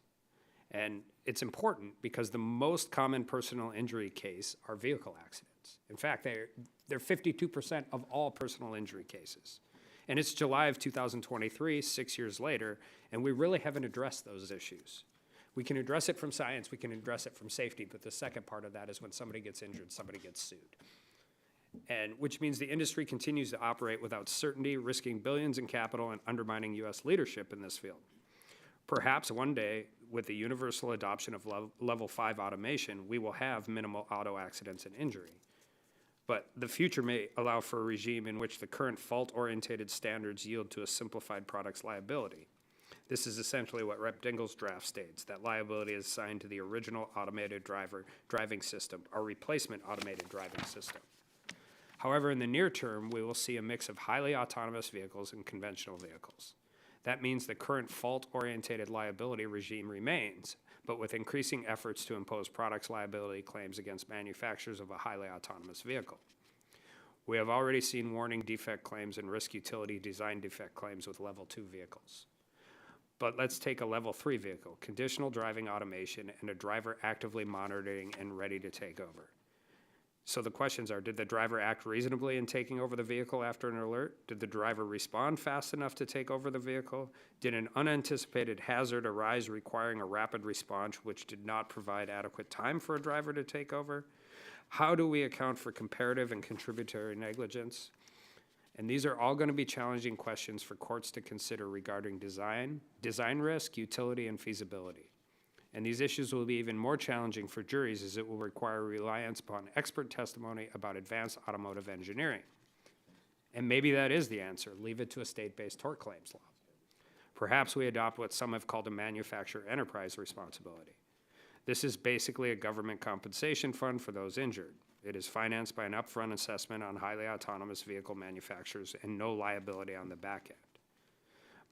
And it's important because the most common personal injury case are vehicle accidents. In fact, they're 52% of all personal injury cases. And it's July of 2023, 6 years later, and we really haven't addressed those issues. We can address it from science, we can address it from safety, but the second part of that is when somebody gets injured, somebody gets sued. And which means the industry continues to operate without certainty, risking billions in capital and undermining U.S. leadership in this field. Perhaps one day, with the universal adoption of level 5 automation, we will have minimal auto accidents and injury. But the future may allow for a regime in which the current fault-orientated standards yield to a simplified product's liability. This is essentially what Rep. Dingell's draft states, that liability is assigned to the original automated driving system, or replacement automated driving system. However, in the near term, we will see a mix of highly autonomous vehicles and conventional vehicles. That means the current fault-orientated liability regime remains, but with increasing efforts to impose products liability claims against manufacturers of a highly autonomous vehicle. We have already seen warning defect claims and risk utility design defect claims with level 2 vehicles. But let's take a level 3 vehicle, conditional driving automation, and a driver actively monitoring and ready to take over. So the questions are, did the driver act reasonably in taking over the vehicle after an alert? Did the driver respond fast enough to take over the vehicle? Did an unanticipated hazard arise requiring a rapid response which did not provide adequate time for a driver to take over? How do we account for comparative and contributory negligence? And these are all going to be challenging questions for courts to consider regarding design risk, utility, and feasibility. And these issues will be even more challenging for juries as it will require reliance upon expert testimony about advanced automotive engineering. And maybe that is the answer. Leave it to a state-based tort claims law. Perhaps we adopt what some have called a manufacturer enterprise responsibility. This is basically a government compensation fund for those injured. It is financed by an upfront assessment on highly autonomous vehicle manufacturers and no liability on the back end.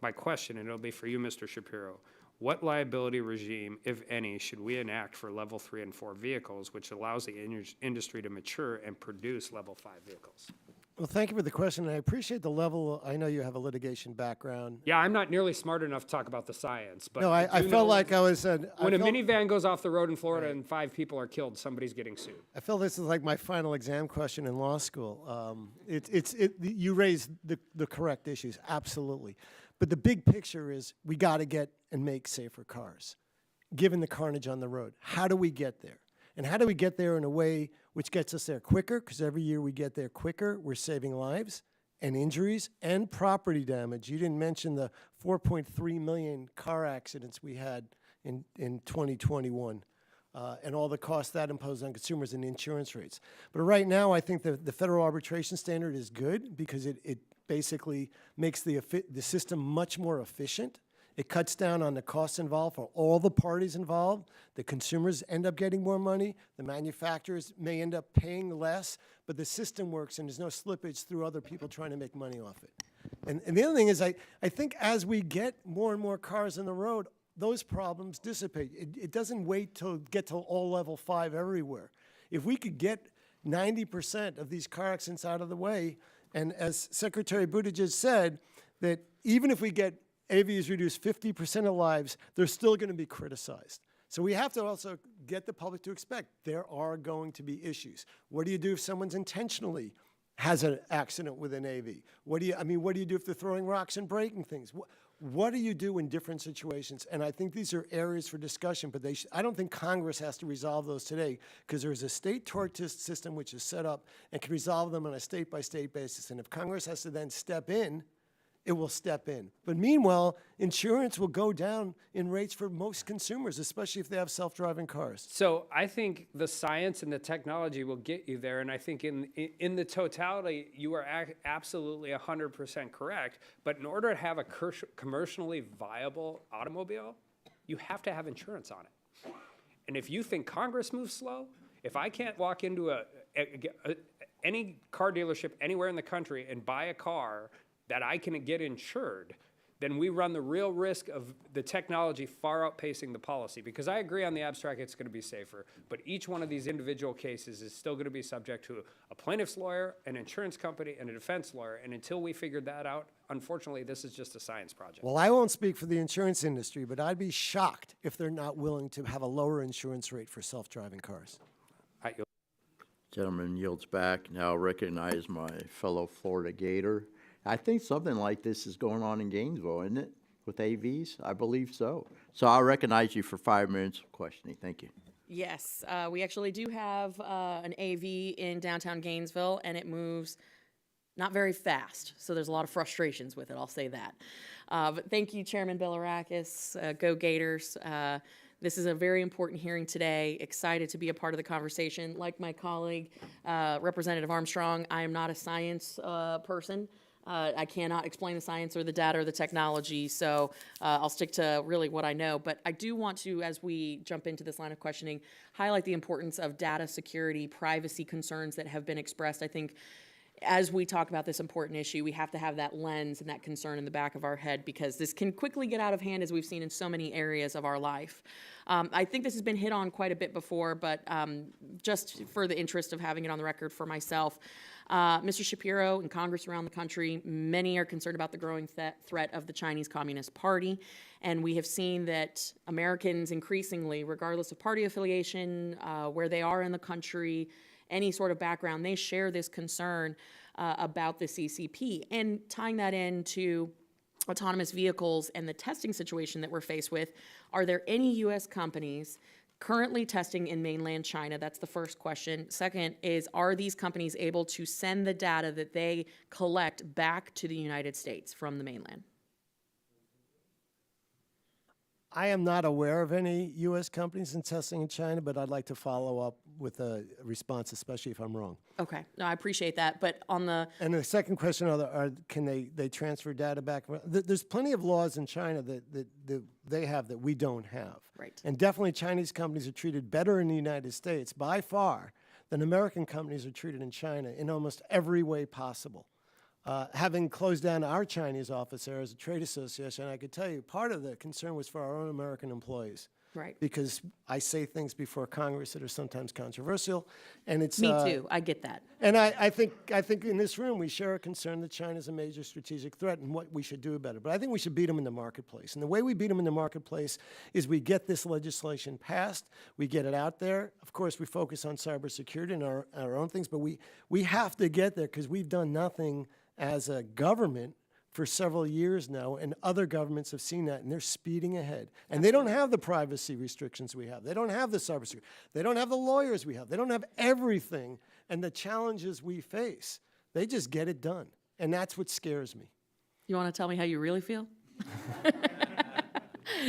My question, and it'll be for you, Mr. Shapiro, what liability regime, if any, should we enact for level 3 and 4 vehicles, which allows the industry to mature and produce level 5 vehicles? Well, thank you for the question, and I appreciate the level. I know you have a litigation background. Yeah, I'm not nearly smart enough to talk about the science, but No, I felt like I was. When a minivan goes off the road in Florida and 5 people are killed, somebody's getting sued. I feel this is like my final exam question in law school. You raised the correct issues, absolutely. But the big picture is we got to get and make safer cars, given the carnage on the road. How do we get there? And how do we get there in a way which gets us there quicker? Because every year we get there quicker, we're saving lives and injuries and property damage. You didn't mention the 4.3 million car accidents we had in 2021 and all the costs that imposed on consumers and insurance rates. But right now, I think the federal arbitration standard is good because it basically makes the system much more efficient. It cuts down on the costs involved for all the parties involved. The consumers end up getting more money. The manufacturers may end up paying less, but the system works and there's no slippage through other people trying to make money off it. And the other thing is I think as we get more and more cars on the road, those problems dissipate. It doesn't wait till get to all level 5 everywhere. If we could get 90% of these car accidents out of the way, and as Secretary Buttigieg said, that even if we get AVs reduce 50% of lives, they're still going to be criticized. So we have to also get the public to expect there are going to be issues. What do you do if someone's intentionally has an accident with an AV? What do you do if they're throwing rocks and breaking things? What do you do in different situations? And I think these are areas for discussion, but I don't think Congress has to resolve those today because there's a state tort system which is set up and can resolve them on a state-by-state basis. And if Congress has to then step in, it will step in. But meanwhile, insurance will go down in rates for most consumers, especially if they have self-driving cars. So I think the science and the technology will get you there, and I think in the totality, you are absolutely 100% correct. But in order to have a commercially viable automobile, you have to have insurance on it. And if you think Congress moves slow, if I can't walk into any car dealership anywhere in the country and buy a car that I can get insured, then we run the real risk of the technology far outpacing the policy. Because I agree on the abstract, it's going to be safer, but each one of these individual cases is still going to be subject to a plaintiff's lawyer, an insurance company, and a defense lawyer. And until we figure that out, unfortunately, this is just a science project. Well, I won't speak for the insurance industry, but I'd be shocked if they're not willing to have a lower insurance rate for self-driving cars. Gentleman yields back. Now recognize my fellow Florida Gator. I think something like this is going on in Gainesville, isn't it, with AVs? I believe so. So I'll recognize you for 5 minutes of questioning. Thank you. Yes, we actually do have an AV in downtown Gainesville, and it moves not very fast. So there's a lot of frustrations with it, I'll say that. But thank you, Chairman Bilirakis. Go Gators. This is a very important hearing today. Excited to be a part of the conversation. Like my colleague, Representative Armstrong, I am not a science person. I cannot explain the science or the data or the technology, so I'll stick to really what I know. But I do want to, as we jump into this line of questioning, highlight the importance of data security, privacy concerns that have been expressed. I think as we talk about this important issue, we have to have that lens and that concern in the back of our head because this can quickly get out of hand as we've seen in so many areas of our life. I think this has been hit on quite a bit before, but just for the interest of having it on the record for myself, Mr. Shapiro and Congress around the country, many are concerned about the growing threat of the Chinese Communist Party. And we have seen that Americans increasingly, regardless of party affiliation, where they are in the country, any sort of background, they share this concern about the CCP. And tying that into autonomous vehicles and the testing situation that we're faced with, are there any U.S. companies currently testing in mainland China? That's the first question. Second is, are these companies able to send the data that they collect back to the United States from the mainland? I am not aware of any U.S. companies in testing in China, but I'd like to follow up with a response, especially if I'm wrong. Okay, no, I appreciate that, but on the... And the second question, can they transfer data back? There's plenty of laws in China that they have that we don't have. Right. And definitely Chinese companies are treated better in the United States by far than American companies are treated in China in almost every way possible. Having closed down our Chinese office there as a trade association, I could tell you part of the concern was for our own American employees. Right. Because I say things before Congress that are sometimes controversial, and it's Me too, I get that. And I think in this room we share a concern that China is a major strategic threat and what we should do about it. But I think we should beat them in the marketplace. And the way we beat them in the marketplace is we get this legislation passed, we get it out there. Of course, we focus on cybersecurity and our own things, but we have to get there because we've done nothing as a government for several years now, and other governments have seen that, and they're speeding ahead. And they don't have the privacy restrictions we have. They don't have the cybersecurity. They don't have the lawyers we have. They don't have everything and the challenges we face. They just get it done, and that's what scares me. You want to tell me how you really feel?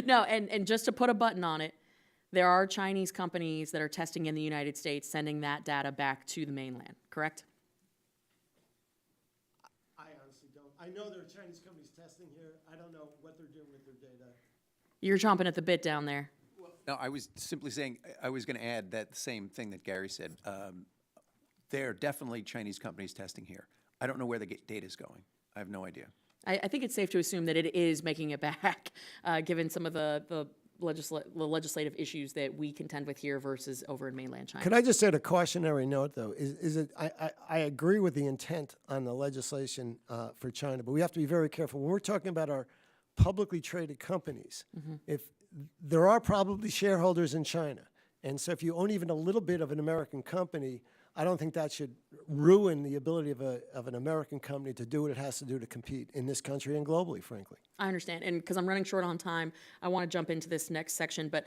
No, and just to put a button on it, there are Chinese companies that are testing in the United States, sending that data back to the mainland, correct? I know there are Chinese companies testing here. I don't know what they're doing with their data. You're chomping at the bit down there. No, I was simply saying, I was going to add that same thing that Gary said. There are definitely Chinese companies testing here. I don't know where the data is going. I have no idea. I think it's safe to assume that it is making it back, given some of the legislative issues that we contend with here versus over in mainland China. Could I just add a cautionary note, though? I agree with the intent on the legislation for China, but we have to be very careful. When we're talking about our publicly traded companies, if there are probably shareholders in China, and so if you own even a little bit of an American company, I don't think that should ruin the ability of an American company to do what it has to do to compete in this country and globally, frankly. I understand, and because I'm running short on time, I want to jump into this next section, but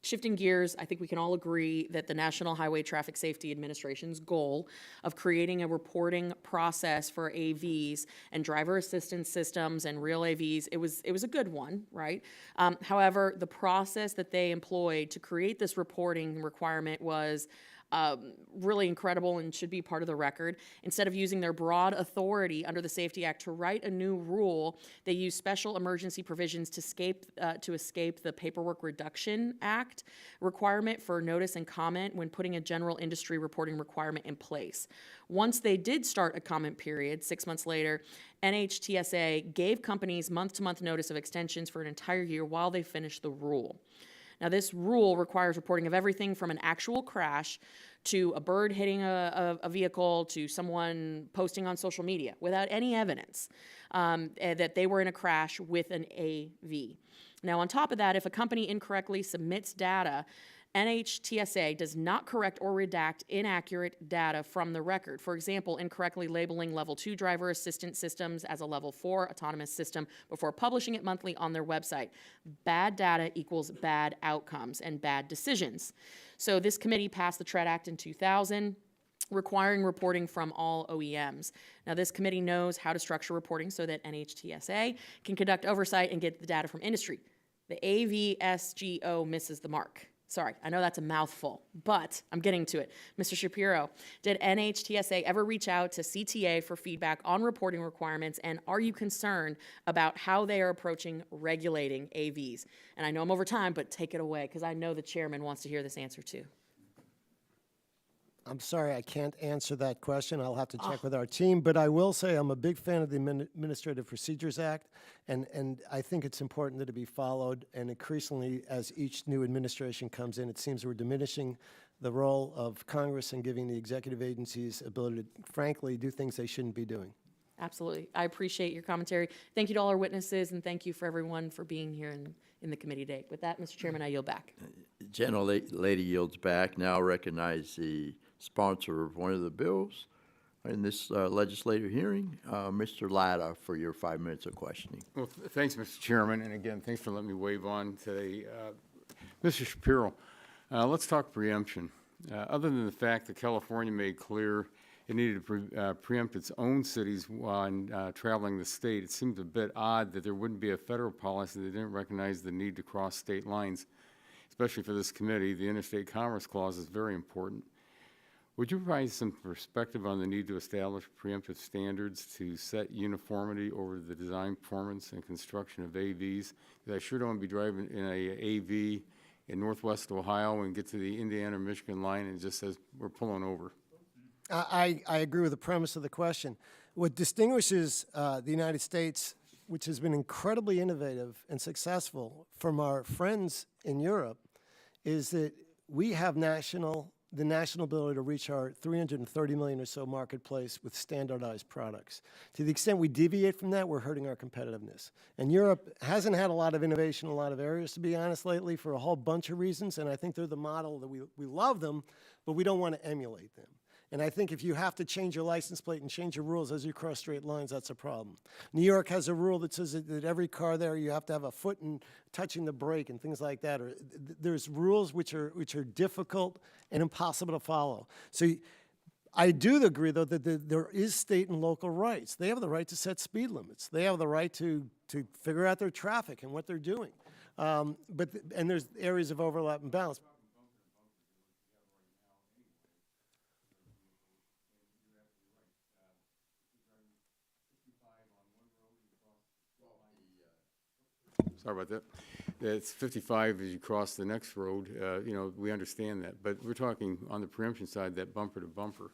shifting gears, I think we can all agree that the National Highway Traffic Safety Administration's goal of creating a reporting process for AVs and driver assistance systems and real AVs, it was a good one, right? However, the process that they employed to create this reporting requirement was really incredible and should be part of the record. Instead of using their broad authority under the Safety Act to write a new rule, they used special emergency provisions to escape the Paperwork Reduction Act requirement for notice and comment when putting a general industry reporting requirement in place. Once they did start a comment period, 6 months later, NHTSA gave companies month-to-month notice of extensions for an entire year while they finished the rule. Now, this rule requires reporting of everything from an actual crash to a bird hitting a vehicle to someone posting on social media without any evidence that they were in a crash with an AV. Now, on top of that, if a company incorrectly submits data, NHTSA does not correct or redact inaccurate data from the record. For example, incorrectly labeling Level 2 driver assistance systems as a Level 4 autonomous system before publishing it monthly on their website. Bad data equals bad outcomes and bad decisions. So this committee passed the TREAD Act in 2000, requiring reporting from all OEMs. Now, this committee knows how to structure reporting so that NHTSA can conduct oversight and get the data from industry. The AVSGO misses the mark. Sorry, I know that's a mouthful, but I'm getting to it. Mr. Shapiro, did NHTSA ever reach out to CTA for feedback on reporting requirements, and are you concerned about how they are approaching regulating AVs? And I know I'm over time, but take it away, because I know the chairman wants to hear this answer too. I'm sorry, I can't answer that question. I'll have to check with our team, but I will say I'm a big fan of the Administrative Procedures Act, and I think it's important that it be followed, and increasingly, as each new administration comes in, it seems we're diminishing the role of Congress and giving the executive agencies ability to, frankly, do things they shouldn't be doing. Absolutely. I appreciate your commentary. Thank you to all our witnesses, and thank you for everyone for being here in the committee today. With that, Mr. Chairman, I yield back. Gentlelady yields back. Now recognize the sponsor of one of the bills in this legislative hearing, Mr. Latta, for your 5 minutes of questioning. Well, thanks, Mr. Chairman, and again, thanks for letting me wave on today. Mr. Shapiro, let's talk preemption. Other than the fact that California made clear it needed to preempt its own cities on traveling the state, it seems a bit odd that there wouldn't be a federal policy that didn't recognize the need to cross state lines. Especially for this committee, the Interstate Commerce Clause is very important. Would you provide some perspective on the need to establish preemptive standards to set uniformity over the design, performance, and construction of AVs? Because I sure don't want to be driving in a AV in Northwest Ohio and get to the Indiana or Michigan line and it just says we're pulling over. I agree with the premise of the question. What distinguishes the United States, which has been incredibly innovative and successful, from our friends in Europe, is that we have the national ability to reach our 330 million or so marketplace with standardized products. To the extent we deviate from that, we're hurting our competitiveness. And Europe hasn't had a lot of innovation in a lot of areas, to be honest, lately, for a whole bunch of reasons, and I think they're the model that we love them, but we don't want to emulate them. And I think if you have to change your license plate and change your rules as you cross straight lines, that's a problem. New York has a rule that says that every car there, you have to have a foot in touching the brake and things like that. Or there's rules which are difficult and impossible to follow. So I do agree, though, that there is state and local rights. They have the right to set speed limits. They have the right to figure out their traffic and what they're doing. And there's areas of overlap and balance. Sorry about that. It's 55 as you cross the next road. You know, we understand that. But we're talking on the preemption side, that bumper to bumper.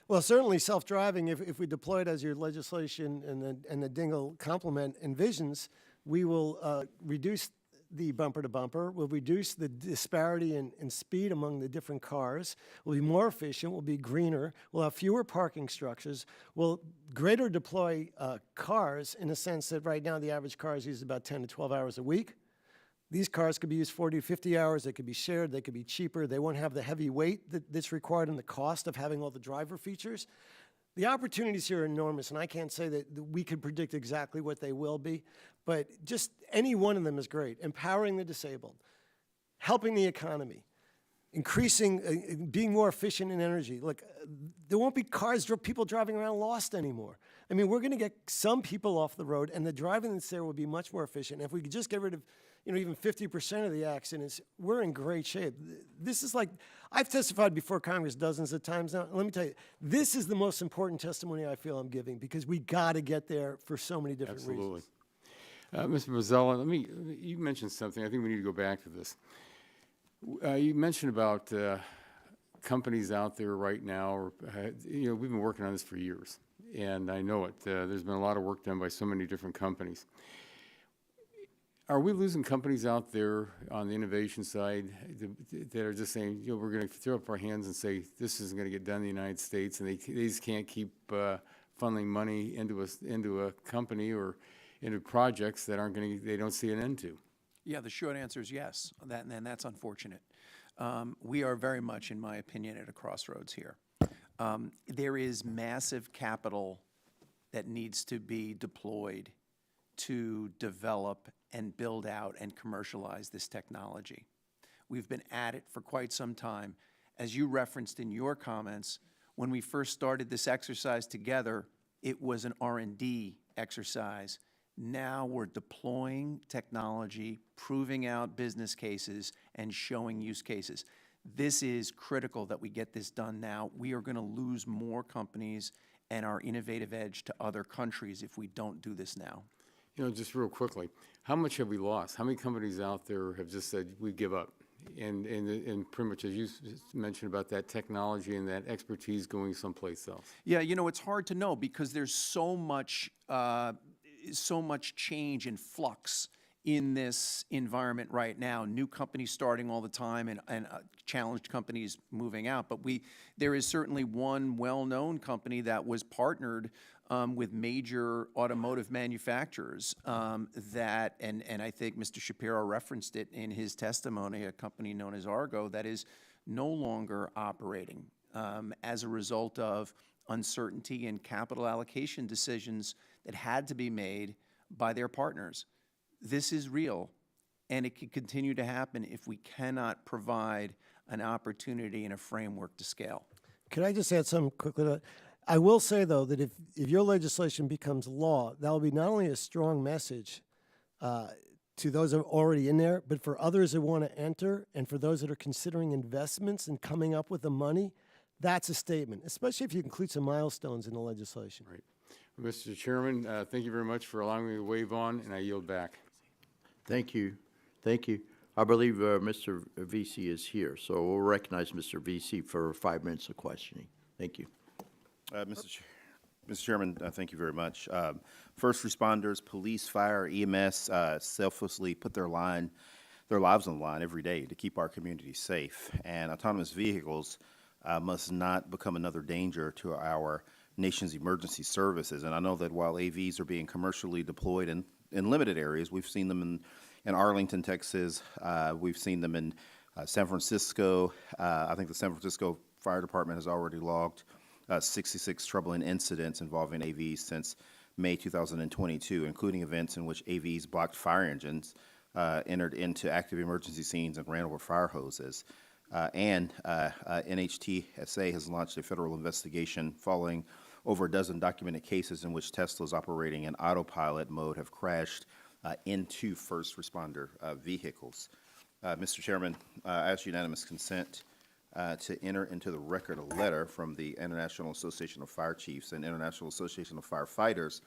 Well, certainly self-driving, if we deploy it as your legislation and the Dingle complement envisions, we will reduce the bumper to bumper, we'll reduce the disparity in speed among the different cars, we'll be more efficient, we'll be greener, we'll have fewer parking structures, we'll greater deploy cars in the sense that right now the average car is used about 10 to 12 hours a week. These cars could be used 40 to 50 hours, they could be shared, they could be cheaper, they won't have the heavy weight that's required and the cost of having all the driver features. The opportunities here are enormous, and I can't say that we could predict exactly what they will be, but just any one of them is great. Empowering the disabled, helping the economy, increasing, being more efficient in energy. Look, there won't be people driving around lost anymore. I mean, we're going to get some people off the road, and the driving that's there will be much more efficient. And if we could just get rid of, even 50% of the accidents, we're in great shape. This is like, I've testified before Congress dozens of times now. Let me tell you, this is the most important testimony I feel I'm giving because we got to get there for so many different reasons. Mr. Bozzella, you mentioned something. I think we need to go back to this. You mentioned about companies out there right now, or, we've been working on this for years, and I know it. There's been a lot of work done by so many different companies. Are we losing companies out there on the innovation side that are just saying, we're going to throw up our hands and say, this isn't going to get done in the United States, and they just can't keep funneling money into a company or into projects that they don't see an end to? Yeah, the short answer is yes, and that's unfortunate. We are very much, in my opinion, at a crossroads here. There is massive capital that needs to be deployed to develop and build out and commercialize this technology. We've been at it for quite some time. As you referenced in your comments, when we first started this exercise together, it was an R&D exercise. Now we're deploying technology, proving out business cases, and showing use cases. This is critical that we get this done now. We are going to lose more companies and our innovative edge to other countries if we don't do this now. Just real quickly, how much have we lost? How many companies out there have just said, we give up? And pretty much, as you mentioned about that technology and that expertise going someplace else. Yeah, it's hard to know because there's so much change and flux in this environment right now. New companies starting all the time and challenged companies moving out. But there is certainly one well-known company that was partnered with major automotive manufacturers and I think Mr. Shapiro referenced it in his testimony, a company known as Argo that is no longer operating as a result of uncertainty and capital allocation decisions that had to be made by their partners. This is real. and it could continue to happen if we cannot provide an opportunity and a framework to scale. Could I just add something quickly to that? I will say, though, that if your legislation becomes law, that will be not only a strong message to those that are already in there, but for others that want to enter and for those that are considering investments and coming up with the money, that's a statement, especially if you include some milestones in the legislation. Right. Mr. Chairman, thank you very much for allowing me to wave on, and I yield back. Thank you. Thank you. I believe Mr. VC is here, so we'll recognize Mr. VC for 5 minutes of questioning. Thank you. Mr. Chairman, thank you very much. First responders, police, fire, EMS selflessly put their lives on the line every day to keep our community safe. And autonomous vehicles must not become another danger to our nation's emergency services. And I know that while AVs are being commercially deployed in limited areas, we've seen them in Arlington, Texas. We've seen them in San Francisco. I think the San Francisco Fire Department has already logged 66 troubling incidents involving AVs since May 2022, including events in which AVs blocked fire engines, entered into active emergency scenes, and ran over fire hoses. NHTSA has launched a federal investigation following over a dozen documented cases in which Teslas operating in autopilot mode have crashed into first responder vehicles. Mr. Chairman, I ask unanimous consent to enter into the record a letter from the International Association of Fire Chiefs and International Association of Firefighters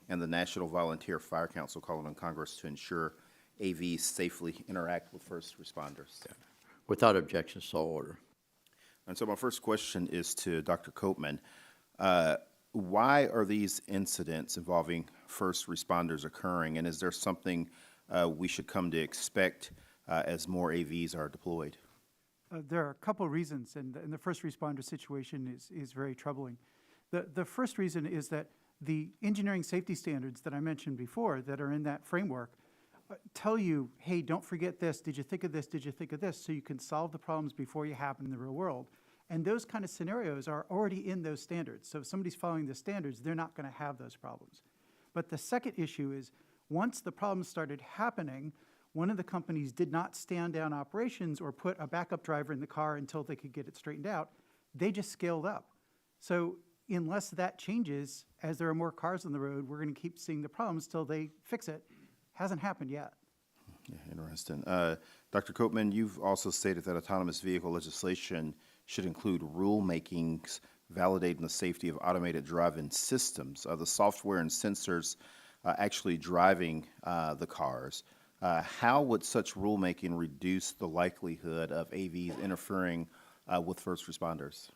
and the National Volunteer Fire Council calling on Congress to ensure AVs safely interact with first responders. Without objection, so order. And so my first question is to Dr. Koopman. Why are these incidents involving first responders occurring, and is there something we should come to expect as more AVs are deployed? There are a couple reasons, and the first responder situation is very troubling. The first reason is that the engineering safety standards that I mentioned before that are in that framework tell you, hey, don't forget this, did you think of this, did you think of this, so you can solve the problems before you happen in the real world. And those kind of scenarios are already in those standards. So if somebody's following the standards, they're not going to have those problems. But the second issue is, once the problems started happening, one of the companies did not stand down operations or put a backup driver in the car until they could get it straightened out. They just scaled up. So unless that changes, as there are more cars on the road, we're going to keep seeing the problems till they fix it. Hasn't happened yet. Yeah, interesting. Dr. Koopman, you've also stated that autonomous vehicle legislation should include rulemakings validating the safety of automated driving systems, the software and sensors actually driving the cars. How would such rulemaking reduce the likelihood of AVs interfering with first responders?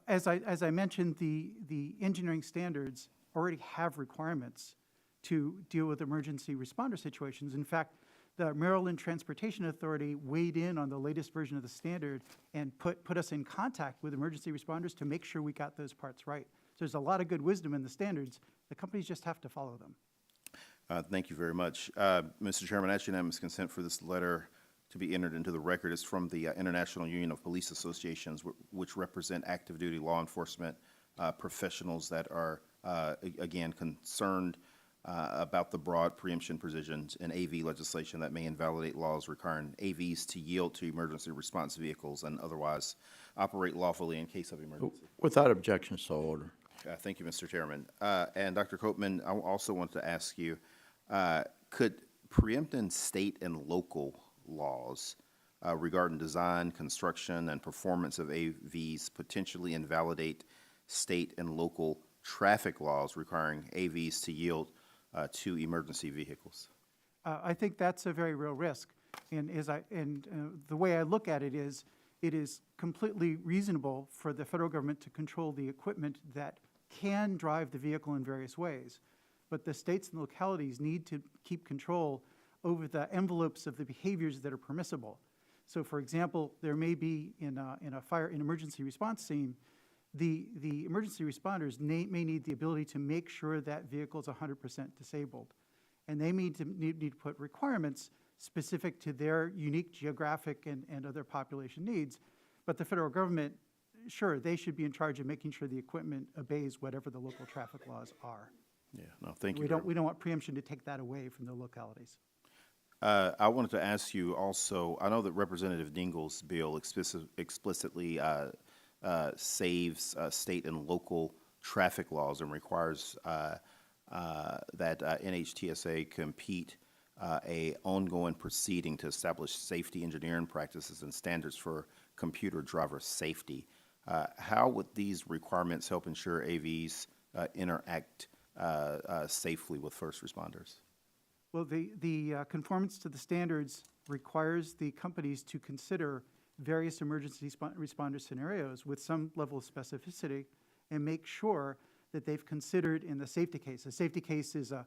As I mentioned, the engineering standards already have requirements to deal with emergency responder situations. In fact, the Maryland Transportation Authority weighed in on the latest version of the standard and put us in contact with emergency responders to make sure we got those parts right. So there's a lot of good wisdom in the standards. The companies just have to follow them. Thank you very much. Mr. Chairman, I ask unanimous consent for this letter to be entered into the record. It's from the International Union of Police Associations, which represent active duty law enforcement professionals that are, again, concerned about the broad preemption provisions in AV legislation that may invalidate laws requiring AVs to yield to emergency response vehicles and otherwise operate lawfully in case of emergency. Without objection, so order. Thank you, Mr. Chairman. And Dr. Koopman, I also want to ask you, could preempting state and local laws regarding design, construction, and performance of AVs potentially invalidate state and local traffic laws requiring AVs to yield to emergency vehicles? I think that's a very real risk. And the way I look at it is completely reasonable for the federal government to control the equipment that can drive the vehicle in various ways. But the states and localities need to keep control over the envelopes of the behaviors that are permissible. So for example, there may be in an emergency response scene, the emergency responders may need the ability to make sure that vehicle is 100% disabled. And they need to put requirements specific to their unique geographic and other population needs. But the federal government, sure, they should be in charge of making sure the equipment obeys whatever the local traffic laws are. Yeah, no, thank you. We don't want preemption to take that away from the localities. I wanted to ask you also, I know that Representative Dingell's bill explicitly saves state and local traffic laws and requires that NHTSA compete a ongoing proceeding to establish safety engineering practices and standards for computer driver safety. How would these requirements help ensure AVs interact safely with first responders? Well, the conformance to the standards requires the companies to consider various emergency responder scenarios with some level of specificity and make sure that they've considered in the safety case. A safety case is a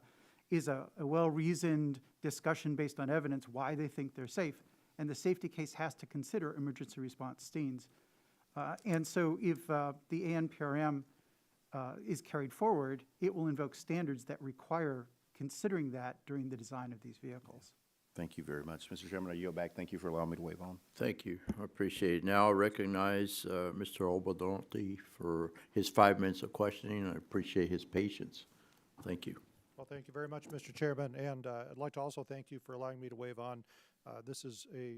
well-reasoned discussion based on evidence why they think they're safe, and the safety case has to consider emergency response scenes. And so if the ANPRM is carried forward, it will invoke standards that require considering that during the design of these vehicles. Thank you very much. Mr. Chairman, I yield back. Thank you for allowing me to wave on. Thank you. I appreciate it. Now I recognize Mr. Obadonti for his 5 minutes of questioning. I appreciate his patience. Thank you. Well, thank you very much, Mr. Chairman, and I'd like to also thank you for allowing me to wave on. This is a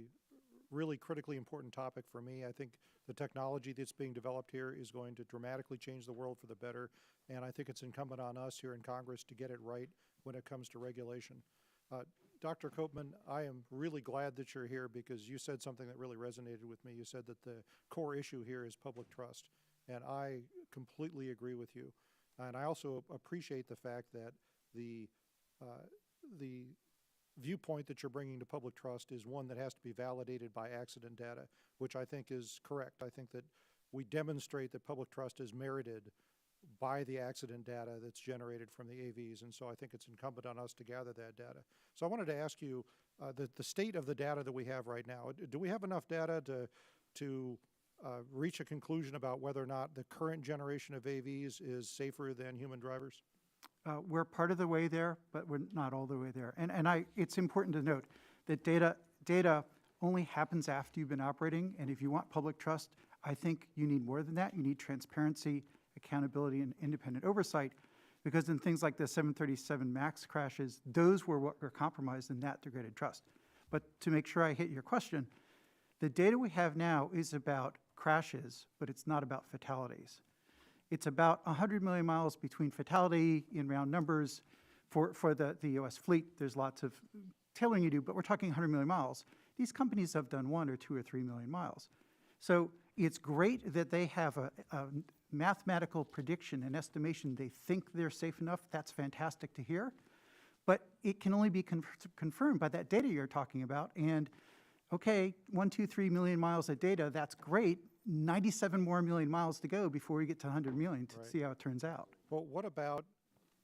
really critically important topic for me. I think the technology that's being developed here is going to dramatically change the world for the better, and I think it's incumbent on us here in Congress to get it right when it comes to regulation. Dr. Koopman, I am really glad that you're here because you said something that really resonated with me. You said that the core issue here is public trust, and I completely agree with you. And I also appreciate the fact that the viewpoint that you're bringing to public trust is one that has to be validated by accident data, which I think is correct. I think that we demonstrate that public trust is merited by the accident data that's generated from the AVs, and so I think it's incumbent on us to gather that data. So I wanted to ask you the state of the data that we have right now. Do we have enough data to reach a conclusion about whether or not the current generation of AVs is safer than human drivers? We're part of the way there, but we're not all the way there. And it's important to note that data only happens after you've been operating, and if you want public trust, I think you need more than that. You need transparency, accountability, and independent oversight, because in things like the 737 MAX crashes, those were what were compromised in that degraded trust. But to make sure I hit your question, the data we have now is about crashes, but it's not about fatalities. It's about 100 million miles between fatality in round numbers for the U.S. fleet. There's lots of tailoring you do, but we're talking 100 million miles. These companies have done 1 or 2 or 3 million miles. So it's great that they have a mathematical prediction and estimation. They think they're safe enough. That's fantastic to hear. But it can only be confirmed by that data you're talking about. And okay, 1, 2, 3 million miles of data, that's great. 97 more million miles to go before we get to 100 million to see how it turns out. Well, what about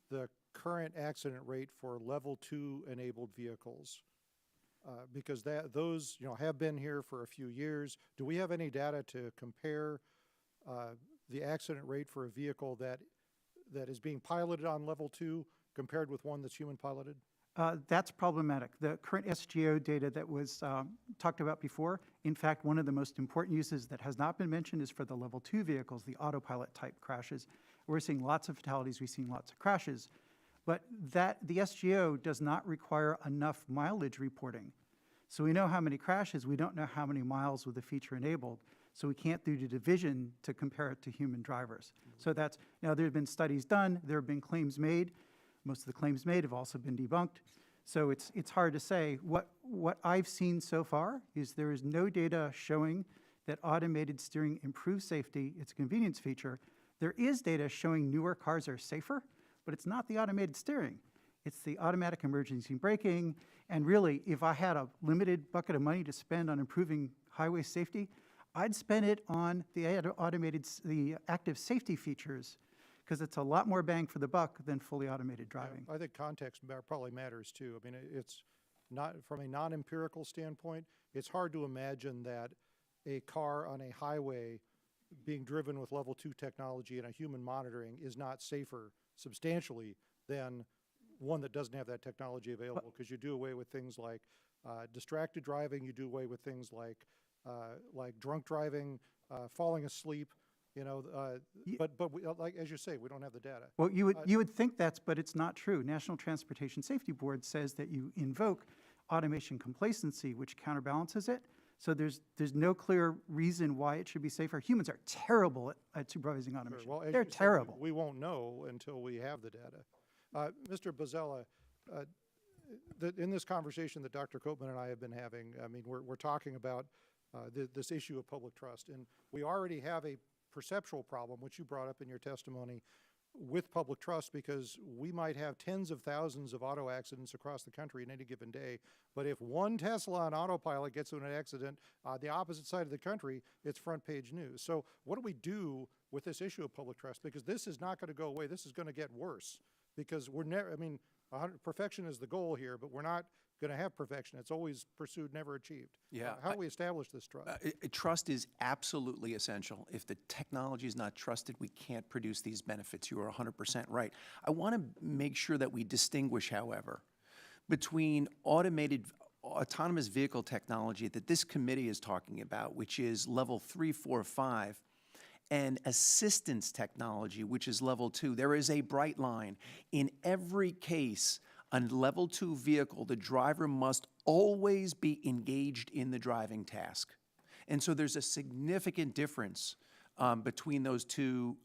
the current accident rate for level 2 enabled vehicles? Because those have been here for a few years. Do we have any data to compare the accident rate for a vehicle that is being piloted on level 2 compared with one that's human piloted? That's problematic. The current SGO data that was talked about before, in fact, one of the most important uses that has not been mentioned is for the level 2 vehicles, the autopilot type crashes. We're seeing lots of fatalities, we've seen lots of crashes, but the SGO does not require enough mileage reporting. So we know how many crashes, we don't know how many miles with the feature enabled, so we can't do the division to compare it to human drivers. So now there have been studies done, there have been claims made. Most of the claims made have also been debunked. So it's hard to say. What I've seen so far is there is no data showing that automated steering improves safety. It's a convenience feature. There is data showing newer cars are safer, but it's not the automated steering. It's the automatic emergency braking. And really, if I had a limited bucket of money to spend on improving highway safety, I'd spend it on the active safety features, because it's a lot more bang for the buck than fully automated driving. I think context probably matters too. I mean, it's not, from a non-empirical standpoint, it's hard to imagine that a car on a highway being driven with level 2 technology and a human monitoring is not safer substantially than one that doesn't have that technology available, because you do away with things like distracted driving, you do away with things like drunk driving, falling asleep. But like as you say, we don't have the data. Well, you would think but it's not true. National Transportation Safety Board says that you invoke automation complacency, which counterbalances it. So there's no clear reason why it should be safer. Humans are terrible at supervising automation. Well, as They're you said, terrible. we won't know until we have the data. Mr. Bozzella, in this conversation that Dr. Koopman and I have been having, I mean, we're talking about this issue of public trust, and we already have a perceptual problem, which you brought up in your testimony, with public trust, because we might have tens of thousands of auto accidents across the country in any given day. But if one Tesla on autopilot gets in an accident on the opposite side of the country, it's front page news. So what do we do with this issue of public trust? Because this is not going to go away. This is going to get worse, because we're never, I mean, perfection is the goal here, but we're not going to have perfection. It's always pursued, never achieved. Yeah, how do we establish this trust? Trust is absolutely essential. If the technology is not trusted, we can't produce these benefits. You are 100% right. I want to make sure that we distinguish, however, between autonomous vehicle technology that this committee is talking about, which is level 3, 4, 5, and assistance technology, which is level 2. There is a bright line. In every case, on level 2 vehicle, the driver must always be engaged in the driving task. And so there's a significant difference between those two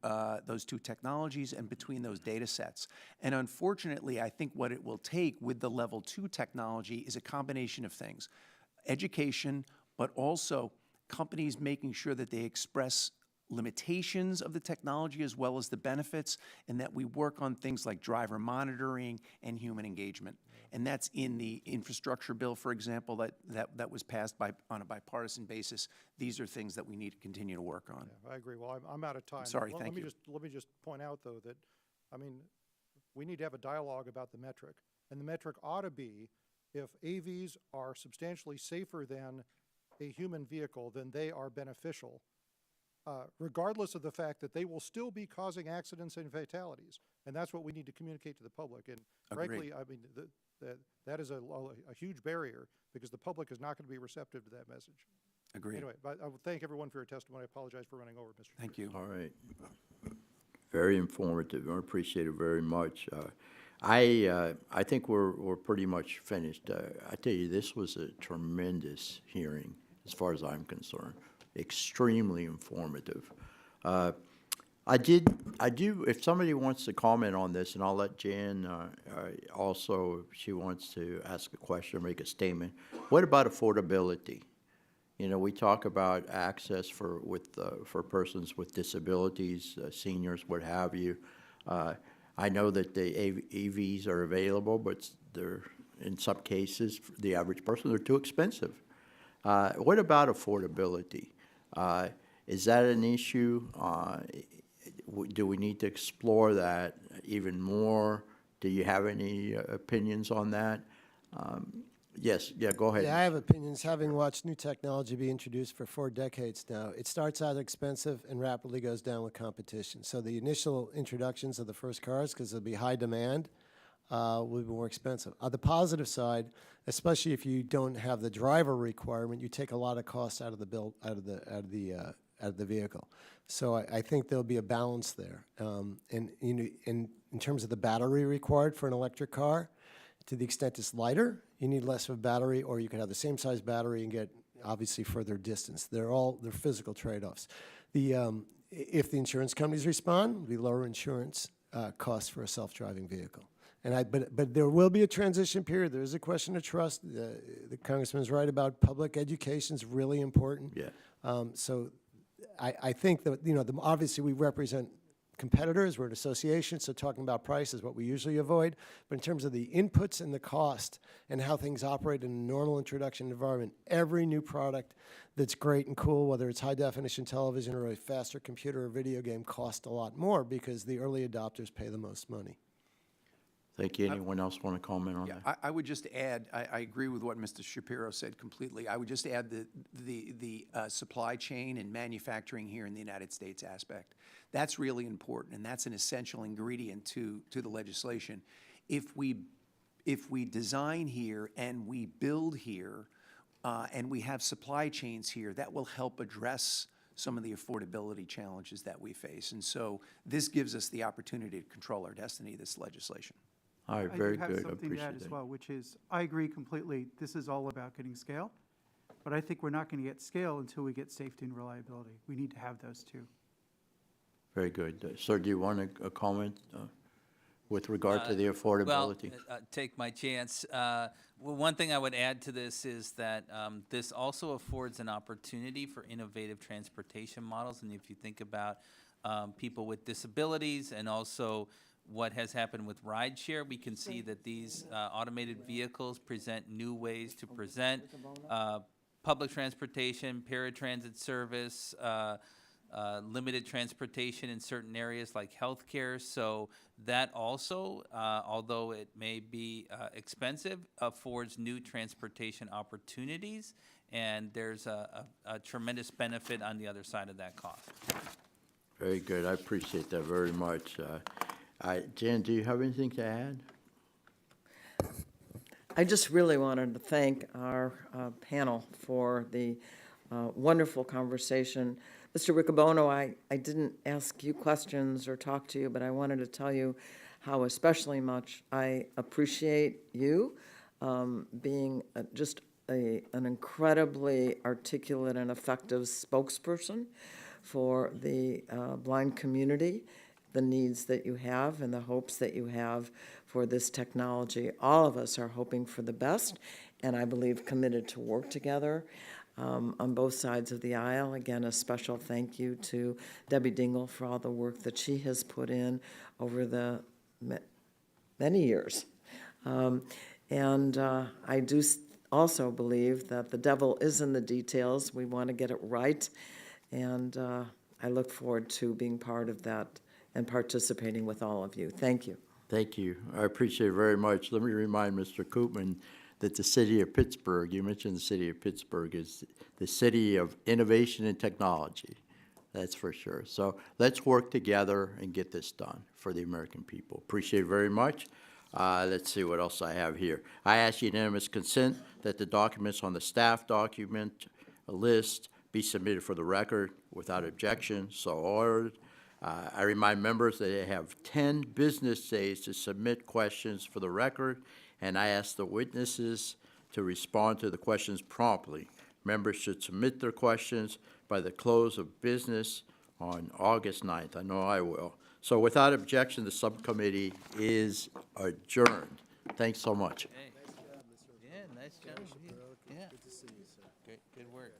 technologies and between those data sets. And unfortunately, I think what it will take with the level 2 technology is a combination of things. Education, but also companies making sure that they express limitations of the technology as well as the benefits, and that we work on things like driver monitoring and human engagement. And that's in the infrastructure bill, for example, that was passed on a bipartisan basis. These are things that we need to continue to work on. Yeah, I agree. Well, I'm out of time. Sorry, let thank me you. Let me just point out, though, that, I mean, we need to have a dialogue about the metric. And the metric ought to be, if AVs are substantially safer than a human vehicle, then they are beneficial, regardless of the fact that they will still be causing accidents and fatalities. And that's what we need to communicate to the public. And frankly, I mean, that is a huge barrier, because the public is not going to be receptive to that message. Agreed. Anyway, but I will thank everyone for your testimony. I apologize for running over, Mr. Thank you. All right. Very informative. I appreciate it very much. I think we're pretty much finished. I tell you, this was a tremendous hearing as far as I'm concerned. Extremely informative. I do, if somebody wants to comment on this, and I'll let Jan also, if she wants to ask a question or make a statement. What about affordability? You know, we talk about access for persons with disabilities, seniors, what have you. I know that the EVs are available, but they're, in some cases, for the average person, they're too expensive. What about affordability? Is that an issue? Do we need to explore that even more? Do you have any opinions on that? Yes, yeah, go ahead. Yeah, I have opinions, having watched new technology be introduced for 4 decades now. It starts out expensive and rapidly goes down with competition. So the initial introductions of the first cars, because there'll be high demand, will be more expensive. On the positive side, especially if you don't have the driver requirement, you take a lot of costs out of the vehicle. So I think there'll be a balance there. And you know, in terms of the battery required for an electric car, to the extent it's lighter, you need less of a battery, or you can have the same size battery and get obviously further distance. They're physical trade-offs. If the insurance companies respond, it'll be lower insurance costs for a self-driving vehicle. But there will be a transition period. There is a question of trust. The Congressman is right about public education is really important. Yeah. So I think that, you know, obviously we represent competitors. We're an association, so talking about price is what we usually avoid. But in terms of the inputs and the cost and how things operate in a normal introduction environment, every new product that's great and cool, whether it's high-definition television or a faster computer or video game, costs a lot more because the early adopters pay the most money. Thank you. Anyone else want to comment on that? I would just add, I agree with what Mr. Shapiro said completely. I would just add the supply chain and manufacturing here in the United States aspect. That's really important, and that's an essential ingredient to the legislation. If we design here and we build here and we have supply chains here, that will help address some of the affordability challenges that we face. And so this gives us the opportunity to control our destiny, this legislation. All right, I very do have good. I something to appreciate add as that. well, which is, I agree completely, this is all about getting scale, but I think we're not going to get scale until we get safety and reliability. We need to have those two. Very good. Sir, do you want a comment with regard to the affordability? Well, take my chance. One thing I would add to this is that this also affords an opportunity for innovative transportation models. And if you think about people with disabilities and also what has happened with rideshare, we can see that these automated vehicles present new ways to present public transportation, paratransit service, limited transportation in certain areas like healthcare. So that also, although it may be expensive, affords new transportation opportunities, and there's a tremendous benefit on the other side of that cost. Very good. I appreciate that very much. Jan, do you have anything to add? I just really wanted to thank our panel for the wonderful conversation. Mr. Riccobono, I didn't ask you questions or talk to you, but I wanted to tell you how especially much I appreciate you being just an incredibly articulate and effective spokesperson for the blind community, the needs that you have and the hopes that you have for this technology. All of us are hoping for the best, and I believe committed to work together on both sides of the aisle. Again, a special thank you to Debbie Dingell for all the work that she has put in over the many years. And I do also believe that the devil is in the details. We want to get it right, and I look forward to being part of that and participating with all of you. Thank you. Thank you. I appreciate it very much. Let me remind Mr. Koopman that the city of Pittsburgh, you mentioned the city of Pittsburgh, is the city of innovation and technology. That's for sure. So let's work together and get this done for the American people. Appreciate it very much. Let's see what else I have here. I ask unanimous consent that the documents on the staff document list be submitted for the record without objection. So ordered. I remind members that they have 10 business days to submit questions for the record, and I ask the witnesses to respond to the questions promptly. Members should submit their questions by the close of business on August 9th. I know I will. So without objection, the subcommittee is adjourned. Thanks so much. Hey. Yeah, nice job. Yeah. Good to see you, sir. Good work.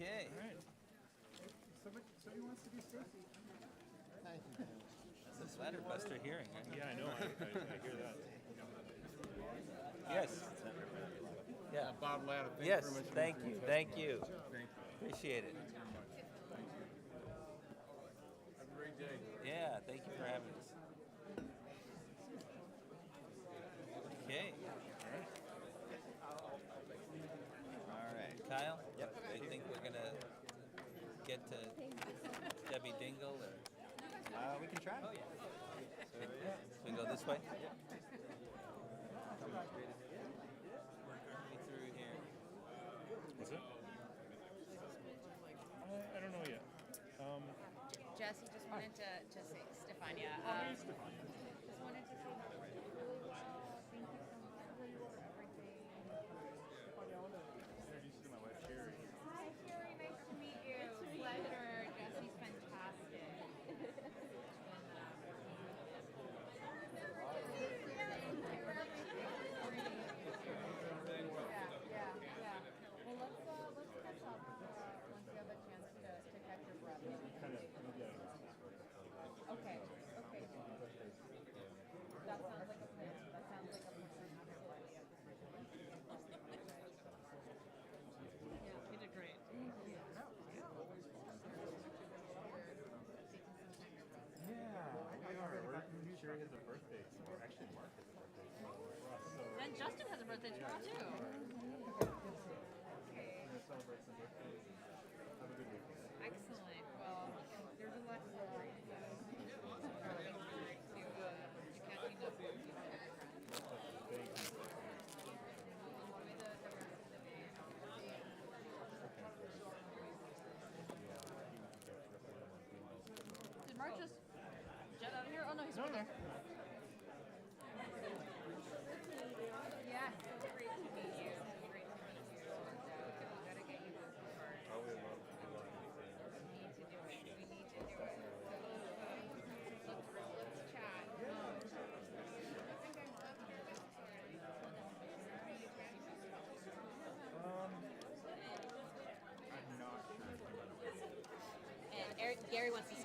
Okay. Somebody wants to be Stacy. That's a sweater buster hearing, right? Yeah, I know. I hear that. Yes. Yeah. Bob Latta, thank you Yes, very much. thank you, thank you. Appreciate it. Have a great day. Yeah, thank you for having us. Okay. All right, Kyle? Yep. Do you think we're gonna get to Debbie Dingell, or? We can try. Oh, yeah. We go this way? Yeah. Through here. What's it? I don't know yet. Jesse just wanted to say, Stefania. Just wanted to say thank you so much for everything. Introduce you to my wife, Sherry. Hi, Sherry. Nice to meet you. Pleasure. Jesse's fantastic. And Justin has a birthday tomorrow, too. Excellent. Well, there's a lot to celebrate. there. Yeah, so great to meet you. Great to meet you. We gotta get you both a card. We need to do it. We need to do it. Let's chat. And Gary wants to